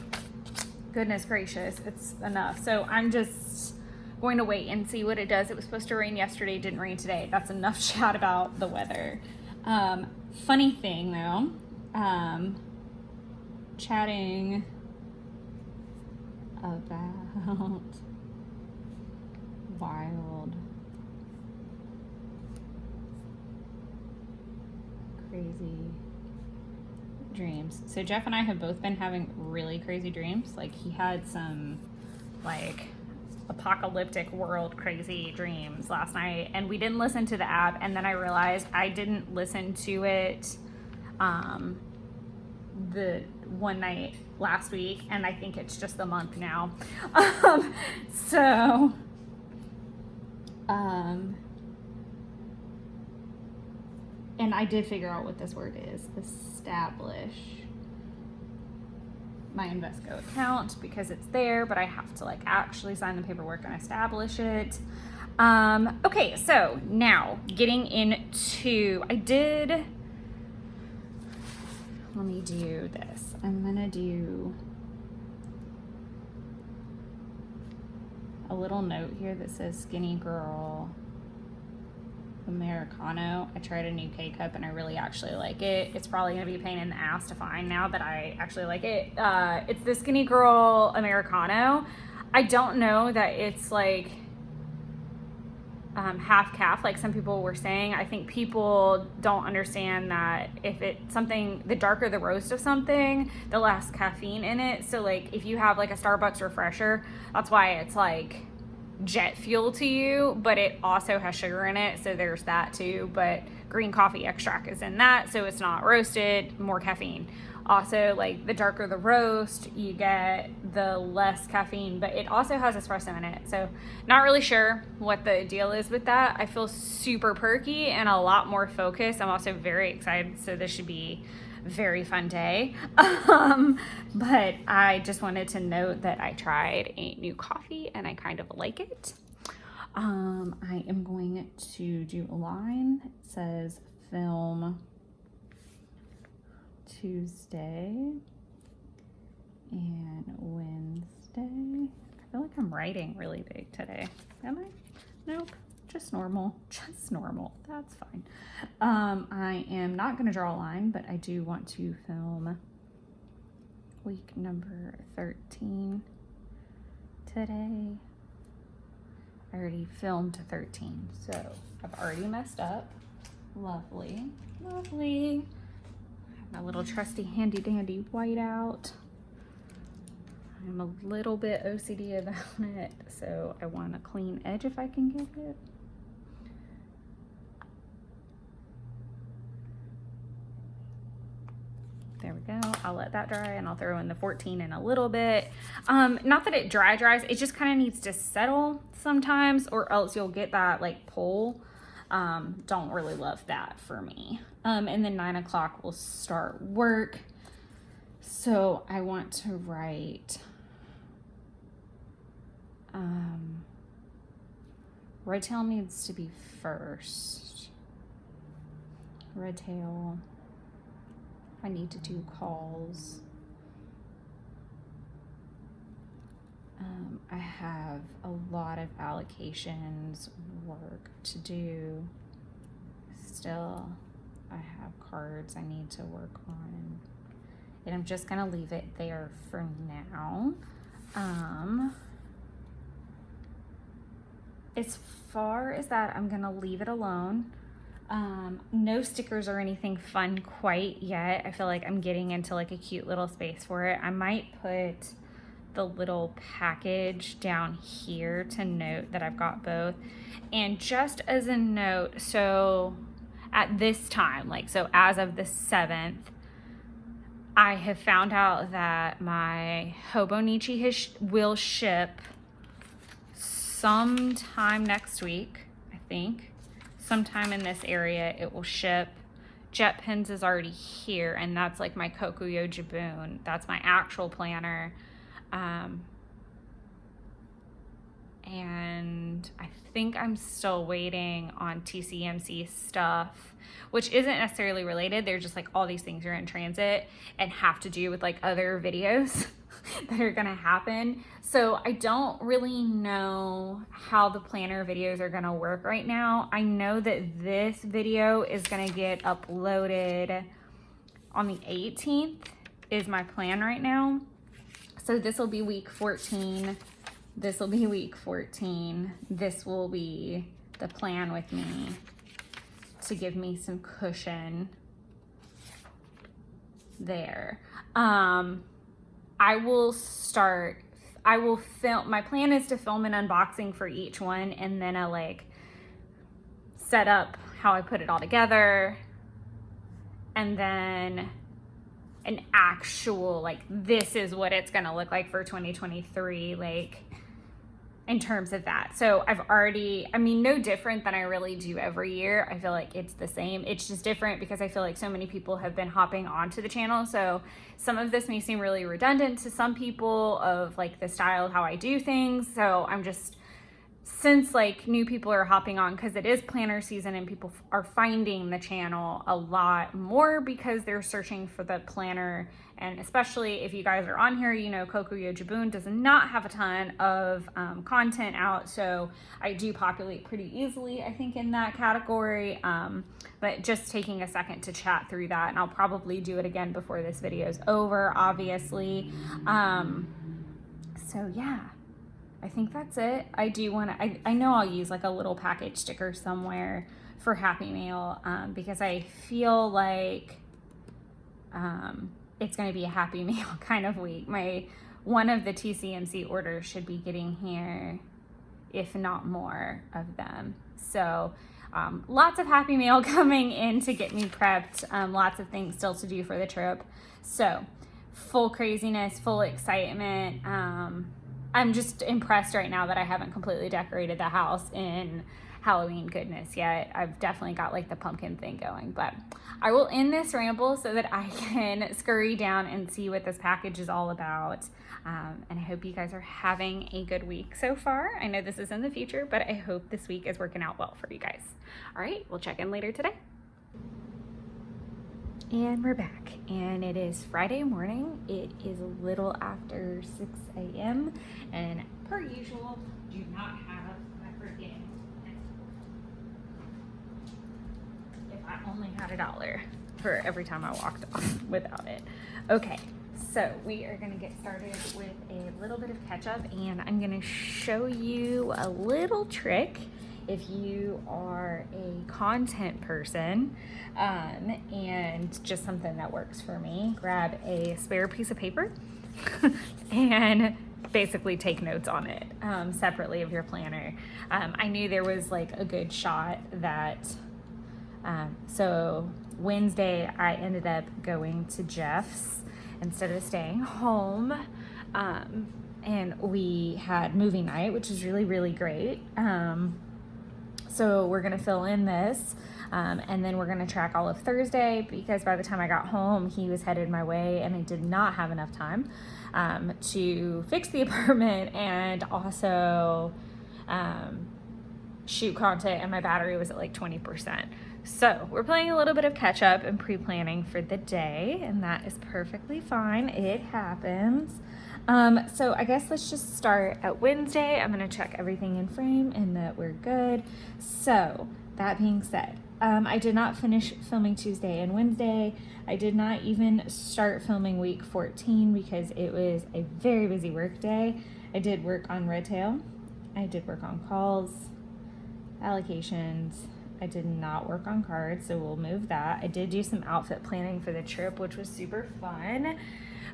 goodness gracious, it's enough. So I'm just going to wait and see what it does. It was supposed to rain yesterday, didn't rain today. That's enough chat about the weather. Funny thing though, chatting about crazy dreams. So Jeff and I have both been having really crazy dreams. Like he had some like apocalyptic world crazy dreams last night, and we didn't listen to the app, and then I realized I didn't listen to it the one night last week, and I think it's just the month now. And I did figure out what this word is: establish my Invesco account, because it's there, but I have to like actually sign the paperwork and establish it. Okay, so now getting into, let me do this. I'm gonna do a little note here that says Skinny Girl Americano. I tried a new K-cup and I really actually like it. It's probably gonna be a pain in the ass to find now that I actually like it. It's the Skinny Girl Americano. I don't know that it's like half calf like some people were saying. I think people don't understand that if it's something, the darker the roast of something, the less caffeine in it. So like if you have like a Starbucks refresher, that's why it's like jet fuel to you, but it also has sugar in it, so there's that too. But green coffee extract is in that, so it's not roasted, more caffeine. Also, like the darker the roast, you get the less caffeine, but it also has espresso in it, so not really sure what the deal is with that. I feel super perky and a lot more focused. I'm also very excited, so this should be a very fun day. But I just wanted to note that I tried a new coffee and I kind of like it. I am going to do a line. It says film Tuesday and Wednesday. I feel like I'm writing really big today. Am I? Nope. Just normal. Just normal. That's fine. I am not going to draw a line, but I do want to film week number 13 today. I already filmed 13, so I've already messed up. Lovely. Lovely. My little trusty handy dandy whiteout. I'm a little bit OCD about it, so I want a clean edge if I can get it. There we go. I'll let that dry and I'll throw in the 14 in a little bit. Not that it dries, it just kind of needs to settle sometimes, or else you'll get that like pull. Don't really love that for me. And then 9 o'clock we'll start work. So I want to write Redtail needs to be first. Redtail. I need to do calls. I have a lot of allocations work to do. Still, I have cards I need to work on. And I'm just gonna leave it there for now. As far as that, I'm gonna leave it alone. No stickers or anything fun quite yet. I feel like I'm getting into like a cute little space for it. I might put the little package down here to note that I've got both. And just as a note, so at this time, like, so as of the 7th, I have found out that my Hobonichi will ship sometime next week, I think. Sometime in this area it will ship. Jet Pens is already here, and that's like my Kokuyo Jibun. That's my actual planner. And I think I'm still waiting on TCMC stuff, which isn't necessarily related. They're just like all these things are in transit and have to do with like other videos that are gonna happen. So I don't really know how the planner videos are gonna work right now. I know that this video is gonna get uploaded on the 18th is my plan right now. So this will be week 14. This will be week 14. This will be the plan with me to give me some cushion there. I will film, my plan is to film an unboxing for each one, and then I like set up how I put it all together, and then an actual, like, this is what it's gonna look like for 2023, like, in terms of that. So I've already, I mean, no different than I really do every year. I feel like it's the same. It's just different because I feel like so many people have been hopping onto the channel. So some of this may seem really redundant to some people of like the style of how I do things. So I'm just, since like new people are hopping on, because it is planner season and people are finding the channel a lot more because they're searching for the planner. And especially if you guys are on here, you know, Kokuyo Jabun does not have a ton of content out. So I do populate pretty easily, I think, in that category. But just taking a second to chat through that, and I'll probably do it again before this video is over, obviously. So yeah. I think that's it. I do want to, I know I'll use like a little package sticker somewhere for Happy Meal because I feel like it's going to be a Happy Meal kind of week. One of the TCMC orders should be getting here, if not more of them. So lots of Happy Meal coming in to get me prepped. Lots of things still to do for the trip. So full craziness, full excitement. I'm just impressed right now that I haven't completely decorated the house in Halloween goodness yet. I've definitely got like the pumpkin thing going, but I will end this ramble so that I can scurry down and see what this package is all about. And I hope you guys are having a good week so far. I know this is in the future, but I hope this week is working out well for you guys. All right, we'll check in later today. And we're back, and it is Friday morning. It is a little after 6 a.m. and per usual, do not have my freaking, if I only had $1 for every time I walked off without it. Okay, so we are gonna get started with a little bit of ketchup, and I'm gonna show you a little trick if you are a content person and just something that works for me. Grab a spare piece of paper and basically take notes on it separately of your planner. I knew there was like a good shot that so Wednesday I ended up going to Jeff's instead of staying home, and we had movie night, which is really, really great. So we're gonna fill in this, and then we're gonna track all of Thursday, because by the time I got home, he was headed my way, and I did not have enough time to fix the apartment and also shoot content, and my battery was at like 20%. So we're playing a little bit of catch up and pre-planning for the day, and that is perfectly fine. It happens. So I guess let's just start at Wednesday. I'm going to check everything in frame and that we're good. So that being said, I did not finish filming Tuesday and Wednesday. I did not even start filming week 14 because it was a very busy work day. I did work on Redtail. I did work on calls, allocations. I did not work on cards, so we'll move that. I did do some outfit planning for the trip, which was super fun.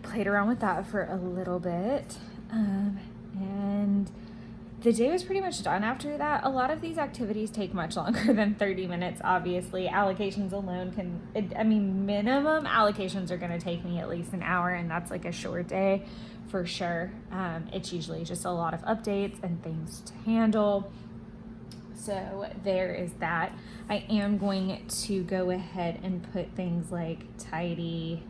Played around with that for a little bit, and the day was pretty much done after that. A lot of these activities take much longer than 30 minutes, obviously. Allocations alone minimum allocations are going to take me at least an hour, and that's like a short day for sure. It's usually just a lot of updates and things to handle. So there is that. I am going to go ahead and put things like tidy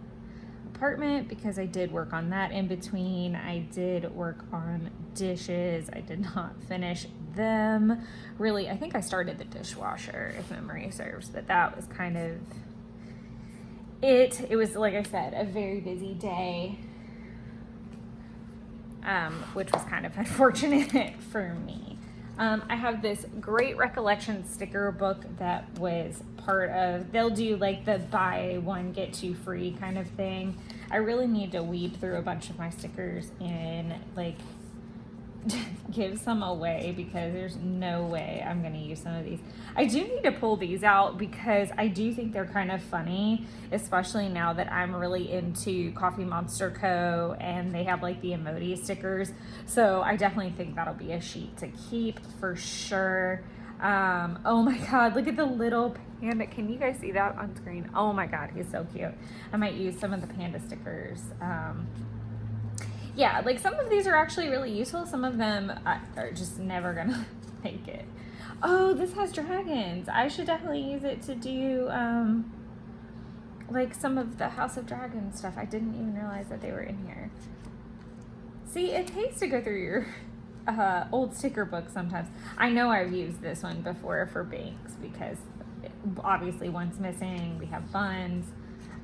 apartment, because I did work on that in between. I did work on dishes. I did not finish them. Really, I think I started the dishwasher, if memory serves, but that was kind of it. It was, like I said, a very busy day, which was kind of unfortunate for me. I have this great Recollection sticker book that was part of, they'll do like the buy one get two free kind of thing. I really need to weed through a bunch of my stickers in like give some away because there's no way I'm going to use some of these. I do need to pull these out because I do think they're kind of funny, especially now that I'm really into Coffee Monster Co. and they have like the emoji stickers. So I definitely think that'll be a sheet to keep for sure. Oh my God, look at the little panda. Can you guys see that on screen? Oh my God, he's so cute. I might use some of the panda stickers. Yeah, like some of these are actually really useful. Some of them are just never gonna make it. Oh, this has dragons. I should definitely use it to do like some of the House of Dragons stuff. I didn't even realize that they were in here. See, it pays to go through your old sticker book sometimes. I know I've used this one before for banks because obviously one's missing. We have buns.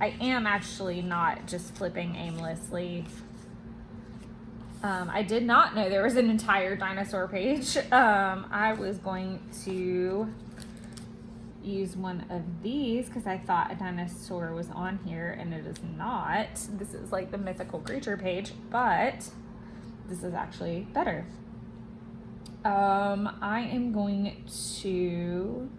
I am actually not just flipping aimlessly. I did not know there was an entire dinosaur page. I was going to use one of these because I thought a dinosaur was on here and it is not. This is like the mythical creature page, but this is actually better. I am going to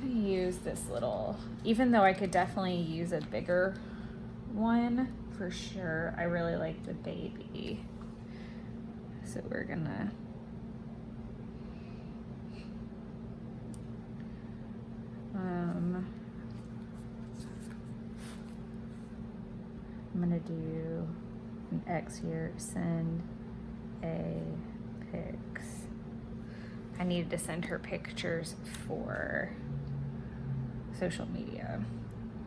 use this little, even though I could definitely use a bigger one for sure. I really like the baby. So we're gonna I'm gonna do an X here, send a pics. I needed to send her pictures for social media.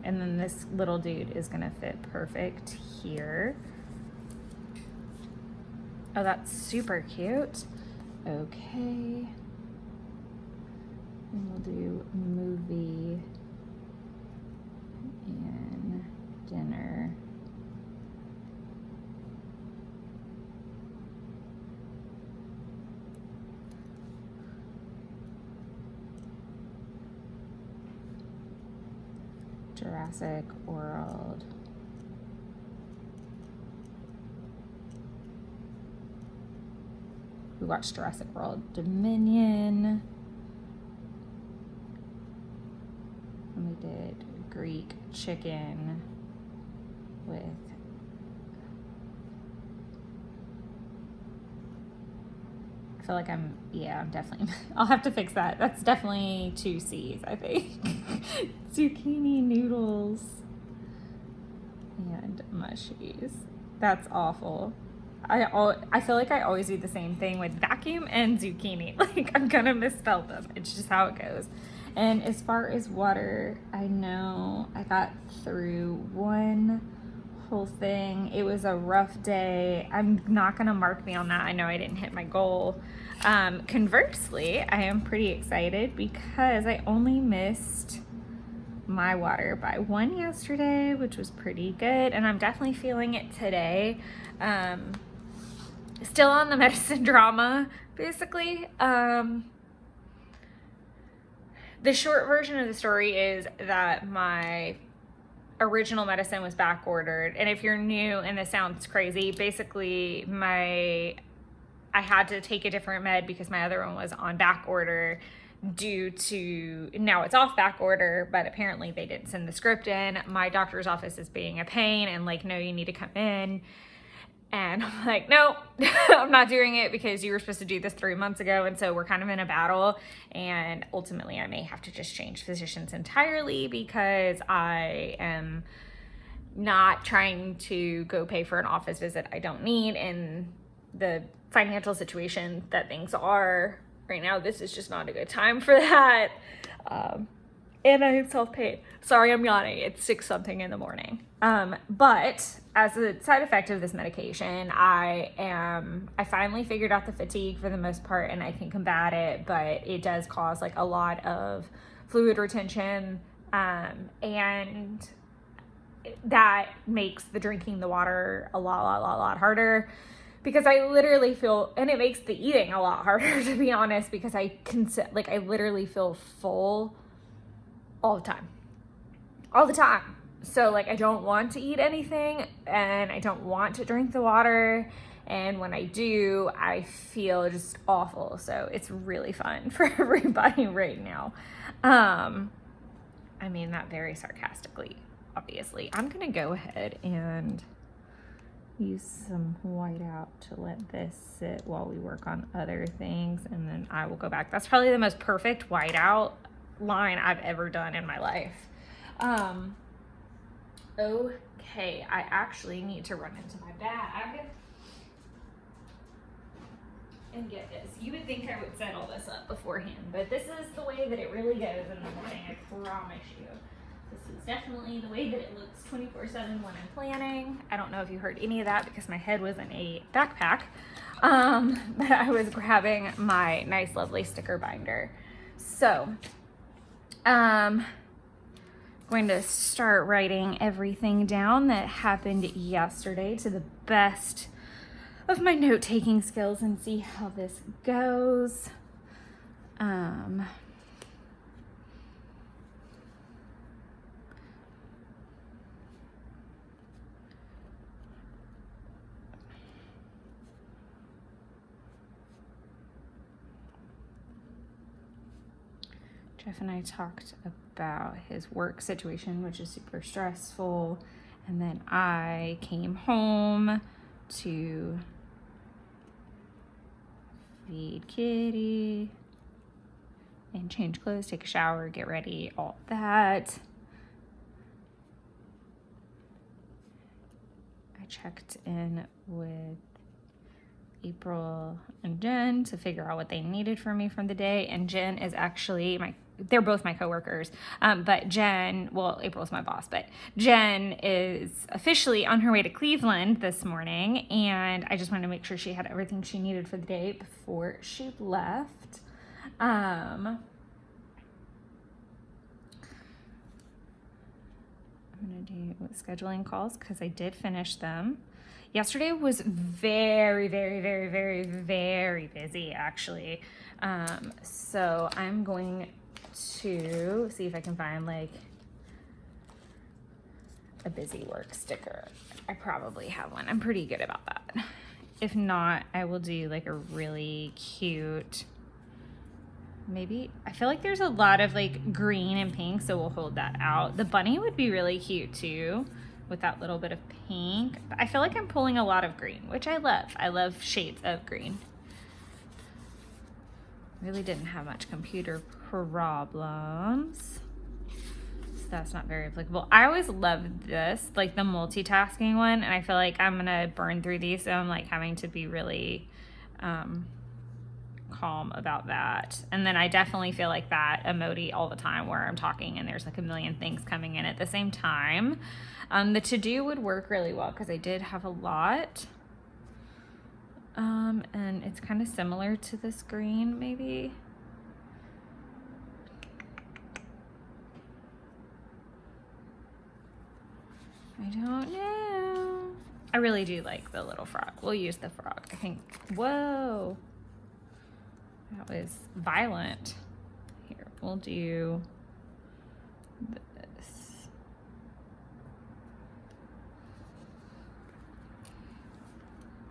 And then this little dude is gonna fit perfect here. Oh, that's super cute. Okay. And we'll do movie and dinner. Jurassic World. We watched Jurassic World Dominion. And we did Greek chicken with I feel like I'm definitely, I'll have to fix that. That's definitely 2 C's, I think. Zucchini noodles and mushies. That's awful. I feel like I always do the same thing with vacuum and zucchini. Like I'm gonna misspell them. It's just how it goes. And as far as water, I know I got through one whole thing. It was a rough day. I'm not gonna mark me on that. I know I didn't hit my goal. Conversely, I am pretty excited because I only missed my water by 1 yesterday, which was pretty good, and I'm definitely feeling it today. Still on the medicine drama, basically. The short version of the story is that my original medicine was back ordered, and if you're new and this sounds crazy, basically I had to take a different med because my other one was on back order due to, now it's off back order, but apparently they didn't send the script in. My doctor's office is being a pain and like, no, you need to come in. And I'm like, no, I'm not doing it because you were supposed to do this 3 months ago. And so we're kind of in a battle. And ultimately I may have to just change physicians entirely because I am not trying to go pay for an office visit I don't need. And the financial situation that things are right now, this is just not a good time for that. And I am self-paid. Sorry, I'm yawning. It's 6 something in the morning. But as a side effect of this medication, I finally figured out the fatigue for the most part, and I can combat it, but it does cause like a lot of fluid retention, and that makes the drinking the water a lot harder. Because I literally feel, and it makes the eating a lot harder, to be honest, because I literally feel full all the time. So like I don't want to eat anything and I don't want to drink the water. And when I do, I feel just awful. So it's really fun for everybody right now. I mean that very sarcastically, obviously. I'm gonna go ahead and use some whiteout to let this sit while we work on other things, and then I will go back. That's probably the most perfect whiteout line I've ever done in my life. Okay, I actually need to run into my bag and get this. You would think I would set all this up beforehand, but this is the way that it really goes in the morning, I promise you. This is definitely the way that it looks 24/7 when I'm planning. I don't know if you heard any of that because my head was in a backpack, but I was grabbing my nice, lovely sticker binder. So, going to start writing everything down that happened yesterday to the best of my note-taking skills and see how this goes. Jeff and I talked about his work situation, which is super stressful. And then I came home to feed Kitty and change clothes, take a shower, get ready, all that. I checked in with April and Jen to figure out what they needed from me from the day. And Jen is actually they're both my coworkers. But Jen, well, April's my boss, but Jen is officially on her way to Cleveland this morning. And I just wanted to make sure she had everything she needed for the day before she left. I'm going to do scheduling calls because I did finish them. Yesterday was very, very, very, very, very busy, actually. So I'm going to see if I can find like a busy work sticker. I probably have one. I'm pretty good about that. If not, I will do like a really cute, maybe, I feel like there's a lot of like green and pink, so we'll hold that out. The bunny would be really cute too, with that little bit of pink. But I feel like I'm pulling a lot of green, which I love. I love shades of green. Really didn't have much computer problems, so that's not very applicable. I always loved this, like the multitasking one, and I feel like I'm gonna burn through these, so I'm like having to be really calm about that. And then I definitely feel like that emoji all the time where I'm talking and there's like a million things coming in at the same time. The to-do would work really well because I did have a lot. And it's kind of similar to this green, maybe. I don't know. I really do like the little frog. We'll use the frog, I think. Whoa. That was violent. Here, we'll do this.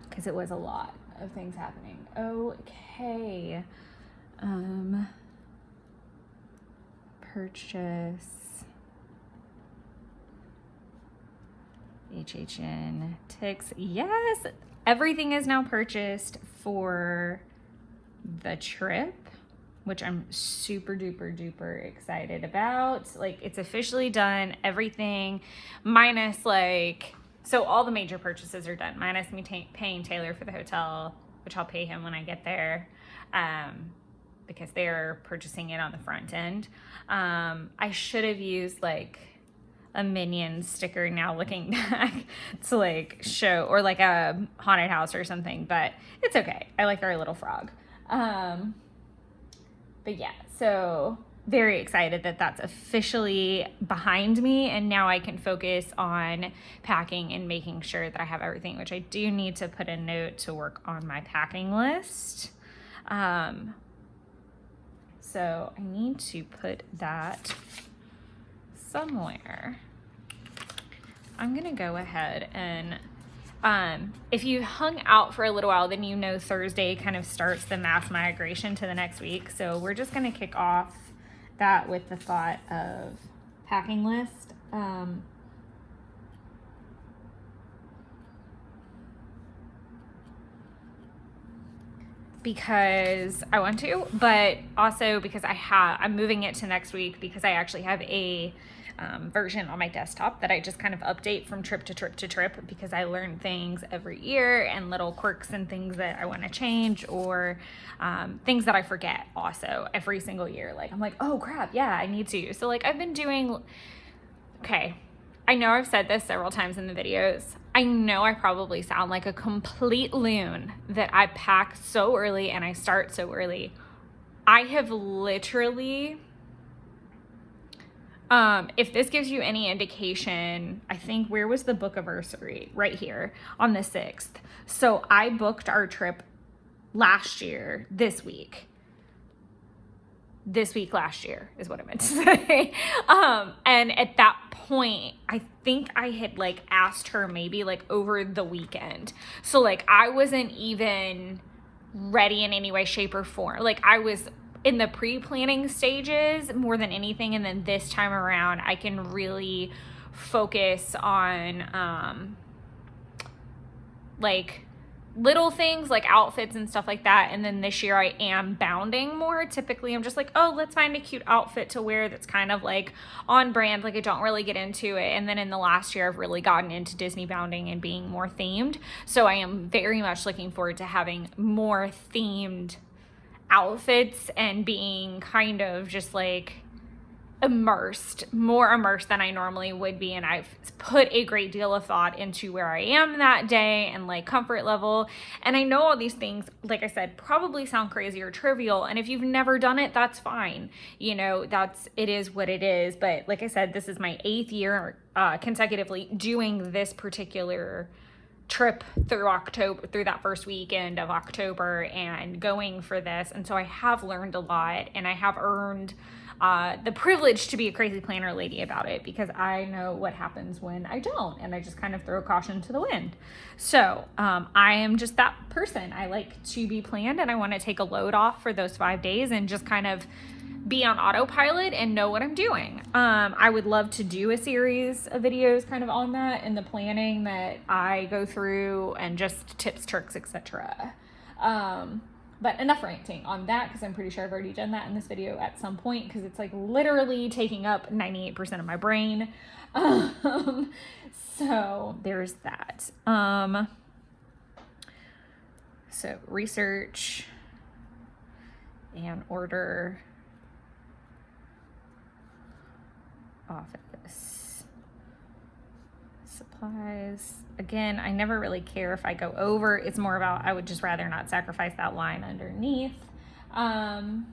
Because it was a lot of things happening. Okay. Purchase. HHN ticks. Yes, everything is now purchased for the trip, which I'm super duper duper excited about. Like, it's officially done. Everything minus like, so all the major purchases are done, minus me paying Taylor for the hotel, which I'll pay him when I get there, because they're purchasing it on the front end. I should have used like a Minion sticker now looking back to like show, or like a haunted house or something, but it's okay. I like our little frog. But yeah, so very excited that that's officially behind me, and now I can focus on packing and making sure that I have everything, which I do need to put a note to work on my packing list. So I need to put that somewhere. I'm gonna go ahead and if you hung out for a little while, then you know Thursday kind of starts the mass migration to the next week. So we're just gonna kick off that with the thought of packing list. Because I want to, but also because I'm moving it to next week because I actually have a version on my desktop that I just kind of update from trip to trip to trip because I learn things every year and little quirks and things that I want to change or things that I forget also every single year. Like I'm like, oh crap, yeah, I need to. So like I've been doing, okay, I know I've said this several times in the videos. I know I probably sound like a complete loon that I pack so early and I start so early. I have literally, if this gives you any indication, I think, where was the book anniversary? Right here on the 6th. So I booked our trip last year, this week last year is what I meant to say. And at that point, I think I had like asked her maybe like over the weekend. So like I wasn't even ready in any way, shape, or form. Like I was in the pre-planning stages more than anything. And then this time around, I can really focus on like little things like outfits and stuff like that. And then this year I am bounding more. Typically I'm just like, oh, let's find a cute outfit to wear that's kind of like on brand. Like I don't really get into it. And then in the last year I've really gotten into Disney bounding and being more themed. So I am very much looking forward to having more themed outfits and being kind of just like more immersed than I normally would be. And I've put a great deal of thought into where I am that day and like comfort level. And I know all these things, like I said, probably sound crazy or trivial. And if you've never done it, that's fine. You know, it is what it is. But like I said, this is my 8th year consecutively doing this particular trip through October, through that first weekend of October and going for this. And so I have learned a lot and I have earned the privilege to be a crazy planner lady about it because I know what happens when I don't and I just kind of throw caution to the wind. So I am just that person. I like to be planned and I want to take a load off for those 5 days and just kind of be on autopilot and know what I'm doing. I would love to do a series of videos kind of on that and the planning that I go through and just tips, tricks, etc. But enough ranting on that because I'm pretty sure I've already done that in this video at some point because it's like literally taking up 98% of my brain. So there's that. So research and order office supplies. Again, I never really care if I go over. It's more about I would just rather not sacrifice that line underneath. I'm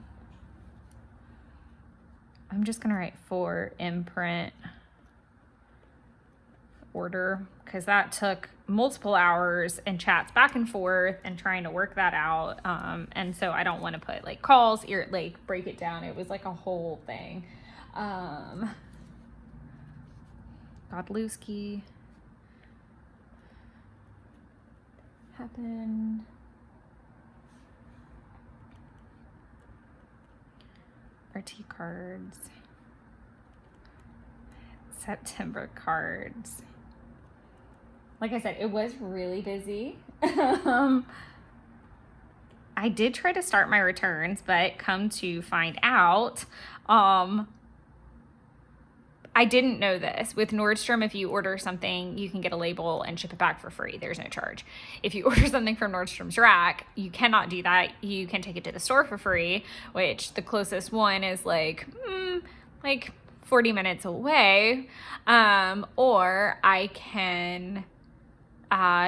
just gonna write for imprint order because that took multiple hours and chats back and forth and trying to work that out. And so I don't want to put like calls, like break it down. It was like a whole thing. Godlewski happened. RT cards. September cards. Like I said, it was really busy. I did try to start my returns, but come to find out, I didn't know this. With Nordstrom, if you order something, you can get a label and ship it back for free. There's no charge. If you order something from Nordstrom's Rack, you cannot do that. You can take it to the store for free, which the closest one is like 40 minutes away. Or I can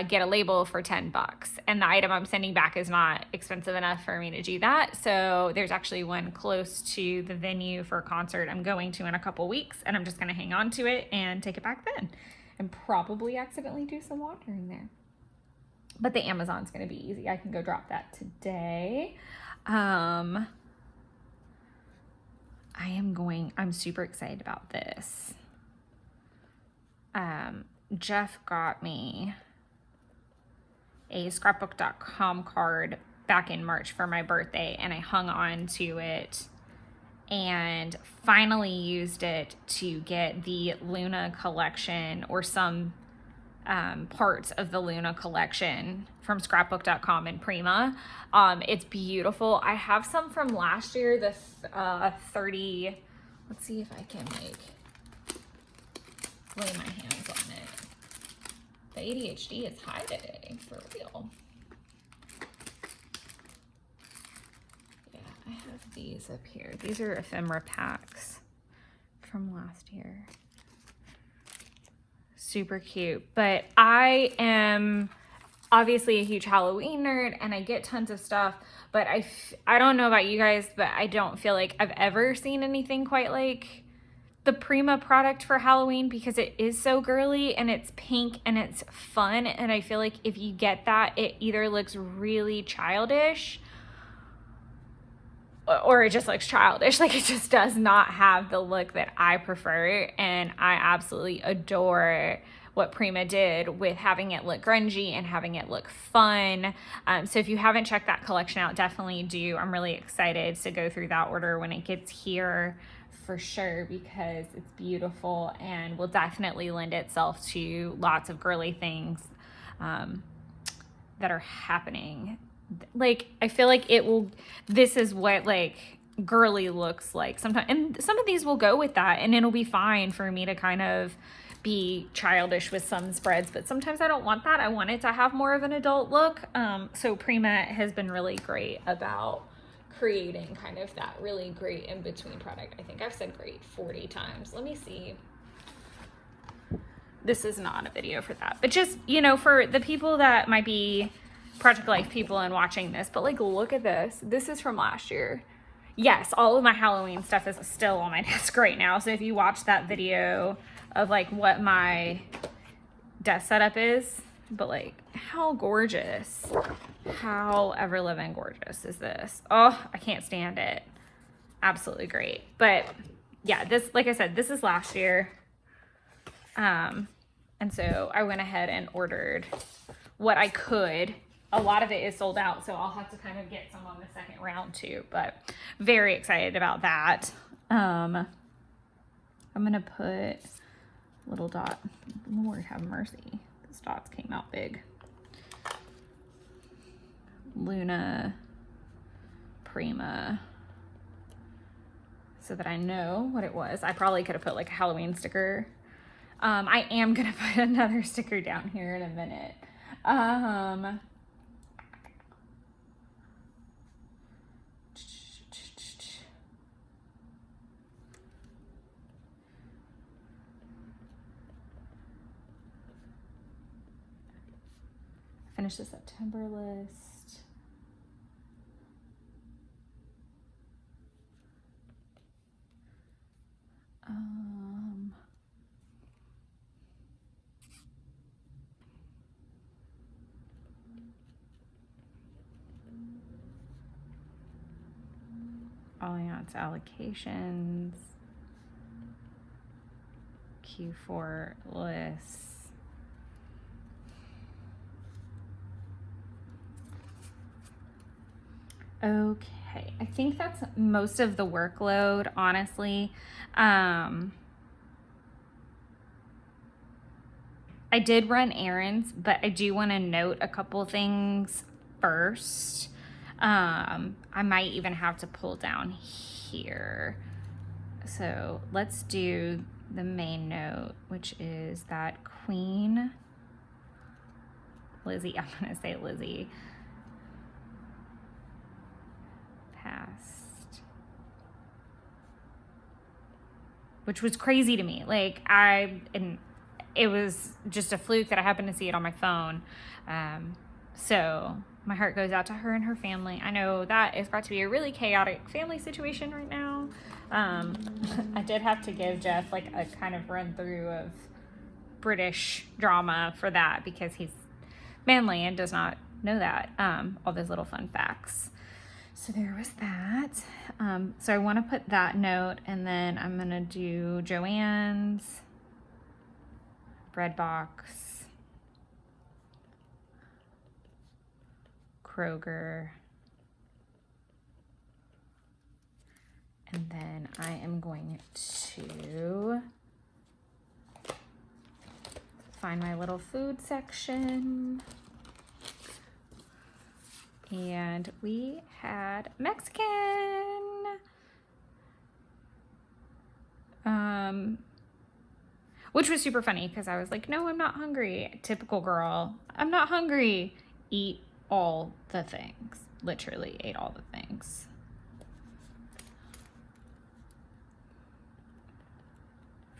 get a label for $10 and the item I'm sending back is not expensive enough for me to do that. So there's actually one close to the venue for a concert I'm going to in a couple weeks and I'm just going to hang on to it and take it back then and probably accidentally do some watering there. But the Amazon's going to be easy. I can go drop that today. I'm super excited about this. Jeff got me a scrapbook.com card back in March for my birthday, and I hung on to it and finally used it to get the Luna collection, or some parts of the Luna collection from scrapbook.com and Prima. It's beautiful. I have some from last year, the 30, let's see if I can like lay my hands on it. The ADHD is high today, for real. Yeah, I have these up here. These are Ephemera Packs from last year. Super cute. But I am obviously a huge Halloween nerd, and I get tons of stuff, but I don't know about you guys, but I don't feel like I've ever seen anything quite like the Prima product for Halloween, because it is so girly and it's pink and it's fun. And I feel like if you get that, it either looks really childish or it just looks childish. Like, it just does not have the look that I prefer. And I absolutely adore what Prima did with having it look grungy and having it look fun. So if you haven't checked that collection out, definitely do. I'm really excited to go through that order when it gets here, for sure, because it's beautiful and will definitely lend itself to lots of girly things that are happening. Like, I feel like this is what like girly looks like sometimes, and some of these will go with that, and it'll be fine for me to kind of be childish with some spreads, but sometimes I don't want that. I want it to have more of an adult look. So Prima has been really great about creating kind of that really great in-between product. I think I've said great 40 times. Let me see. This is not a video for that, but just, you know, for the people that might be Project Life people and watching this, but like, look at this. This is from last year. Yes, all of my Halloween stuff is still on my desk right now. So if you watch that video of like what my desk setup is, but like, how gorgeous, how ever living gorgeous is this? Oh, I can't stand it. Absolutely great. But yeah, this, like I said, this is last year. And so I went ahead and ordered what I could. A lot of it is sold out, so I'll have to kind of get some on the second round too, but very excited about that. I'm gonna put little dot, Lord have mercy, those dots came out big. Luna, Prima, so that I know what it was. I probably could have put like a Halloween sticker. I am gonna put another sticker down here in a minute. Finish the September list. Alliance allocations, Q4 lists. Okay, I think that's most of the workload, honestly. I did run errands, but I do want to note a couple things first. I might even have to pull down here. So let's do the main note, which is that Queen Lizzie, I'm going to say Lizzie, passed. Which was crazy to me. Like, it was just a fluke that I happened to see it on my phone. So my heart goes out to her and her family. I know that it's got to be a really chaotic family situation right now. I did have to give Jeff like a kind of run through of British drama for that, because he's manly and does not know that, all those little fun facts. So there was that. So I want to put that note, and then I'm going to do Joanne's. Bread Box, Kroger, and then I am going to find my little food section. And we had Mexican. Which was super funny because I was like, no, I'm not hungry. Typical girl. I'm not hungry. Eat all the things. Literally ate all the things.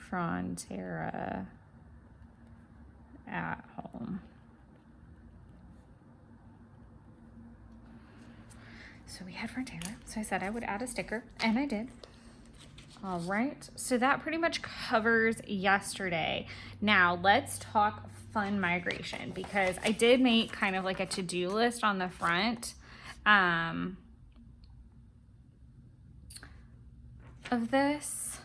Frontera at home. So we had Frontera. So I said I would add a sticker, and I did. All right, so that pretty much covers yesterday. Now let's talk fun migration, because I did make kind of like a to-do list on the front of this.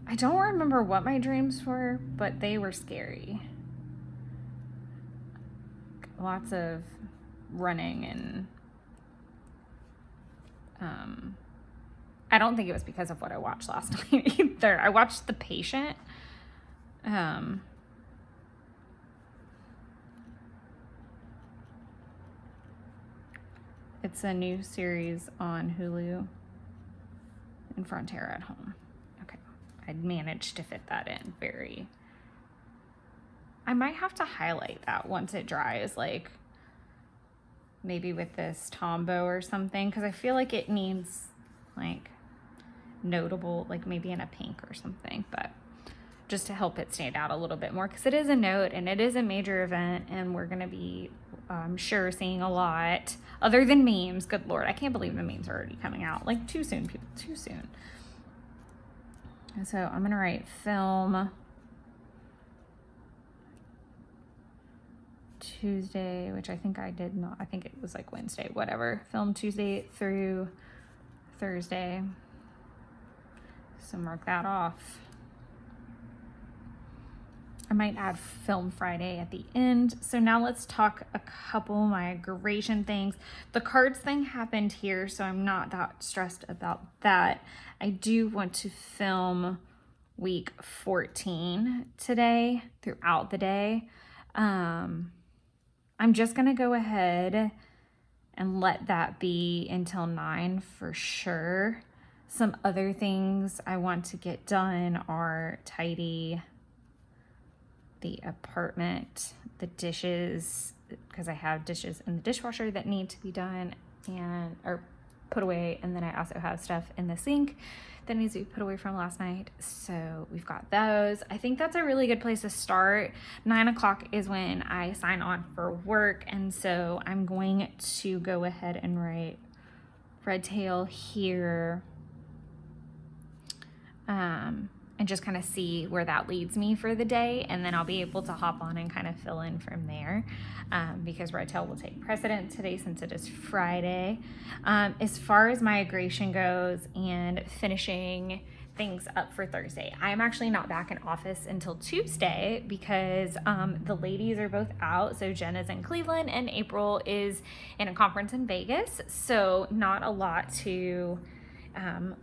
I don't remember what my dreams were, but they were scary. Lots of running and I don't think it was because of what I watched last night either. I watched The Patient. It's a new series on Hulu, and Frontera at Home. Okay, I managed to fit that in I might have to highlight that once it dries, like maybe with this Tombow or something, because I feel like it needs like notable, like maybe in a pink or something, but just to help it stand out a little bit more, because it is a note and it is a major event, and we're gonna be I'm sure seeing a lot other than memes. Good Lord, I can't believe the memes are already coming out. Like, too soon, people, too soon. And so I'm gonna write film Tuesday, which I think I did not, I think it was like Wednesday, whatever. Film Tuesday through Thursday. So mark that off. I might add Film Friday at the end. So now let's talk a couple migration things. The cards thing happened here, so I'm not that stressed about that. I do want to film week 14 today, throughout the day. I'm just gonna go ahead and let that be until 9 for sure. Some other things I want to get done are tidy the apartment, the dishes, because I have dishes in the dishwasher that need to be done or put away, and then I also have stuff in the sink that needs to be put away from last night. So we've got those. I think that's a really good place to start. 9 o'clock is when I sign on for work, and so I'm going to go ahead and write red tail here. And just kind of see where that leads me for the day, and then I'll be able to hop on and kind of fill in from there, because red tail will take precedent today since it is Friday. As far as migration goes and finishing things up for Thursday, I'm actually not back in office until Tuesday because the ladies are both out. So Jen is in Cleveland and April is in a conference in Vegas, so not a lot to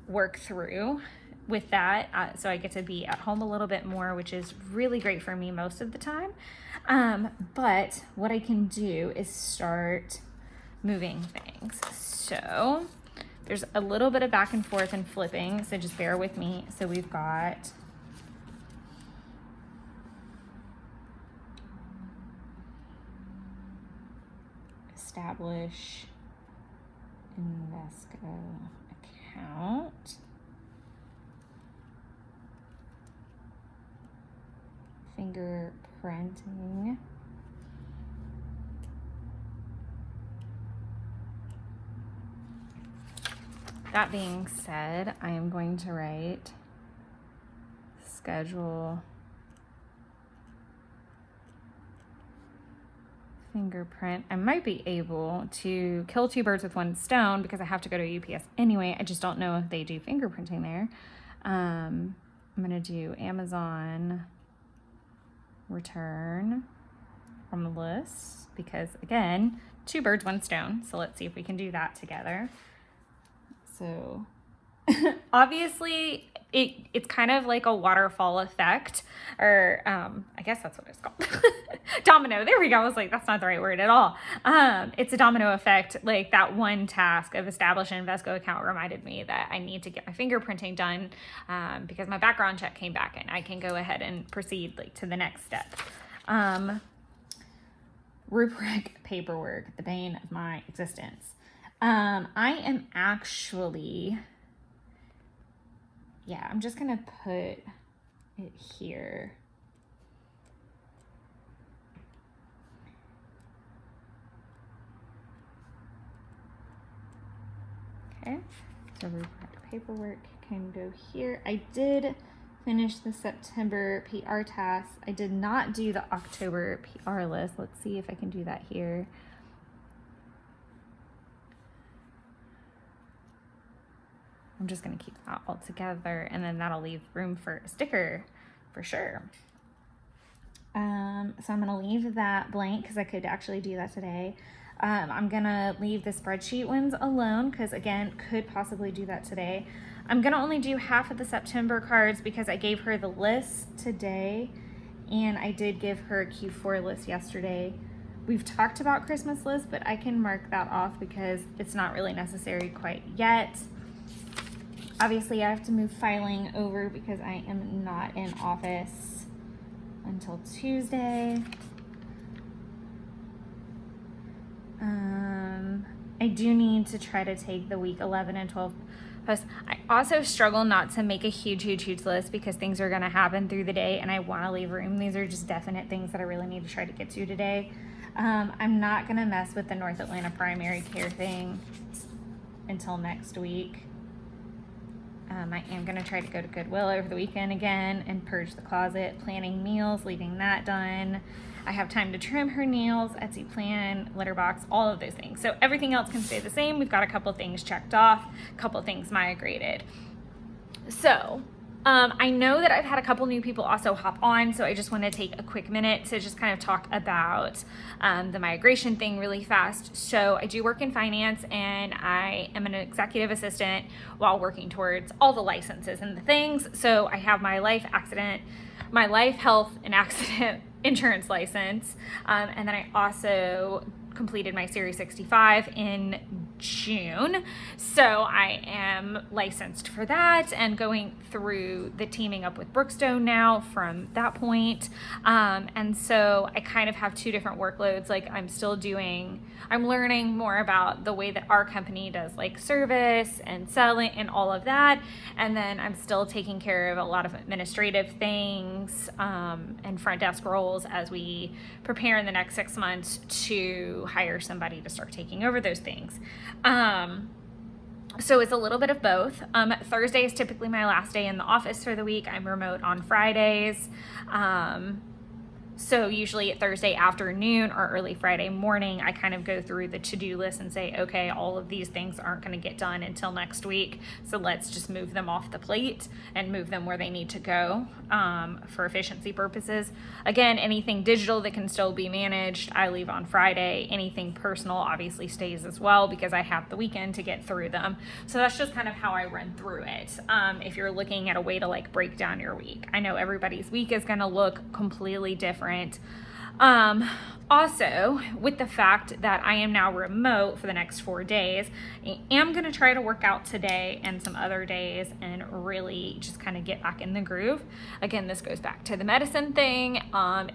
work through with that. So I get to be at home a little bit more, which is really great for me most of the time. But what I can do is start moving things. So there's a little bit of back and forth and flipping, so just bear with me. So we've got establish Invesco account. Fingerprinting. That being said, I am going to write schedule fingerprint. I might be able to kill two birds with one stone because I have to go to UPS anyway. I just don't know if they do fingerprinting there. I'm gonna do Amazon return from the list because, again, two birds, one stone. So let's see if we can do that together. So obviously it's kind of like a waterfall effect, or I guess that's what it's called. Domino. There we go. I was like, that's not the right word at all. It's a domino effect. Like that one task of establish an Invesco account reminded me that I need to get my fingerprinting done because my background check came back and I can go ahead and proceed like to the next step. Rubric paperwork, the bane of my existence. I am actually, I'm just gonna put it here. Okay, so rubric paperwork can go here. I did finish the September PR task. I did not do the October PR list. Let's see if I can do that here. I'm just gonna keep that all together and then that'll leave room for a sticker for sure. So I'm gonna leave that blank because I could actually do that today. I'm gonna leave the spreadsheet ones alone because, again, could possibly do that today. I'm gonna only do half of the September cards because I gave her the list today and I did give her a Q4 list yesterday. We've talked about Christmas lists, but I can mark that off because it's not really necessary quite yet. Obviously, I have to move filing over because I am not in office until Tuesday. I do need to try to take the week 11 and 12 posts. I also struggle not to make a huge list because things are going to happen through the day and I want to leave room. These are just definite things that I really need to try to get to today. I'm not going to mess with the North Atlanta primary care thing until next week. I am going to try to go to Goodwill over the weekend again and purge the closet, planning meals, leaving that done. I have time to trim her nails, Etsy plan, litter box, all of those things. So everything else can stay the same. We've got a couple things checked off, a couple things migrated. So I know that I've had a couple new people also hop on, so I just want to take a quick minute to just kind of talk about the migration thing really fast. So I do work in finance and I am an executive assistant while working towards all the licenses and the things. So I have my life, health, and accident insurance license. And then I also completed my Series 65 in June. So I am licensed for that and going through the teaming up with Brookstone now from that point. And so I kind of have two different workloads. Like I'm learning more about the way that our company does like service and selling and all of that. And then I'm still taking care of a lot of administrative things and front desk roles as we prepare in the next 6 months to hire somebody to start taking over those things. So it's a little bit of both. Thursday is typically my last day in the office for the week. I'm remote on Fridays. So usually at Thursday afternoon or early Friday morning, I kind of go through the to-do list and say, okay, all of these things aren't going to get done until next week. So let's just move them off the plate and move them where they need to go for efficiency purposes. Again, anything digital that can still be managed, I leave on Friday. Anything personal obviously stays as well because I have the weekend to get through them. So that's just kind of how I run through it. If you're looking at a way to like break down your week, I know everybody's week is going to look completely different. Also, with the fact that I am now remote for the next 4 days, I am going to try to work out today and some other days and really just kind of get back in the groove. Again, this goes back to the medicine thing.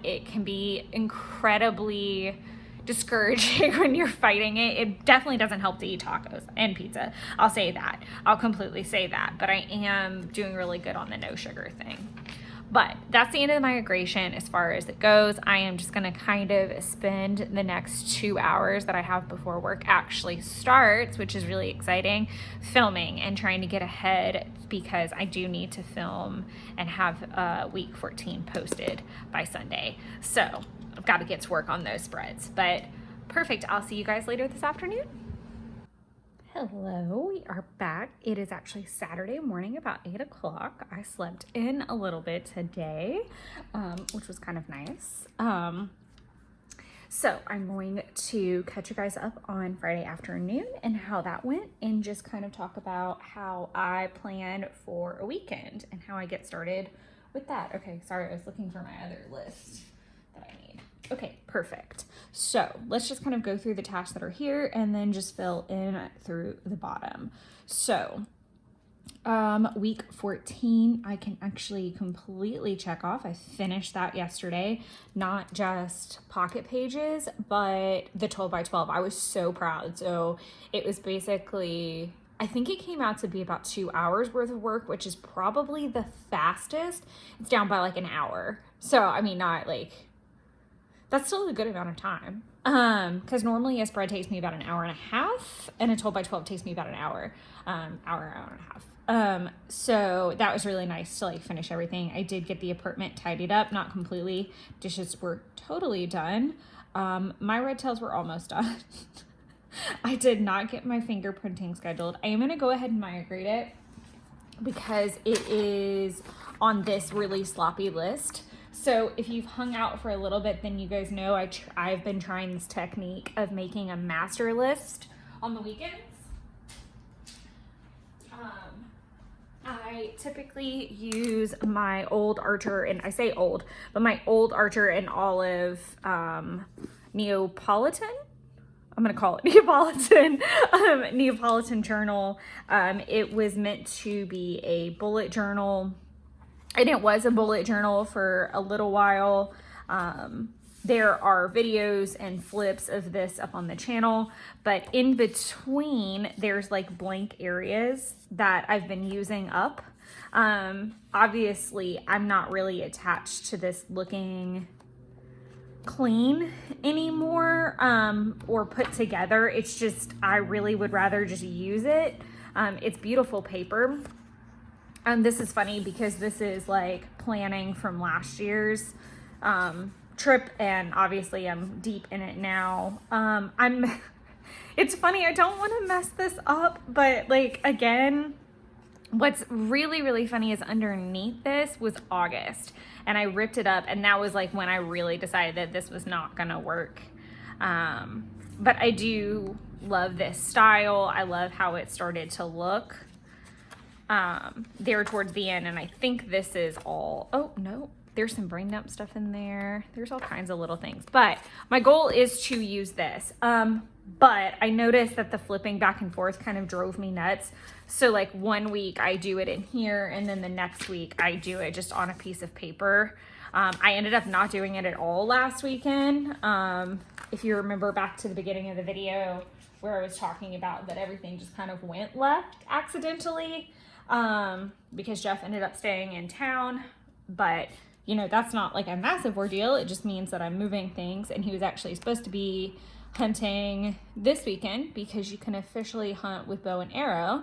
It can be incredibly discouraging when you're fighting it. It definitely doesn't help to eat tacos and pizza. I'll say that. I'll completely say that. But I am doing really good on the no sugar thing. But that's the end of the migration as far as it goes. I am just gonna kind of spend the next 2 hours that I have before work actually starts, which is really exciting, filming and trying to get ahead, because I do need to film and have week 14 posted by Sunday. So I've got to get to work on those spreads. But perfect, I'll see you guys later this afternoon. Hello, we are back. It is actually Saturday morning, about 8 o'clock. I slept in a little bit today, which was kind of nice. So I'm going to catch you guys up on Friday afternoon and how that went, and just kind of talk about how I plan for a weekend and how I get started with that. Okay, sorry, I was looking for my other list that I need. Okay, perfect. So let's just kind of go through the tasks that are here and then just fill in through the bottom. So week 14, I can actually completely check off. I finished that yesterday, not just pocket pages, but the 12 by 12. I was so proud. So it was basically, I think it came out to be about 2 hours worth of work, which is probably the fastest. It's down by like an hour. So, I mean, not like, that's still a good amount of time. Because normally a spread takes me about an hour and a half, and a 12 by 12 takes me about an hour, hour and a half. So that was really nice to like finish everything. I did get the apartment tidied up, not completely. Dishes were totally done. My red tails were almost done. I did not get my fingerprinting scheduled. I am going to go ahead and migrate it because it is on this really sloppy list. So if you've hung out for a little bit, then you guys know I've been trying this technique of making a master list on the weekends. I typically use my old Archer, and I say old, but my old Archer and Olive Neapolitan. I'm going to call it Neapolitan, Neapolitan journal. It was meant to be a bullet journal. And it was a bullet journal for a little while. There are videos and flips of this up on the channel, but in between there's like blank areas that I've been using up. Obviously I'm not really attached to this looking clean anymore, or put together. It's just, I really would rather just use it. It's beautiful paper. This is funny because this is like planning from last year's trip, and obviously I'm deep in it now. It's funny, I don't want to mess this up, but like, again, what's really, really funny is underneath this was August, and I ripped it up, and that was like when I really decided that this was not gonna work. But I do love this style. I love how it started to look there towards the end, and I think this is all, oh no, there's some brain dump stuff in there. There's all kinds of little things, but my goal is to use this. But I noticed that the flipping back and forth kind of drove me nuts. So like one week I do it in here, and then the next week I do it just on a piece of paper. I ended up not doing it at all last weekend. If you remember back to the beginning of the video where I was talking about that everything just kind of went left accidentally, because Jeff ended up staying in town. But you know, that's not like a massive ordeal. It just means that I'm moving things, and he was actually supposed to be hunting this weekend because you can officially hunt with bow and arrow,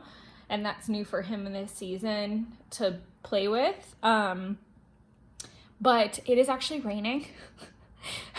and that's new for him in this season to play with. But it is actually raining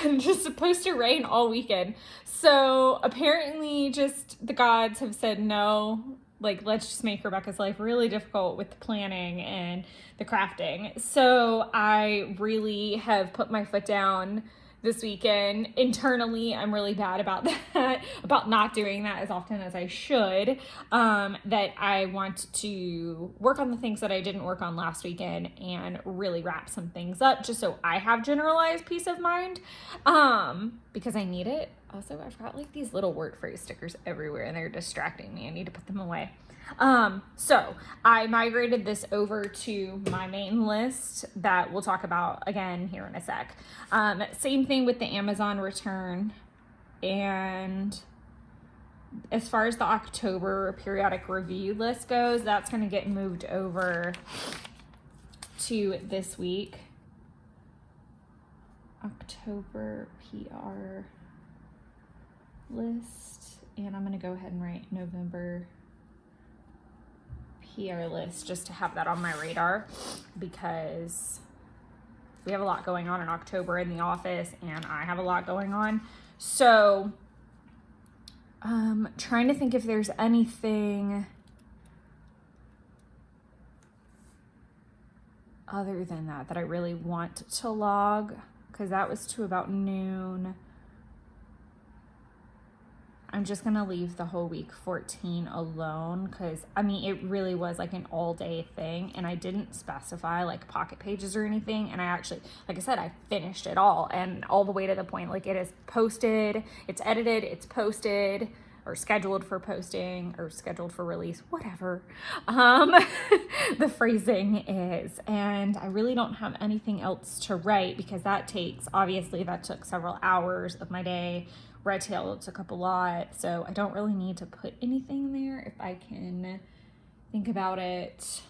and just supposed to rain all weekend. So apparently just the gods have said no, like, let's just make Rebecca's life really difficult with the planning and the crafting. So I really have put my foot down this weekend. Internally, I'm really bad about that, about not doing that as often as I should. That I want to work on the things that I didn't work on last weekend and really wrap some things up just so I have generalized peace of mind, because I need it. Also, I've got like these little word phrase stickers everywhere and they're distracting me. I need to put them away. So I migrated this over to my main list that we'll talk about again here in a sec. Same thing with the Amazon return. And as far as the October periodic review list goes, that's going to get moved over to this week. October PR list, and I'm going to go ahead and write November PR list just to have that on my radar, because we have a lot going on in October in the office and I have a lot going on. So trying to think if there's anything other than that I really want to log, because that was to about noon. I'm just gonna leave the whole week 14 alone, because I mean it really was like an all-day thing, and I didn't specify like pocket pages or anything, and I actually, like I said, I finished it all, and all the way to the point like it is posted, it's edited, it's posted, or scheduled for posting, or scheduled for release, whatever the phrasing is. And I really don't have anything else to write, because that took several hours of my day. Red tail took up a lot, so I don't really need to put anything there if I can think about it.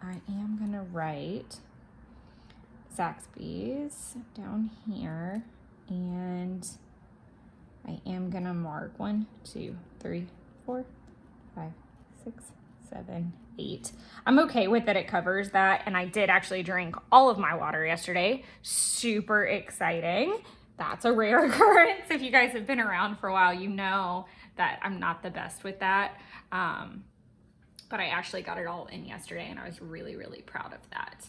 I am gonna write Zaxby's down here, and I am gonna mark 1, 2, 3, 4, 5, 6, 7, 8. I'm okay with it. It covers that, and I did actually drink all of my water yesterday. Super exciting. That's a rare occurrence. If you guys have been around for a while, you know that I'm not the best with that. But I actually got it all in yesterday, and I was really, really proud of that.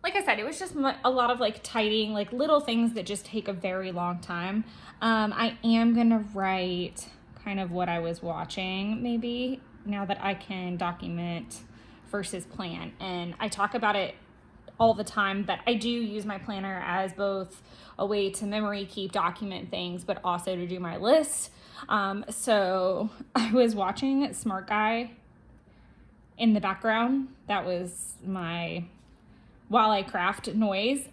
Like I said, it was just a lot of like tidying, like little things that just take a very long time. I am gonna write kind of what I was watching, maybe, now that I can document versus plan. And I talk about it all the time, but I do use my planner as both a way to memory keep, document things, but also to do my lists. So I was watching Smart Guy in the background. That was my while I craft noise,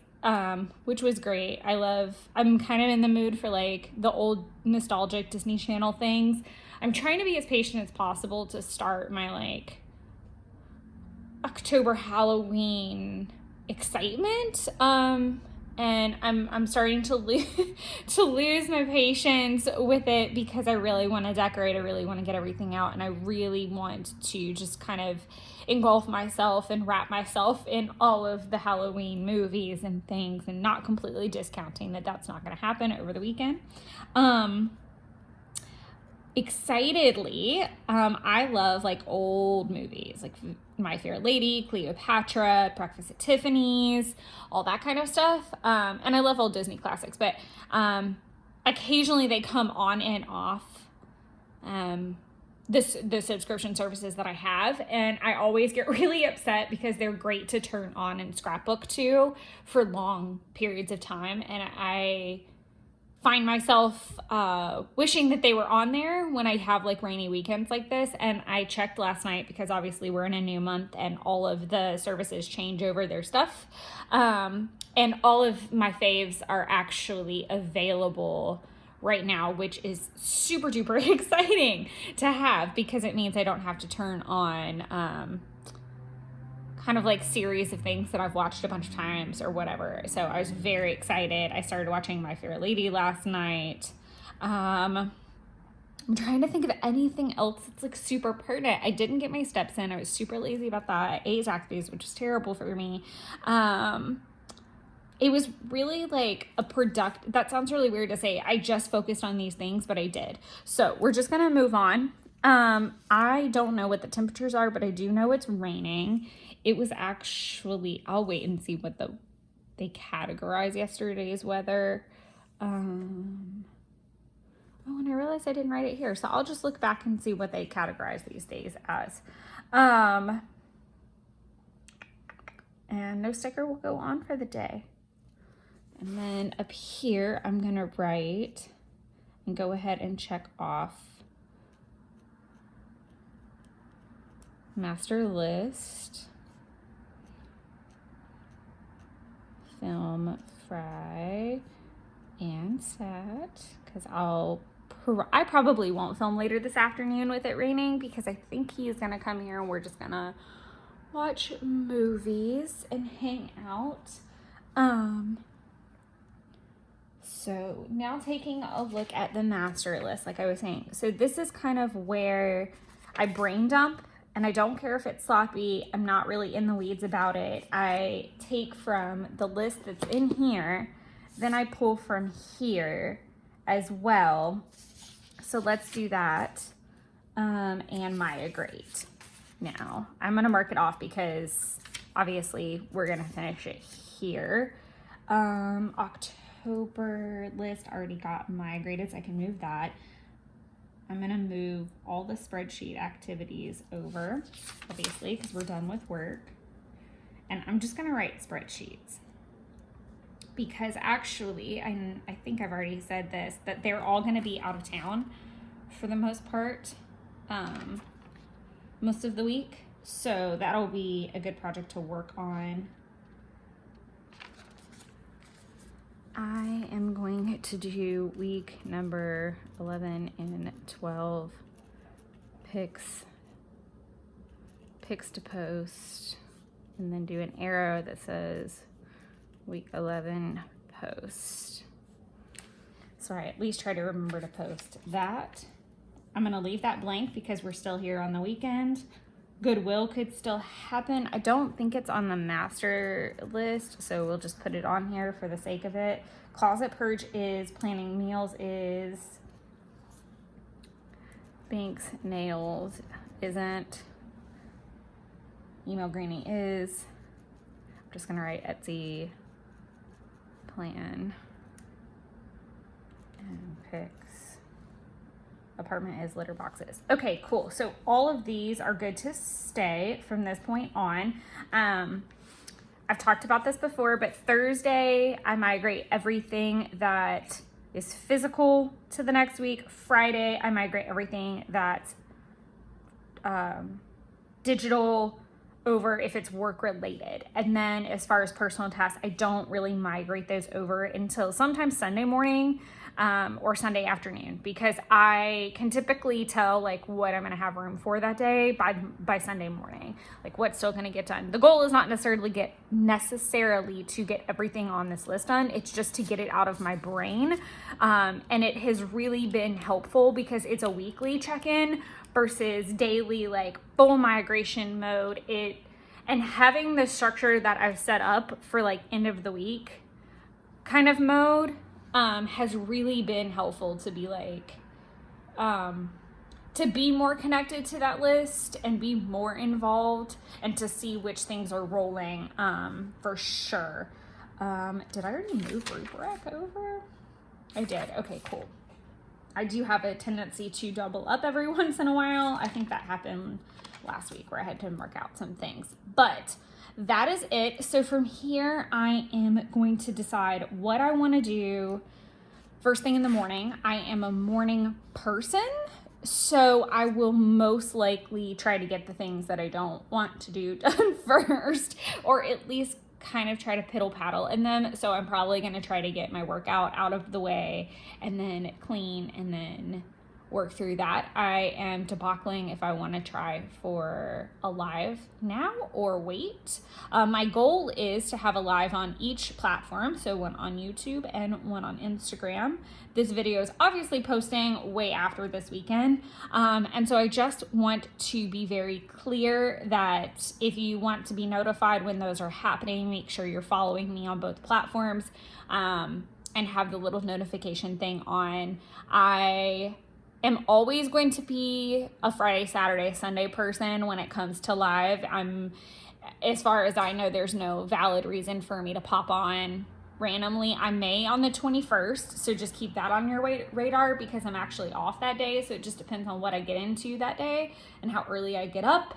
which was great. I'm kind of in the mood for like the old nostalgic Disney Channel things. I'm trying to be as patient as possible to start my like October Halloween excitement. And I'm starting to lose my patience with it, because I really want to decorate. I really want to get everything out, and I really want to just kind of engulf myself and wrap myself in all of the Halloween movies and things, and not completely discounting that that's not going to happen over the weekend. Excitedly, I love like old movies, like My Fair Lady, Cleopatra, Breakfast at Tiffany's, all that kind of stuff. And I love old Disney classics, but occasionally they come on and off the subscription services that I have, and I always get really upset because they're great to turn on and scrapbook to for long periods of time, and I find myself wishing that they were on there when I have like rainy weekends like this. And I checked last night, because obviously we're in a new month and all of the services change over their stuff. And all of my faves are actually available right now, which is super duper exciting to have, because it means I don't have to turn on kind of like series of things that I've watched a bunch of times or whatever. So I was very excited. I started watching My Fair Lady last night. I'm trying to think of anything else that's like super pertinent. I didn't get my steps in. I was super lazy about that. I ate Zaxby's, which is terrible for me. It was really like that sounds really weird to say. I just focused on these things, but I did. So we're just gonna move on. I don't know what the temperatures are, but I do know it's raining. It was actually, I'll wait and see what they categorize yesterday's weather. Oh, and I realized I didn't write it here, so I'll just look back and see what they categorize these days as. And no sticker will go on for the day. And then up here, I'm gonna write and go ahead and check off master list, film, fry, and set, because I'll I probably won't film later this afternoon with it raining because I think he's gonna come here and we're just gonna watch movies and hang out. So now taking a look at the master list, like I was saying. So this is kind of where I brain dump, and I don't care if it's sloppy. I'm not really in the weeds about it. I take from the list that's in here, then I pull from here as well. So let's do that, and Migrate. Now, I'm gonna mark it off because obviously we're gonna finish it here. October list already got migrated, so I can move that. I'm gonna move all the spreadsheet activities over, obviously, because we're done with work. And I'm just gonna write spreadsheets. Because actually, I think I've already said this, that they're all gonna be out of town for the most part, most of the week. So that'll be a good project to work on. I am going to do week number 11 and 12 pics to post, and then do an arrow that says week 11 post. So I at least try to remember to post that. I'm gonna leave that blank because we're still here on the weekend. Goodwill could still happen. I don't think it's on the master list, so we'll just put it on here for the sake of it. Closet purge is, planning meals is, banks, nails isn't, email greeting is. I'm just gonna write Etsy, plan, and pics. Apartment is, litter boxes. Okay, cool. So all of these are good to stay from this point on. I've talked about this before, but Thursday I migrate everything that is physical to the next week. Friday I migrate everything that's digital over if it's work related. And then as far as personal tasks, I don't really migrate those over until sometimes Sunday morning or Sunday afternoon, because I can typically tell like what I'm gonna have room for that day by Sunday morning, like what's still gonna get done. The goal is not necessarily to get everything on this list done. It's just to get it out of my brain. And it has really been helpful because it's a weekly check-in versus daily, like full migration mode. And having the structure that I've set up for like end of the week kind of mode has really been helpful to be like, to be more connected to that list and be more involved and to see which things are rolling, for sure. Did I already move rubric over? I did. Okay, cool. I do have a tendency to double up every once in a while. I think that happened last week where I had to mark out some things, but that is it. So from here, I am going to decide what I want to do first thing in the morning. I am a morning person, so I will most likely try to get the things that I don't want to do done first, or at least kind of try to piddle paddle in them. So I'm probably going to try to get my workout out of the way and then clean and then work through that. I am debacling if I want to try for a live now or wait. My goal is to have a live on each platform, so one on YouTube and one on Instagram. This video is obviously posting way after this weekend, and so I just want to be very clear that if you want to be notified when those are happening, make sure you're following me on both platforms, and have the little notification thing on. I am always going to be a Friday, Saturday, Sunday person when it comes to live. As far as I know, there's no valid reason for me to pop on randomly. I may on the 21st, so just keep that on your radar because I'm actually off that day, so it just depends on what I get into that day and how early I get up.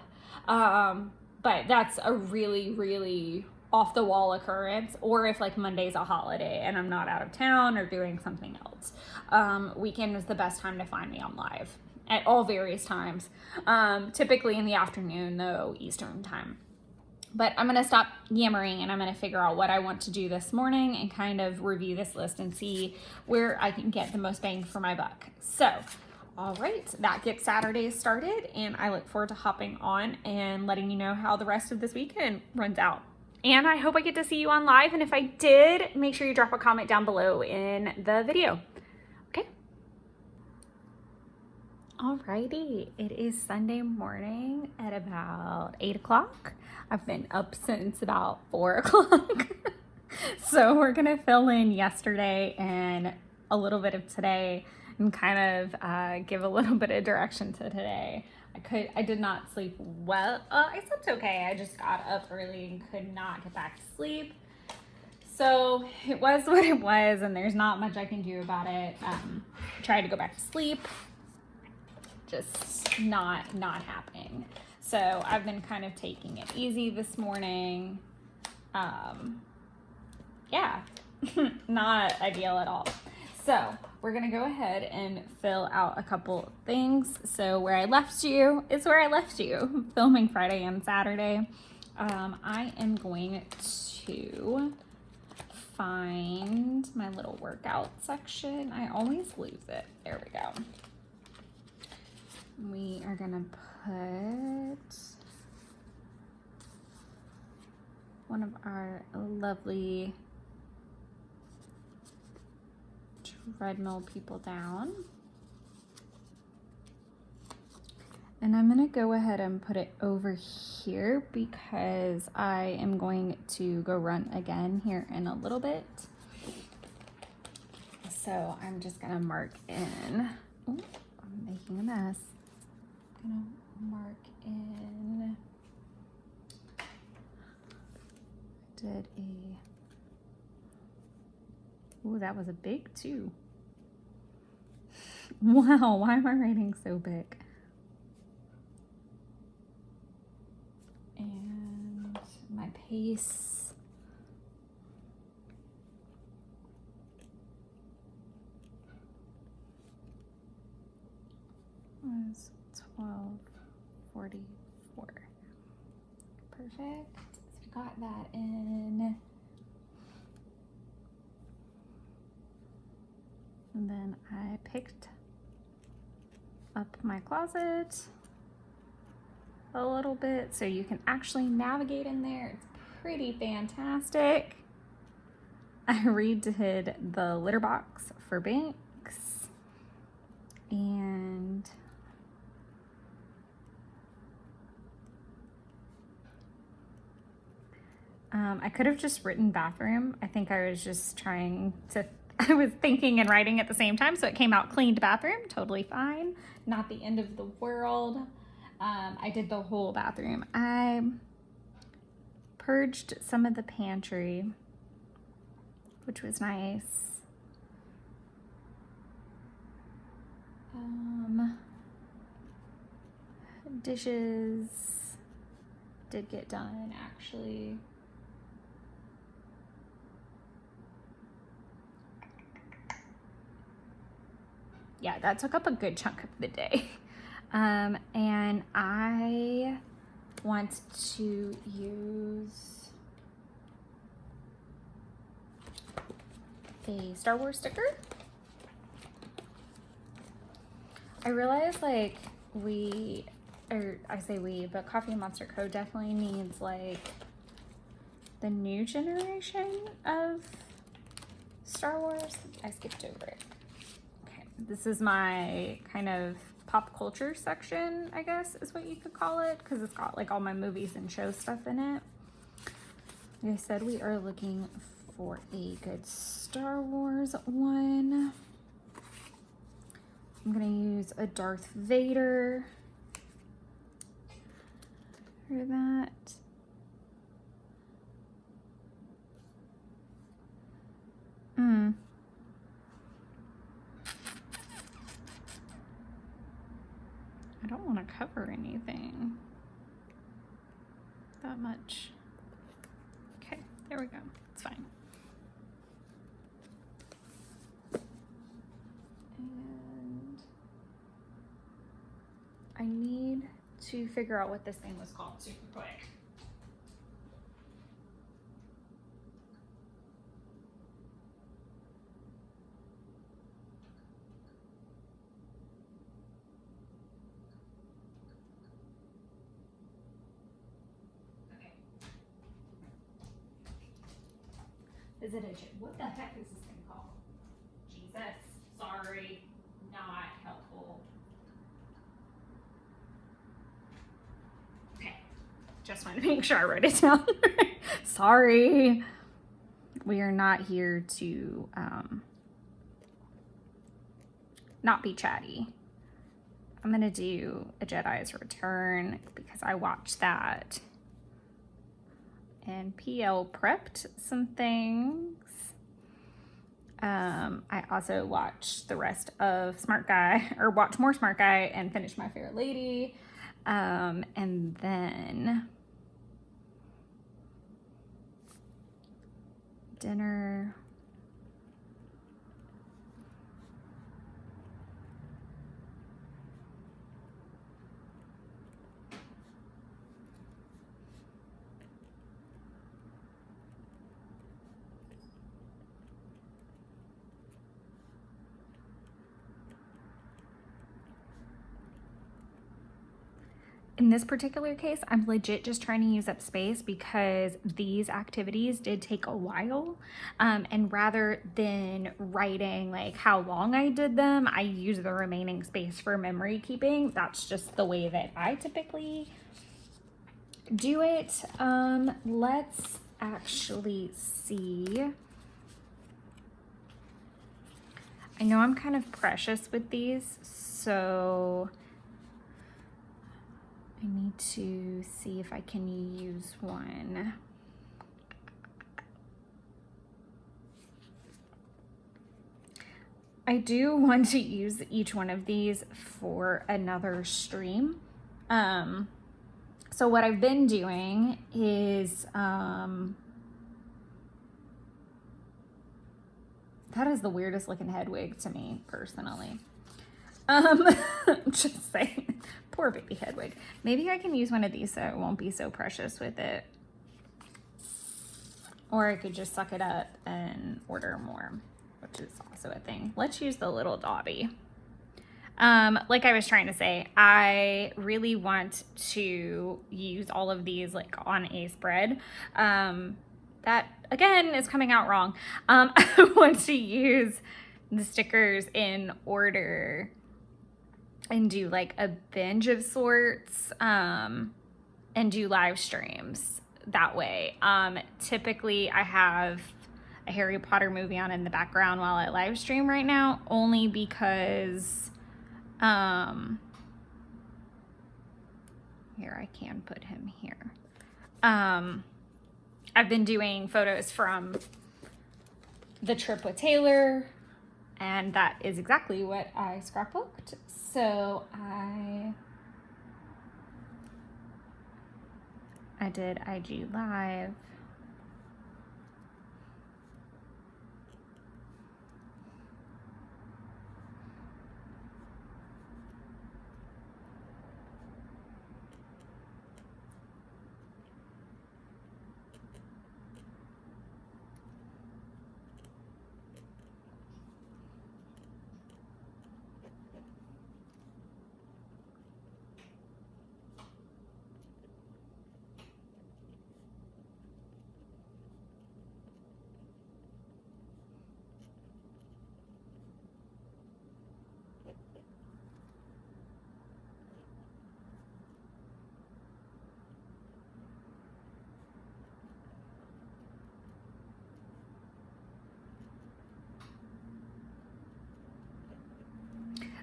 But that's a really, really off the wall occurrence, or if like Monday's a holiday and I'm not out of town or doing something else. Weekend is the best time to find me on live at all various times. Typically in the afternoon though, Eastern time. But I'm going to stop yammering and I'm going to figure out what I want to do this morning and kind of review this list and see where I can get the most bang for my buck. So, all right, that gets Saturday started, and I look forward to hopping on and letting you know how the rest of this weekend runs out. And I hope I get to see you on live, and if I did, make sure you drop a comment down below in the video. Okay? Alrighty, it is Sunday morning at about 8 o'clock. I've been up since about 4 o'clock. So we're gonna fill in yesterday and a little bit of today and kind of give a little bit of direction to today. I did not sleep well. I slept okay. I just got up early and could not get back to sleep. So it was what it was, and there's not much I can do about it. Tried to go back to sleep. Just not happening. So I've been kind of taking it easy this morning. Yeah, not ideal at all. So we're gonna go ahead and fill out a couple things. So where I left you is where I left you, filming Friday and Saturday. I am going to find my little workout section. I always lose it. There we go. We are gonna put one of our lovely treadmill people down. And I'm gonna go ahead and put it over here because I am going to go run again here in a little bit. So I'm just gonna mark in. Ooh, I'm making a mess. I'm gonna mark in. Did a. Ooh, that was a big 2. Wow, why am I writing so big? And my pace. Was 12:44. Perfect. So we got that in. And then I picked up my closet a little bit so you can actually navigate in there. It's pretty fantastic. I redid the litter box for banks, and I could have just written bathroom. I think I was just I was thinking and writing at the same time, so it came out cleaned bathroom, totally fine. Not the end of the world. I did the whole bathroom. I purged some of the pantry, which was nice. Dishes did get done, actually. Yeah, that took up a good chunk of the day. And I want to use a Star Wars sticker. I realize like but Coffee and Monster Co. definitely needs like the new generation of Star Wars. I skipped over it. This is my kind of pop culture section, I guess is what you could call it, because it's got like all my movies and show stuff in it. Like I said, we are looking for a good Star Wars one. I'm gonna use a Darth Vader for that. I don't want to cover anything that much. Okay, there we go. It's fine. And I need to figure out what this thing was called super quick. Is it what the heck is this thing called? Jesus, sorry, not helpful. Okay, just want to make sure I wrote it down. Sorry. We are not here to not be chatty. I'm gonna do A Jedi's Return because I watched that. And PL prepped some things. I also watched the rest of Smart Guy, or watched more Smart Guy and finished My Fair Lady. And then dinner. In this particular case, I'm legit just trying to use up space because these activities did take a while. And rather than writing like how long I did them, I use the remaining space for memory keeping. That's just the way that I typically do it. Let's actually see. I know I'm kind of precious with these, so I need to see if I can use one. I do want to use each one of these for another stream. So what I've been doing is, that is the weirdest looking head wig to me personally. Just saying, poor baby Hedwig. Maybe I can use one of these so I won't be so precious with it. Or I could just suck it up and order more, which is also a thing. Let's use the little Dobby. Like I was trying to say, I really want to use all of these like on a spread. That again is coming out wrong. I want to use the stickers in order and do like a binge of sorts, and do live streams that way. Typically I have a Harry Potter movie on in the background while I live stream right now, only because here I can put him here. I've been doing photos from the trip with Taylor, and that is exactly what I scrapbooked. So I did IG Live.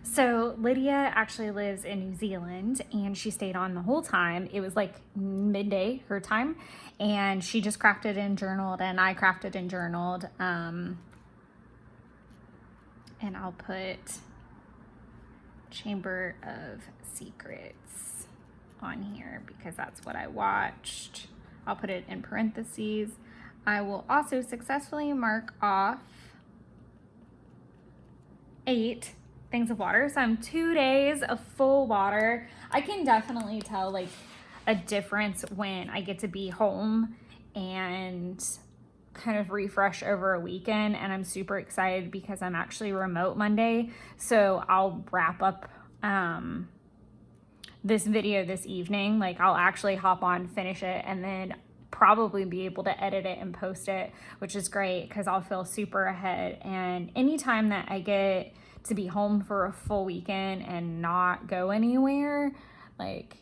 So Lydia actually lives in New Zealand, and she stayed on the whole time. It was like midday her time, and she just crafted and journaled, and I crafted and journaled. And I'll put Chamber of Secrets on here because that's what I watched. I'll put it in parentheses. I will also successfully mark off 8 things of water. So I'm 2 days of full water. I can definitely tell like a difference when I get to be home and kind of refresh over a weekend. And I'm super excited because I'm actually remote Monday. So I'll wrap up this video this evening. Like I'll actually hop on, finish it, and then probably be able to edit it and post it, which is great because I'll feel super ahead. And anytime that I get to be home for a full weekend and not go anywhere, like,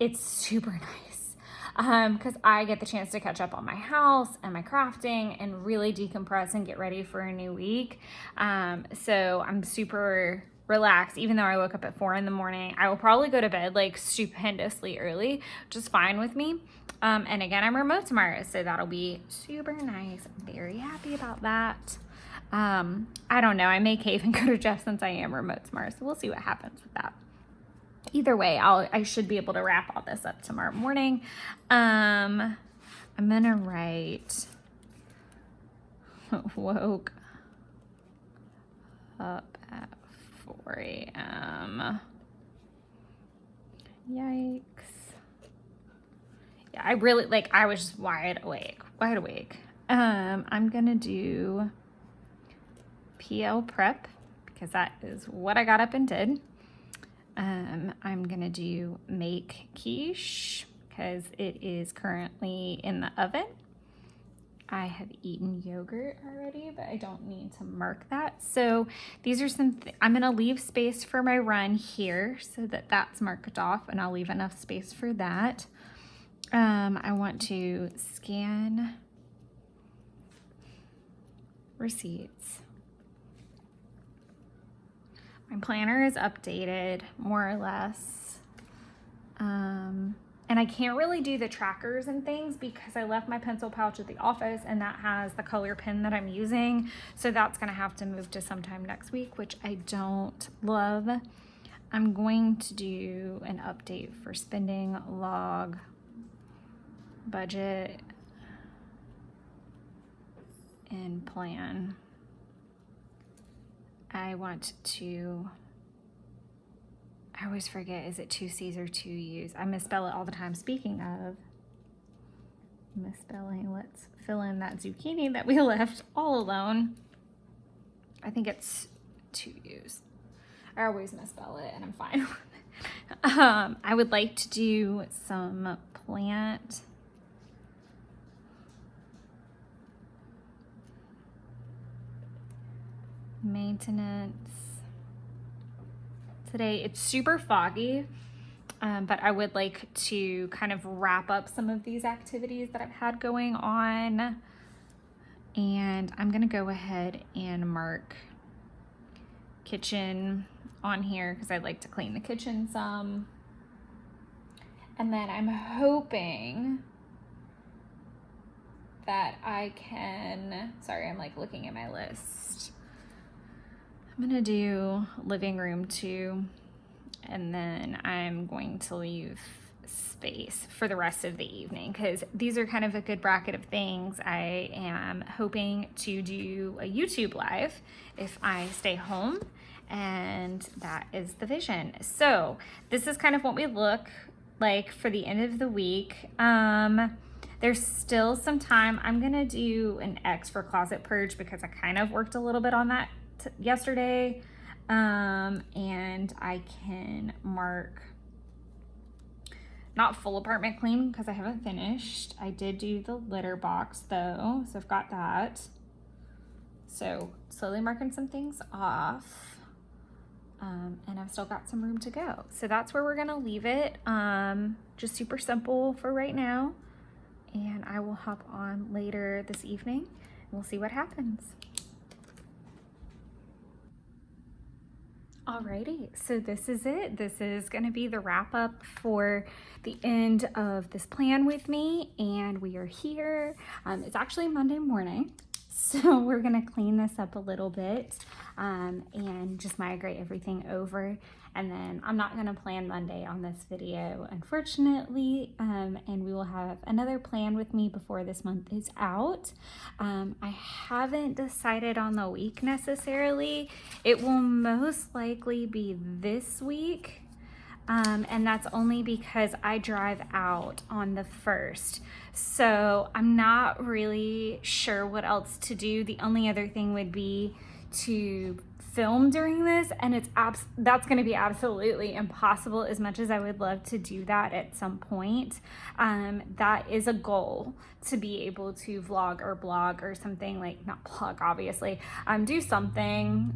it's super nice because I get the chance to catch up on my house and my crafting and really decompress and get ready for a new week. So I'm super relaxed. Even though I woke up at 4 in the morning, I will probably go to bed like stupendously early, which is fine with me. And again, I'm remote tomorrow, so that'll be super nice. I'm very happy about that. I don't know. I may cave and go to Jeff since I am remote tomorrow, so we'll see what happens with that. Either way, I should be able to wrap all this up tomorrow morning. I'm gonna write woke up at 4 a.m. Yikes. Yeah, I really, like, I was just wide awake. I'm gonna do PL prep because that is what I got up and did. I'm gonna do make quiche because it is currently in the oven. I have eaten yogurt already, but I don't need to mark that. So these are I'm gonna leave space for my run here so that that's marked off, and I'll leave enough space for that. I want to scan receipts. My planner is updated more or less. And I can't really do the trackers and things because I left my pencil pouch at the office and that has the color pen that I'm using. So that's gonna have to move to sometime next week, which I don't love. I'm going to do an update for spending log, budget, and plan. I always forget, is it 2 C's or 2 U's? I misspell it all the time. Speaking of misspelling, let's fill in that zucchini that we left all alone. I think it's 2 U's. I always misspell it and I'm fine with it. I would like to do some plant maintenance today. It's super foggy, but I would like to kind of wrap up some of these activities that I've had going on, and I'm gonna go ahead and mark kitchen on here because I'd like to clean the kitchen some. And then I'm hoping that I can, sorry, I'm like looking at my list. I'm gonna do living room too, and then I'm going to leave space for the rest of the evening because these are kind of a good bracket of things. I am hoping to do a YouTube live if I stay home, and that is the vision. So this is kind of what we look like for the end of the week. There's still some time. I'm gonna do an X for closet purge because I kind of worked a little bit on that yesterday, and I can mark not full apartment clean because I haven't finished. I did do the litter box though, so I've got that. So slowly marking some things off, and I've still got some room to go. So that's where we're gonna leave it. Just super simple for right now, and I will hop on later this evening and we'll see what happens. Alrighty, so this is it. This is gonna be the wrap up for the end of this plan with me, and we are here. It's actually Monday morning, so we're gonna clean this up a little bit and just migrate everything over. And then I'm not gonna plan Monday on this video, unfortunately, and we will have another plan with me before this month is out. I haven't decided on the week necessarily. It will most likely be this week, and that's only because I drive out on the 1st. So I'm not really sure what else to do. The only other thing would be to film during this, and that's going to be absolutely impossible. As much as I would love to do that at some point, that is a goal, to be able to vlog or blog or something, like not blog obviously, do something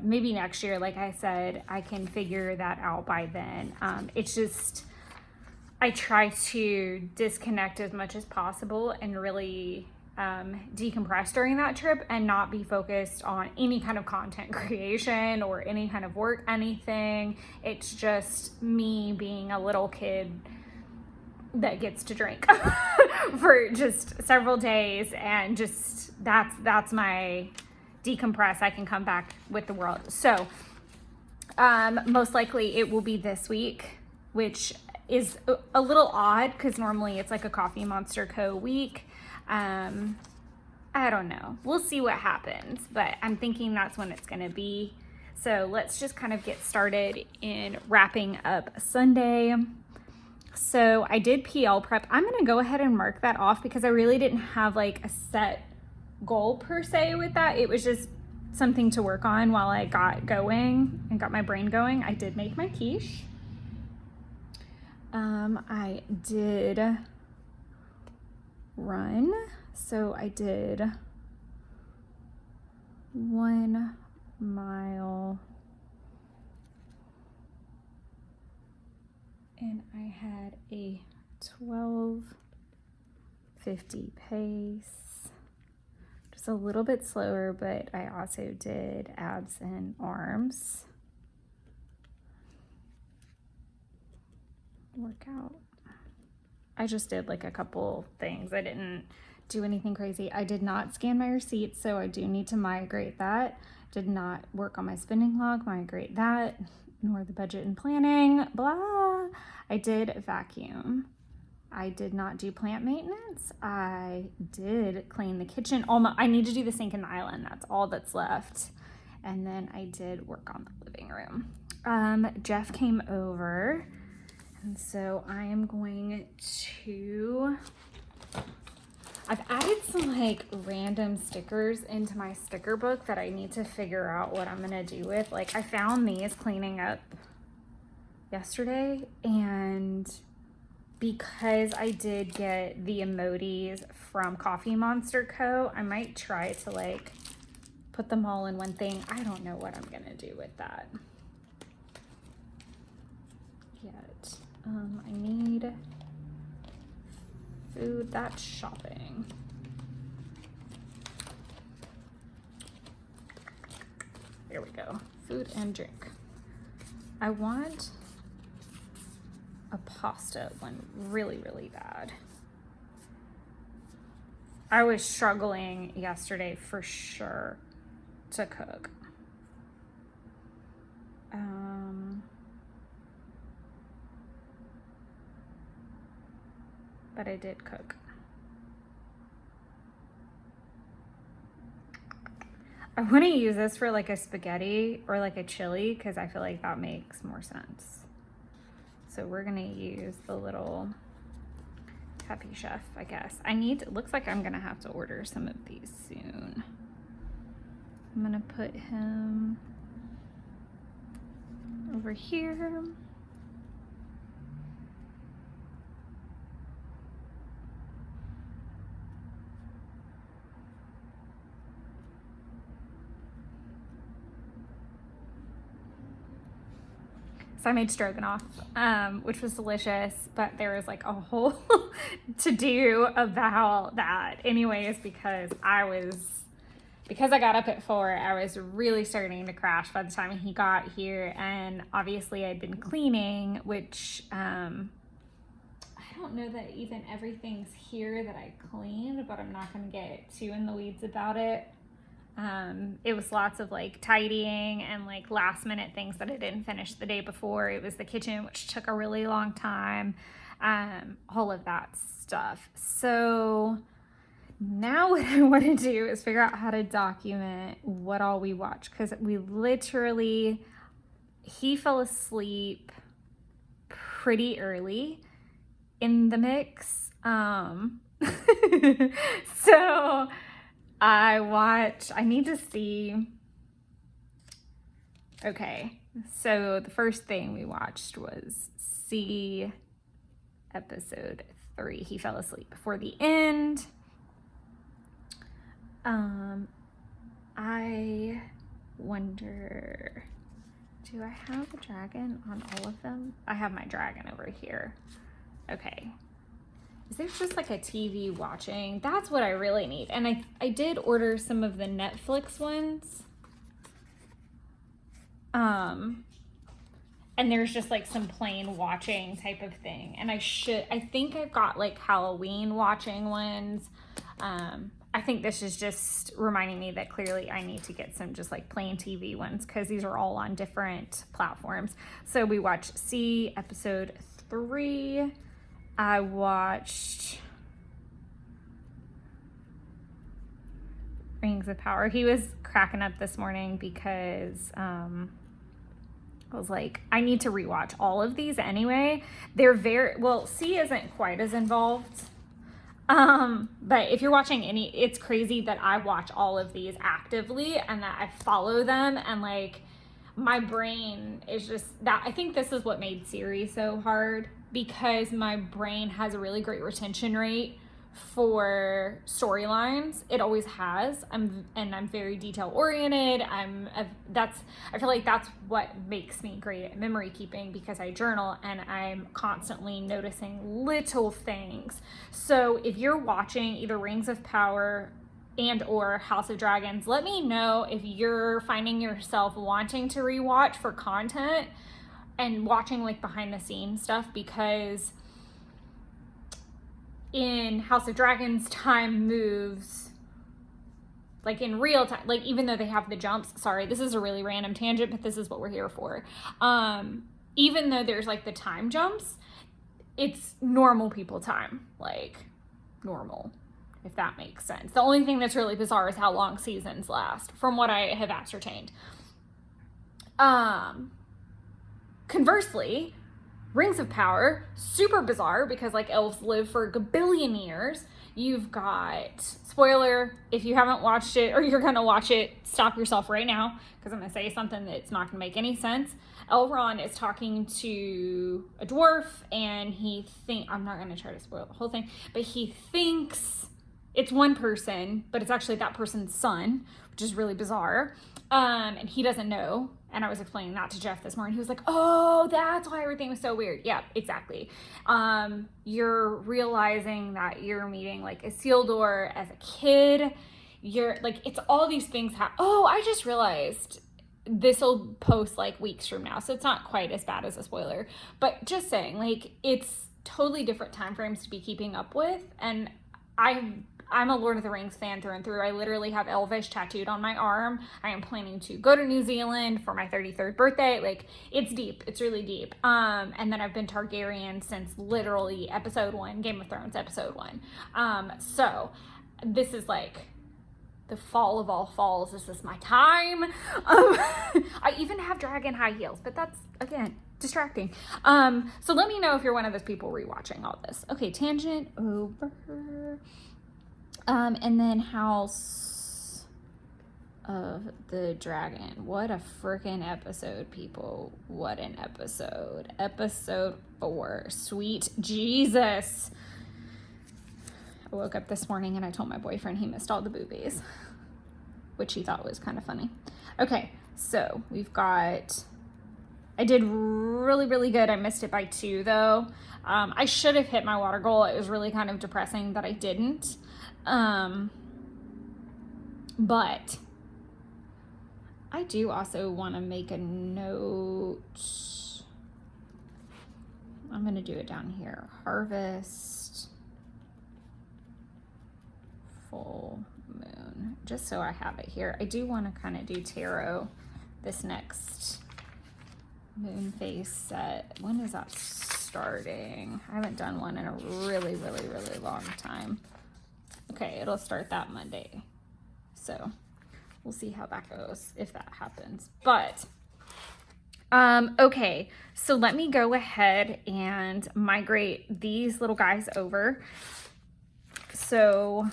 maybe next year. Like I said, I can figure that out by then. It's just, I try to disconnect as much as possible and really decompress during that trip and not be focused on any kind of content creation or any kind of work, anything. It's just me being a little kid that gets to drink for just several days, and just that's my decompress. I can come back with the world. So most likely it will be this week, which is a little odd because normally it's like a Coffee Monster Co. week. I don't know. We'll see what happens, but I'm thinking that's when it's going to be. So let's just kind of get started in wrapping up Sunday. So I did PL prep. I'm going to go ahead and mark that off because I really didn't have like a set goal per se with that. It was just something to work on while I got going and got my brain going. I did make my quiche. I did run. So I did 1 mile and I had a 12:50 pace, just a little bit slower, but I also did abs and arms workout. I just did like a couple things. I didn't do anything crazy. I did not scan my receipts, so I do need to migrate that. Did not work on my spending log, migrate that, nor the budget and planning, blah. I did vacuum. I did not do plant maintenance. I did clean the kitchen. I need to do the sink and the island. That's all that's left. And then I did work on the living room. Jeff came over, and so I am going to, I've added some like random stickers into my sticker book that I need to figure out what I'm gonna do with. Like I found these cleaning up yesterday, and because I did get the emojis from Coffee Monster Co., I might try to like put them all in one thing. I don't know what I'm gonna do with that yet. I need food. That's shopping. There we go. Food and drink. I want a pasta one really, really bad. I was struggling yesterday for sure to cook. But I did cook. I want to use this for like a spaghetti or like a chili because I feel like that makes more sense. So we're gonna use the little Happy Chef, I guess. It looks like I'm gonna have to order some of these soon. I'm gonna put him over here. So I made stroganoff, which was delicious, but there was like a whole to do about that anyways, because I got up at 4, I was really starting to crash by the time he got here. And obviously I'd been cleaning, which, I don't know that even everything's here that I cleaned, but I'm not going to get too in the weeds about it. It was lots of like tidying and like last minute things that I didn't finish the day before. It was the kitchen, which took a really long time, all of that stuff. So now what I want to do is figure out how to document what all we watch, because he fell asleep pretty early in the mix. So I need to see Okay, so the first thing we watched was C episode 3. He fell asleep before the end. I wonder, do I have a dragon on all of them? I have my dragon over here. Okay. Is there just like a TV watching? That's what I really need. And I did order some of the Netflix ones. And there's just like some plain watching type of thing. And I think I've got like Halloween watching ones. I think this is just reminding me that clearly I need to get some just like plain TV ones because these are all on different platforms. So we watched C episode 3. I watched Rings of Power. He was cracking up this morning because I was like, I need to rewatch all of these anyway. They're C isn't quite as involved. But if you're watching it's crazy that I watch all of these actively and that I follow them, and like my brain is just that. I think this is what made Siri so hard, because my brain has a really great retention rate for storylines. It always has. I'm very detail oriented. I feel like that's what makes me great at memory keeping, because I journal and I'm constantly noticing little things. So if you're watching either Rings of Power and or House of Dragons, let me know if you're finding yourself wanting to rewatch for content and watching like behind the scenes stuff, because in House of Dragons, time moves like in real time, like even though they have the jumps. Sorry, this is a really random tangent, but this is what we're here for. Even though there's like the time jumps, it's normal people time, like normal, if that makes sense. The only thing that's really bizarre is how long seasons last, from what I have ascertained. Conversely, Rings of Power, super bizarre because like elves live for a billion years. You've got, spoiler, if you haven't watched it or you're gonna watch it, stop yourself right now, because I'm gonna say something that's not gonna make any sense. Elrond is talking to a dwarf and I'm not gonna try to spoil the whole thing, but he thinks it's one person, but it's actually that person's son, which is really bizarre. And he doesn't know. And I was explaining that to Jeff this morning. He was like, oh, that's why everything was so weird. Yeah, exactly. You're realizing that you're meeting like Isildur as a kid. You're like, it's all these things. I just realized this will post like weeks from now, so it's not quite as bad as a spoiler. But just saying, like, it's totally different time frames to be keeping up with. And I'm a Lord of the Rings fan through and through. I literally have Elvish tattooed on my arm. I am planning to go to New Zealand for my 33rd birthday. Like, it's deep. It's really deep. And then I've been Targaryen since literally episode 1, Game of Thrones episode 1. So this is like the fall of all falls. This is my time. I even have dragon high heels, but that's, again, distracting. So let me know if you're one of those people rewatching all this. Okay, tangent over. And then House of the Dragon. What a freaking episode, people. What an episode. Episode 4. Sweet Jesus. I woke up this morning and I told my boyfriend he missed all the boobies, which he thought was kind of funny. Okay, so we've got... I did really, really good. I missed it by 2, though. I should have hit my water goal. It was really kind of depressing that I didn't. But I do also want to make a note. I'm going to do it down here. Harvest, full moon, just so I have it here. I do want to kind of do tarot this next moon phase set. When is that starting? I haven't done one in a really, really, really long time. Okay, it'll start that Monday. So we'll see how that goes, if that happens. But, okay, so let me go ahead and migrate these little guys over. So,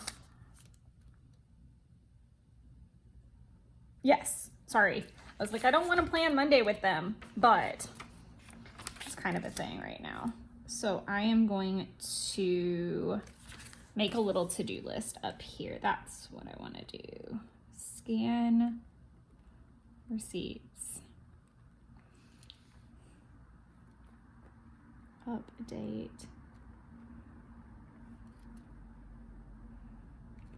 yes, sorry. I was like, I don't want to plan Monday with them, but it's kind of a thing right now. So I am going to make a little to-do list up here. That's what I want to do. Scan receipts. Update.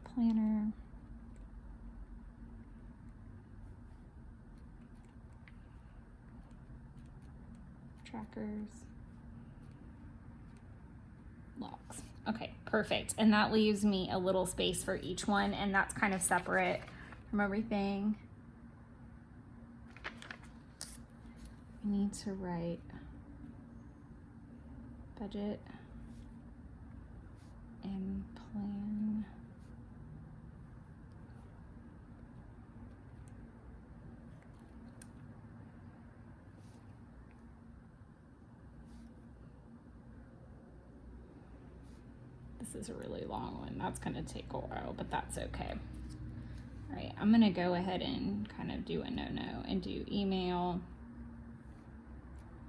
Planner. Trackers. Logs. Okay, perfect. And that leaves me a little space for each one, and that's kind of separate from everything. I need to write budget and plan. This is a really long one. That's going to take a while, but that's okay. All right, I'm going to go ahead and kind of do a no-no and do email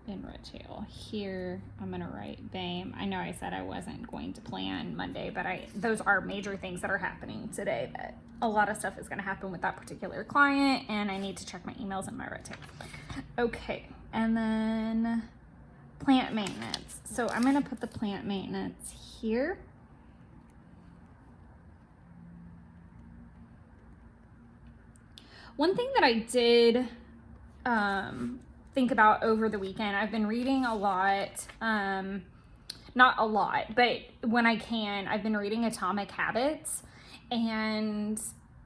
in retail. Here, I'm going to write BAME. I know I said I wasn't going to plan Monday, but those are major things that are happening today, that a lot of stuff is going to happen with that particular client, and I need to check my emails in my retail. Okay, and then plant maintenance. So I'm going to put the plant maintenance here. One thing that I did think about over the weekend, I've been reading a lot, not a lot, but when I can, I've been reading Atomic Habits, and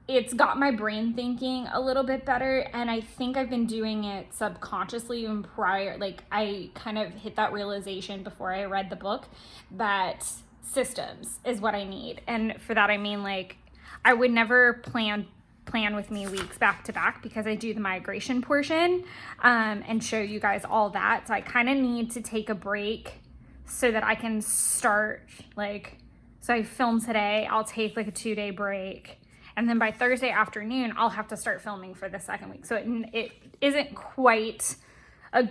it's got my brain thinking a little bit better, and I think I've been doing it subconsciously even prior. Like, I kind of hit that realization before I read the book that systems is what I need. And for that, I mean, like, I would never plan with me weeks back to back, because I do the migration portion and show you guys all that. So I kind of need to take a break so that I can start, like, so I film today, I'll take like a 2-day break, and then by Thursday afternoon I'll have to start filming for the second week. So it isn't quite a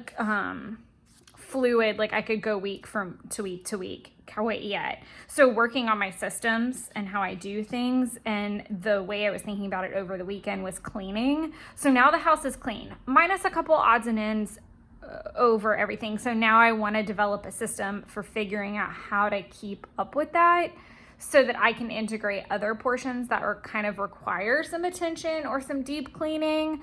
fluid, like I could go week to week quite yet. So working on my systems and how I do things, and the way I was thinking about it over the weekend was cleaning. So now the house is clean, minus a couple odds and ends over everything. So now I want to develop a system for figuring out how to keep up with that, so that I can integrate other portions that are kind of require some attention or some deep cleaning.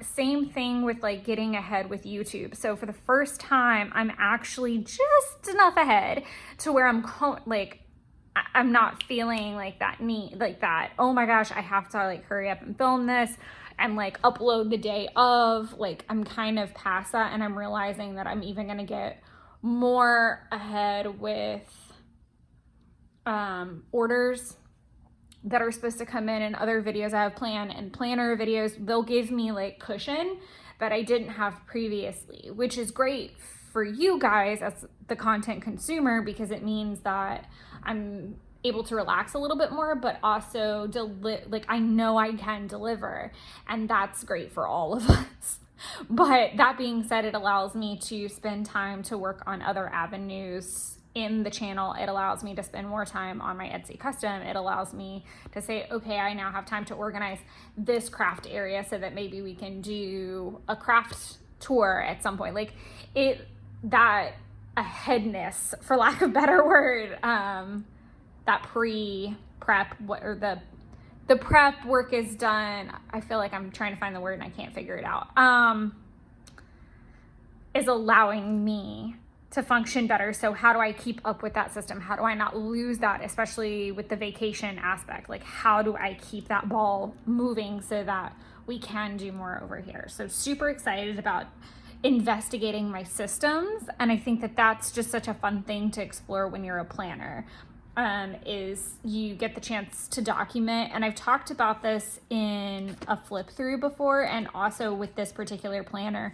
Same thing with like getting ahead with YouTube. So for the first time, I'm actually just enough ahead to where I'm not feeling like that need, like that, oh my gosh, I have to like hurry up and film this and like upload the day of. Like, I'm kind of past that, and I'm realizing that I'm even gonna get more ahead with orders that are supposed to come in, and other videos I have planned, and planner videos. They'll give me like cushion that I didn't have previously, which is great for you guys as the content consumer, because it means that I'm able to relax a little bit more, but also like I know I can deliver, and that's great for all of us. But that being said, it allows me to spend time to work on other avenues in the channel. It allows me to spend more time on my Etsy custom. It allows me to say, okay, I now have time to organize this craft area so that maybe we can do a craft tour at some point. Like, that aheadness, for lack of a better word, that pre-prep, the prep work is done. I feel like I'm trying to find the word and I can't figure it out. Is allowing me to function better. So how do I keep up with that system? How do I not lose that, especially with the vacation aspect? Like, how do I keep that ball moving so that we can do more over here? So super excited about investigating my systems. And I think that that's just such a fun thing to explore when you're a planner, is you get the chance to document. And I've talked about this in a flip through before, and also with this particular planner.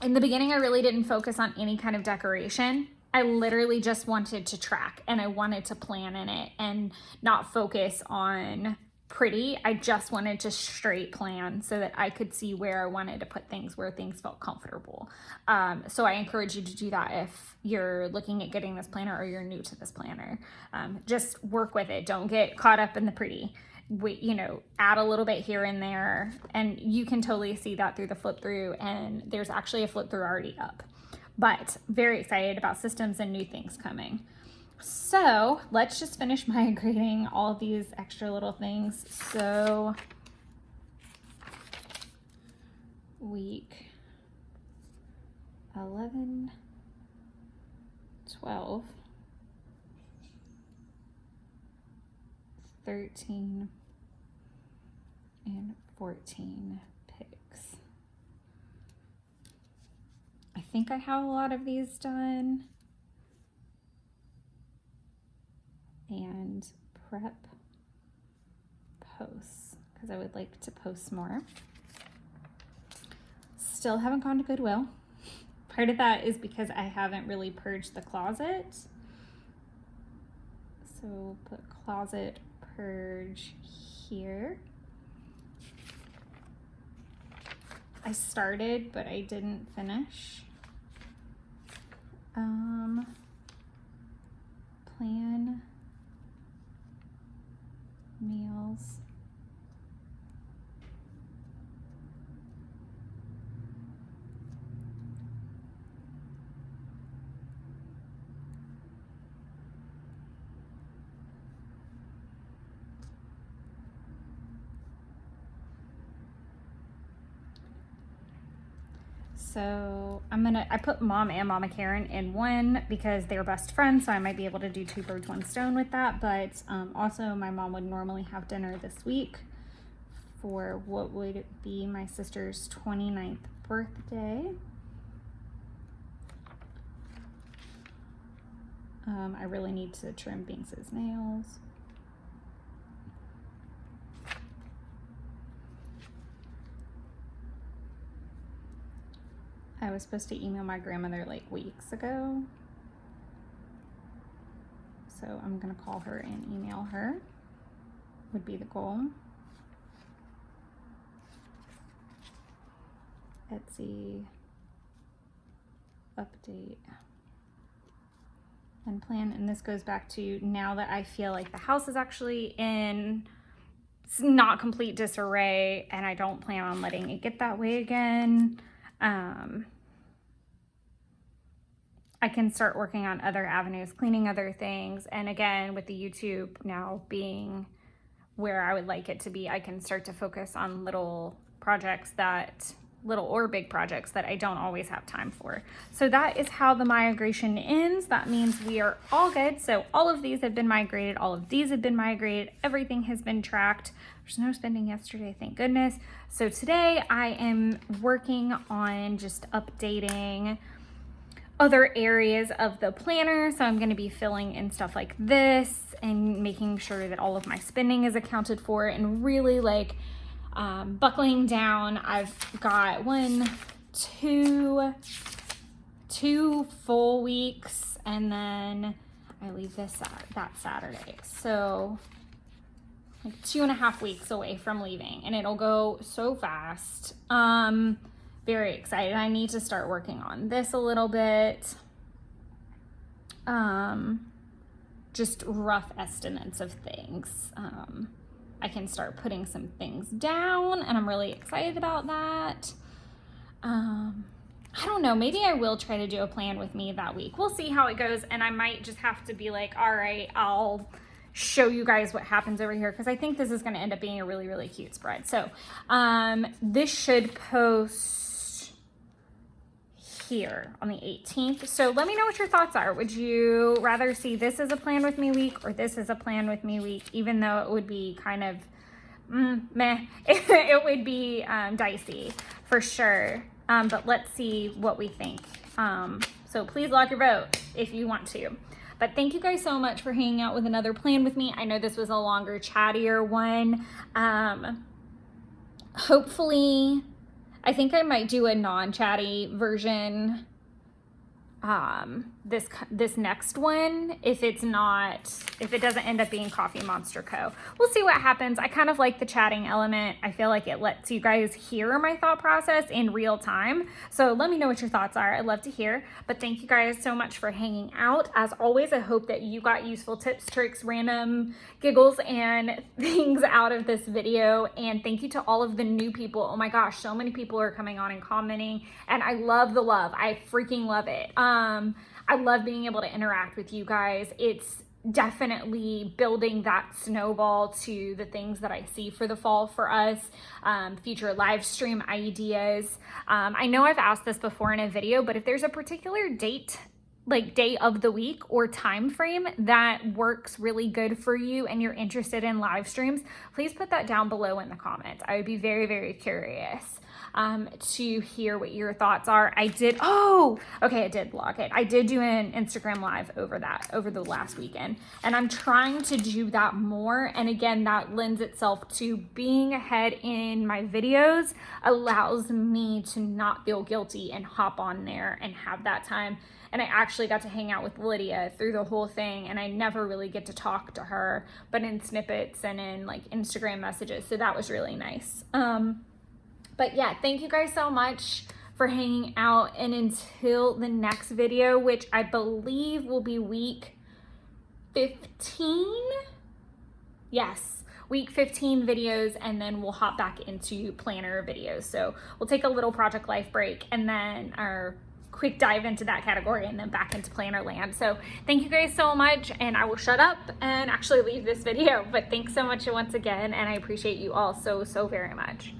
In the beginning, I really didn't focus on any kind of decoration. I literally just wanted to track, and I wanted to plan in it and not focus on pretty. I just wanted to straight plan so that I could see where I wanted to put things, where things felt comfortable. So I encourage you to do that if you're looking at getting this planner or you're new to this planner. Just work with it. Don't get caught up in the pretty. You know, add a little bit here and there, and you can totally see that through the flip through, and there's actually a flip through already up. But very excited about systems and new things coming. So let's just finish migrating all of these extra little things. So week 11, 12, 13, and 14 picks. I think I have a lot of these done. And prep posts, because I would like to post more. Still haven't gone to Goodwill. Part of that is because I haven't really purged the closet. So put closet purge here. I started, but I didn't finish. Plan meals. So I put Mom and Mama Karen in one because they're best friends, so I might be able to do 2 birds, 1 stone with that. But also my mom would normally have dinner this week for what would be my sister's 29th birthday. I really need to trim Binks's nails. I was supposed to email my grandmother like weeks ago. So I'm gonna call her and email her, would be the goal. Etsy update and plan. And this goes back to now that I feel like the house is actually in not complete disarray and I don't plan on letting it get that way again. I can start working on other avenues, cleaning other things. And again, with the YouTube now being where I would like it to be, I can start to focus on little or big projects that I don't always have time for. So that is how the migration ends. That means we are all good. So all of these have been migrated. All of these have been migrated. Everything has been tracked. There's no spending yesterday, thank goodness. So today I am working on just updating other areas of the planner. So I'm going to be filling in stuff like this and making sure that all of my spending is accounted for and really like buckling down. I've got 2 full weeks and then I leave that Saturday. So like 2.5 weeks away from leaving and it'll go so fast. Very excited. I need to start working on this a little bit. Just rough estimates of things. I can start putting some things down and I'm really excited about that. I don't know, maybe I will try to do a plan with me that week. We'll see how it goes and I might just have to be like, all right, I'll show you guys what happens over here because I think this is going to end up being a really, really cute spread. So this should post here on the 18th. So let me know what your thoughts are. Would you rather see this as a plan with me week or this as a plan with me week, even though it would be kind of meh, it would be dicey for sure. But let's see what we think. So please lock your vote if you want to. But thank you guys so much for hanging out with another plan with me. I know this was a longer, chattier one. Hopefully, I think I might do a non-chatty version this next one if it doesn't end up being Coffee Monster Co. We'll see what happens. I kind of like the chatting element. I feel like it lets you guys hear my thought process in real time. So let me know what your thoughts are. I'd love to hear. But thank you guys so much for hanging out. As always, I hope that you got useful tips, tricks, random giggles, and things out of this video. And thank you to all of the new people. Oh my gosh, so many people are coming on and commenting, and I love the love. I freaking love it. I love being able to interact with you guys. It's definitely building that snowball to the things that I see for the fall for us, future live stream ideas. I know I've asked this before in a video, but if there's a particular date, like day of the week or time frame that works really good for you and you're interested in live streams, please put that down below in the comments. I would be very, very curious to hear what your thoughts are. I did vlog it. I did do an Instagram live over the last weekend, and I'm trying to do that more. And again, that lends itself to being ahead in my videos, allows me to not feel guilty and hop on there and have that time. And I actually got to hang out with Lydia through the whole thing, and I never really get to talk to her, but in snippets and in like Instagram messages. So that was really nice. But yeah, thank you guys so much for hanging out. And until the next video, which I believe will be week 15. Yes, week 15 videos, and then we'll hop back into planner videos. So we'll take a little project life break and then our quick dive into that category and then back into planner land. So thank you guys so much, and I will shut up and actually leave this video. But thanks so much once again, and I appreciate you all so, so very much.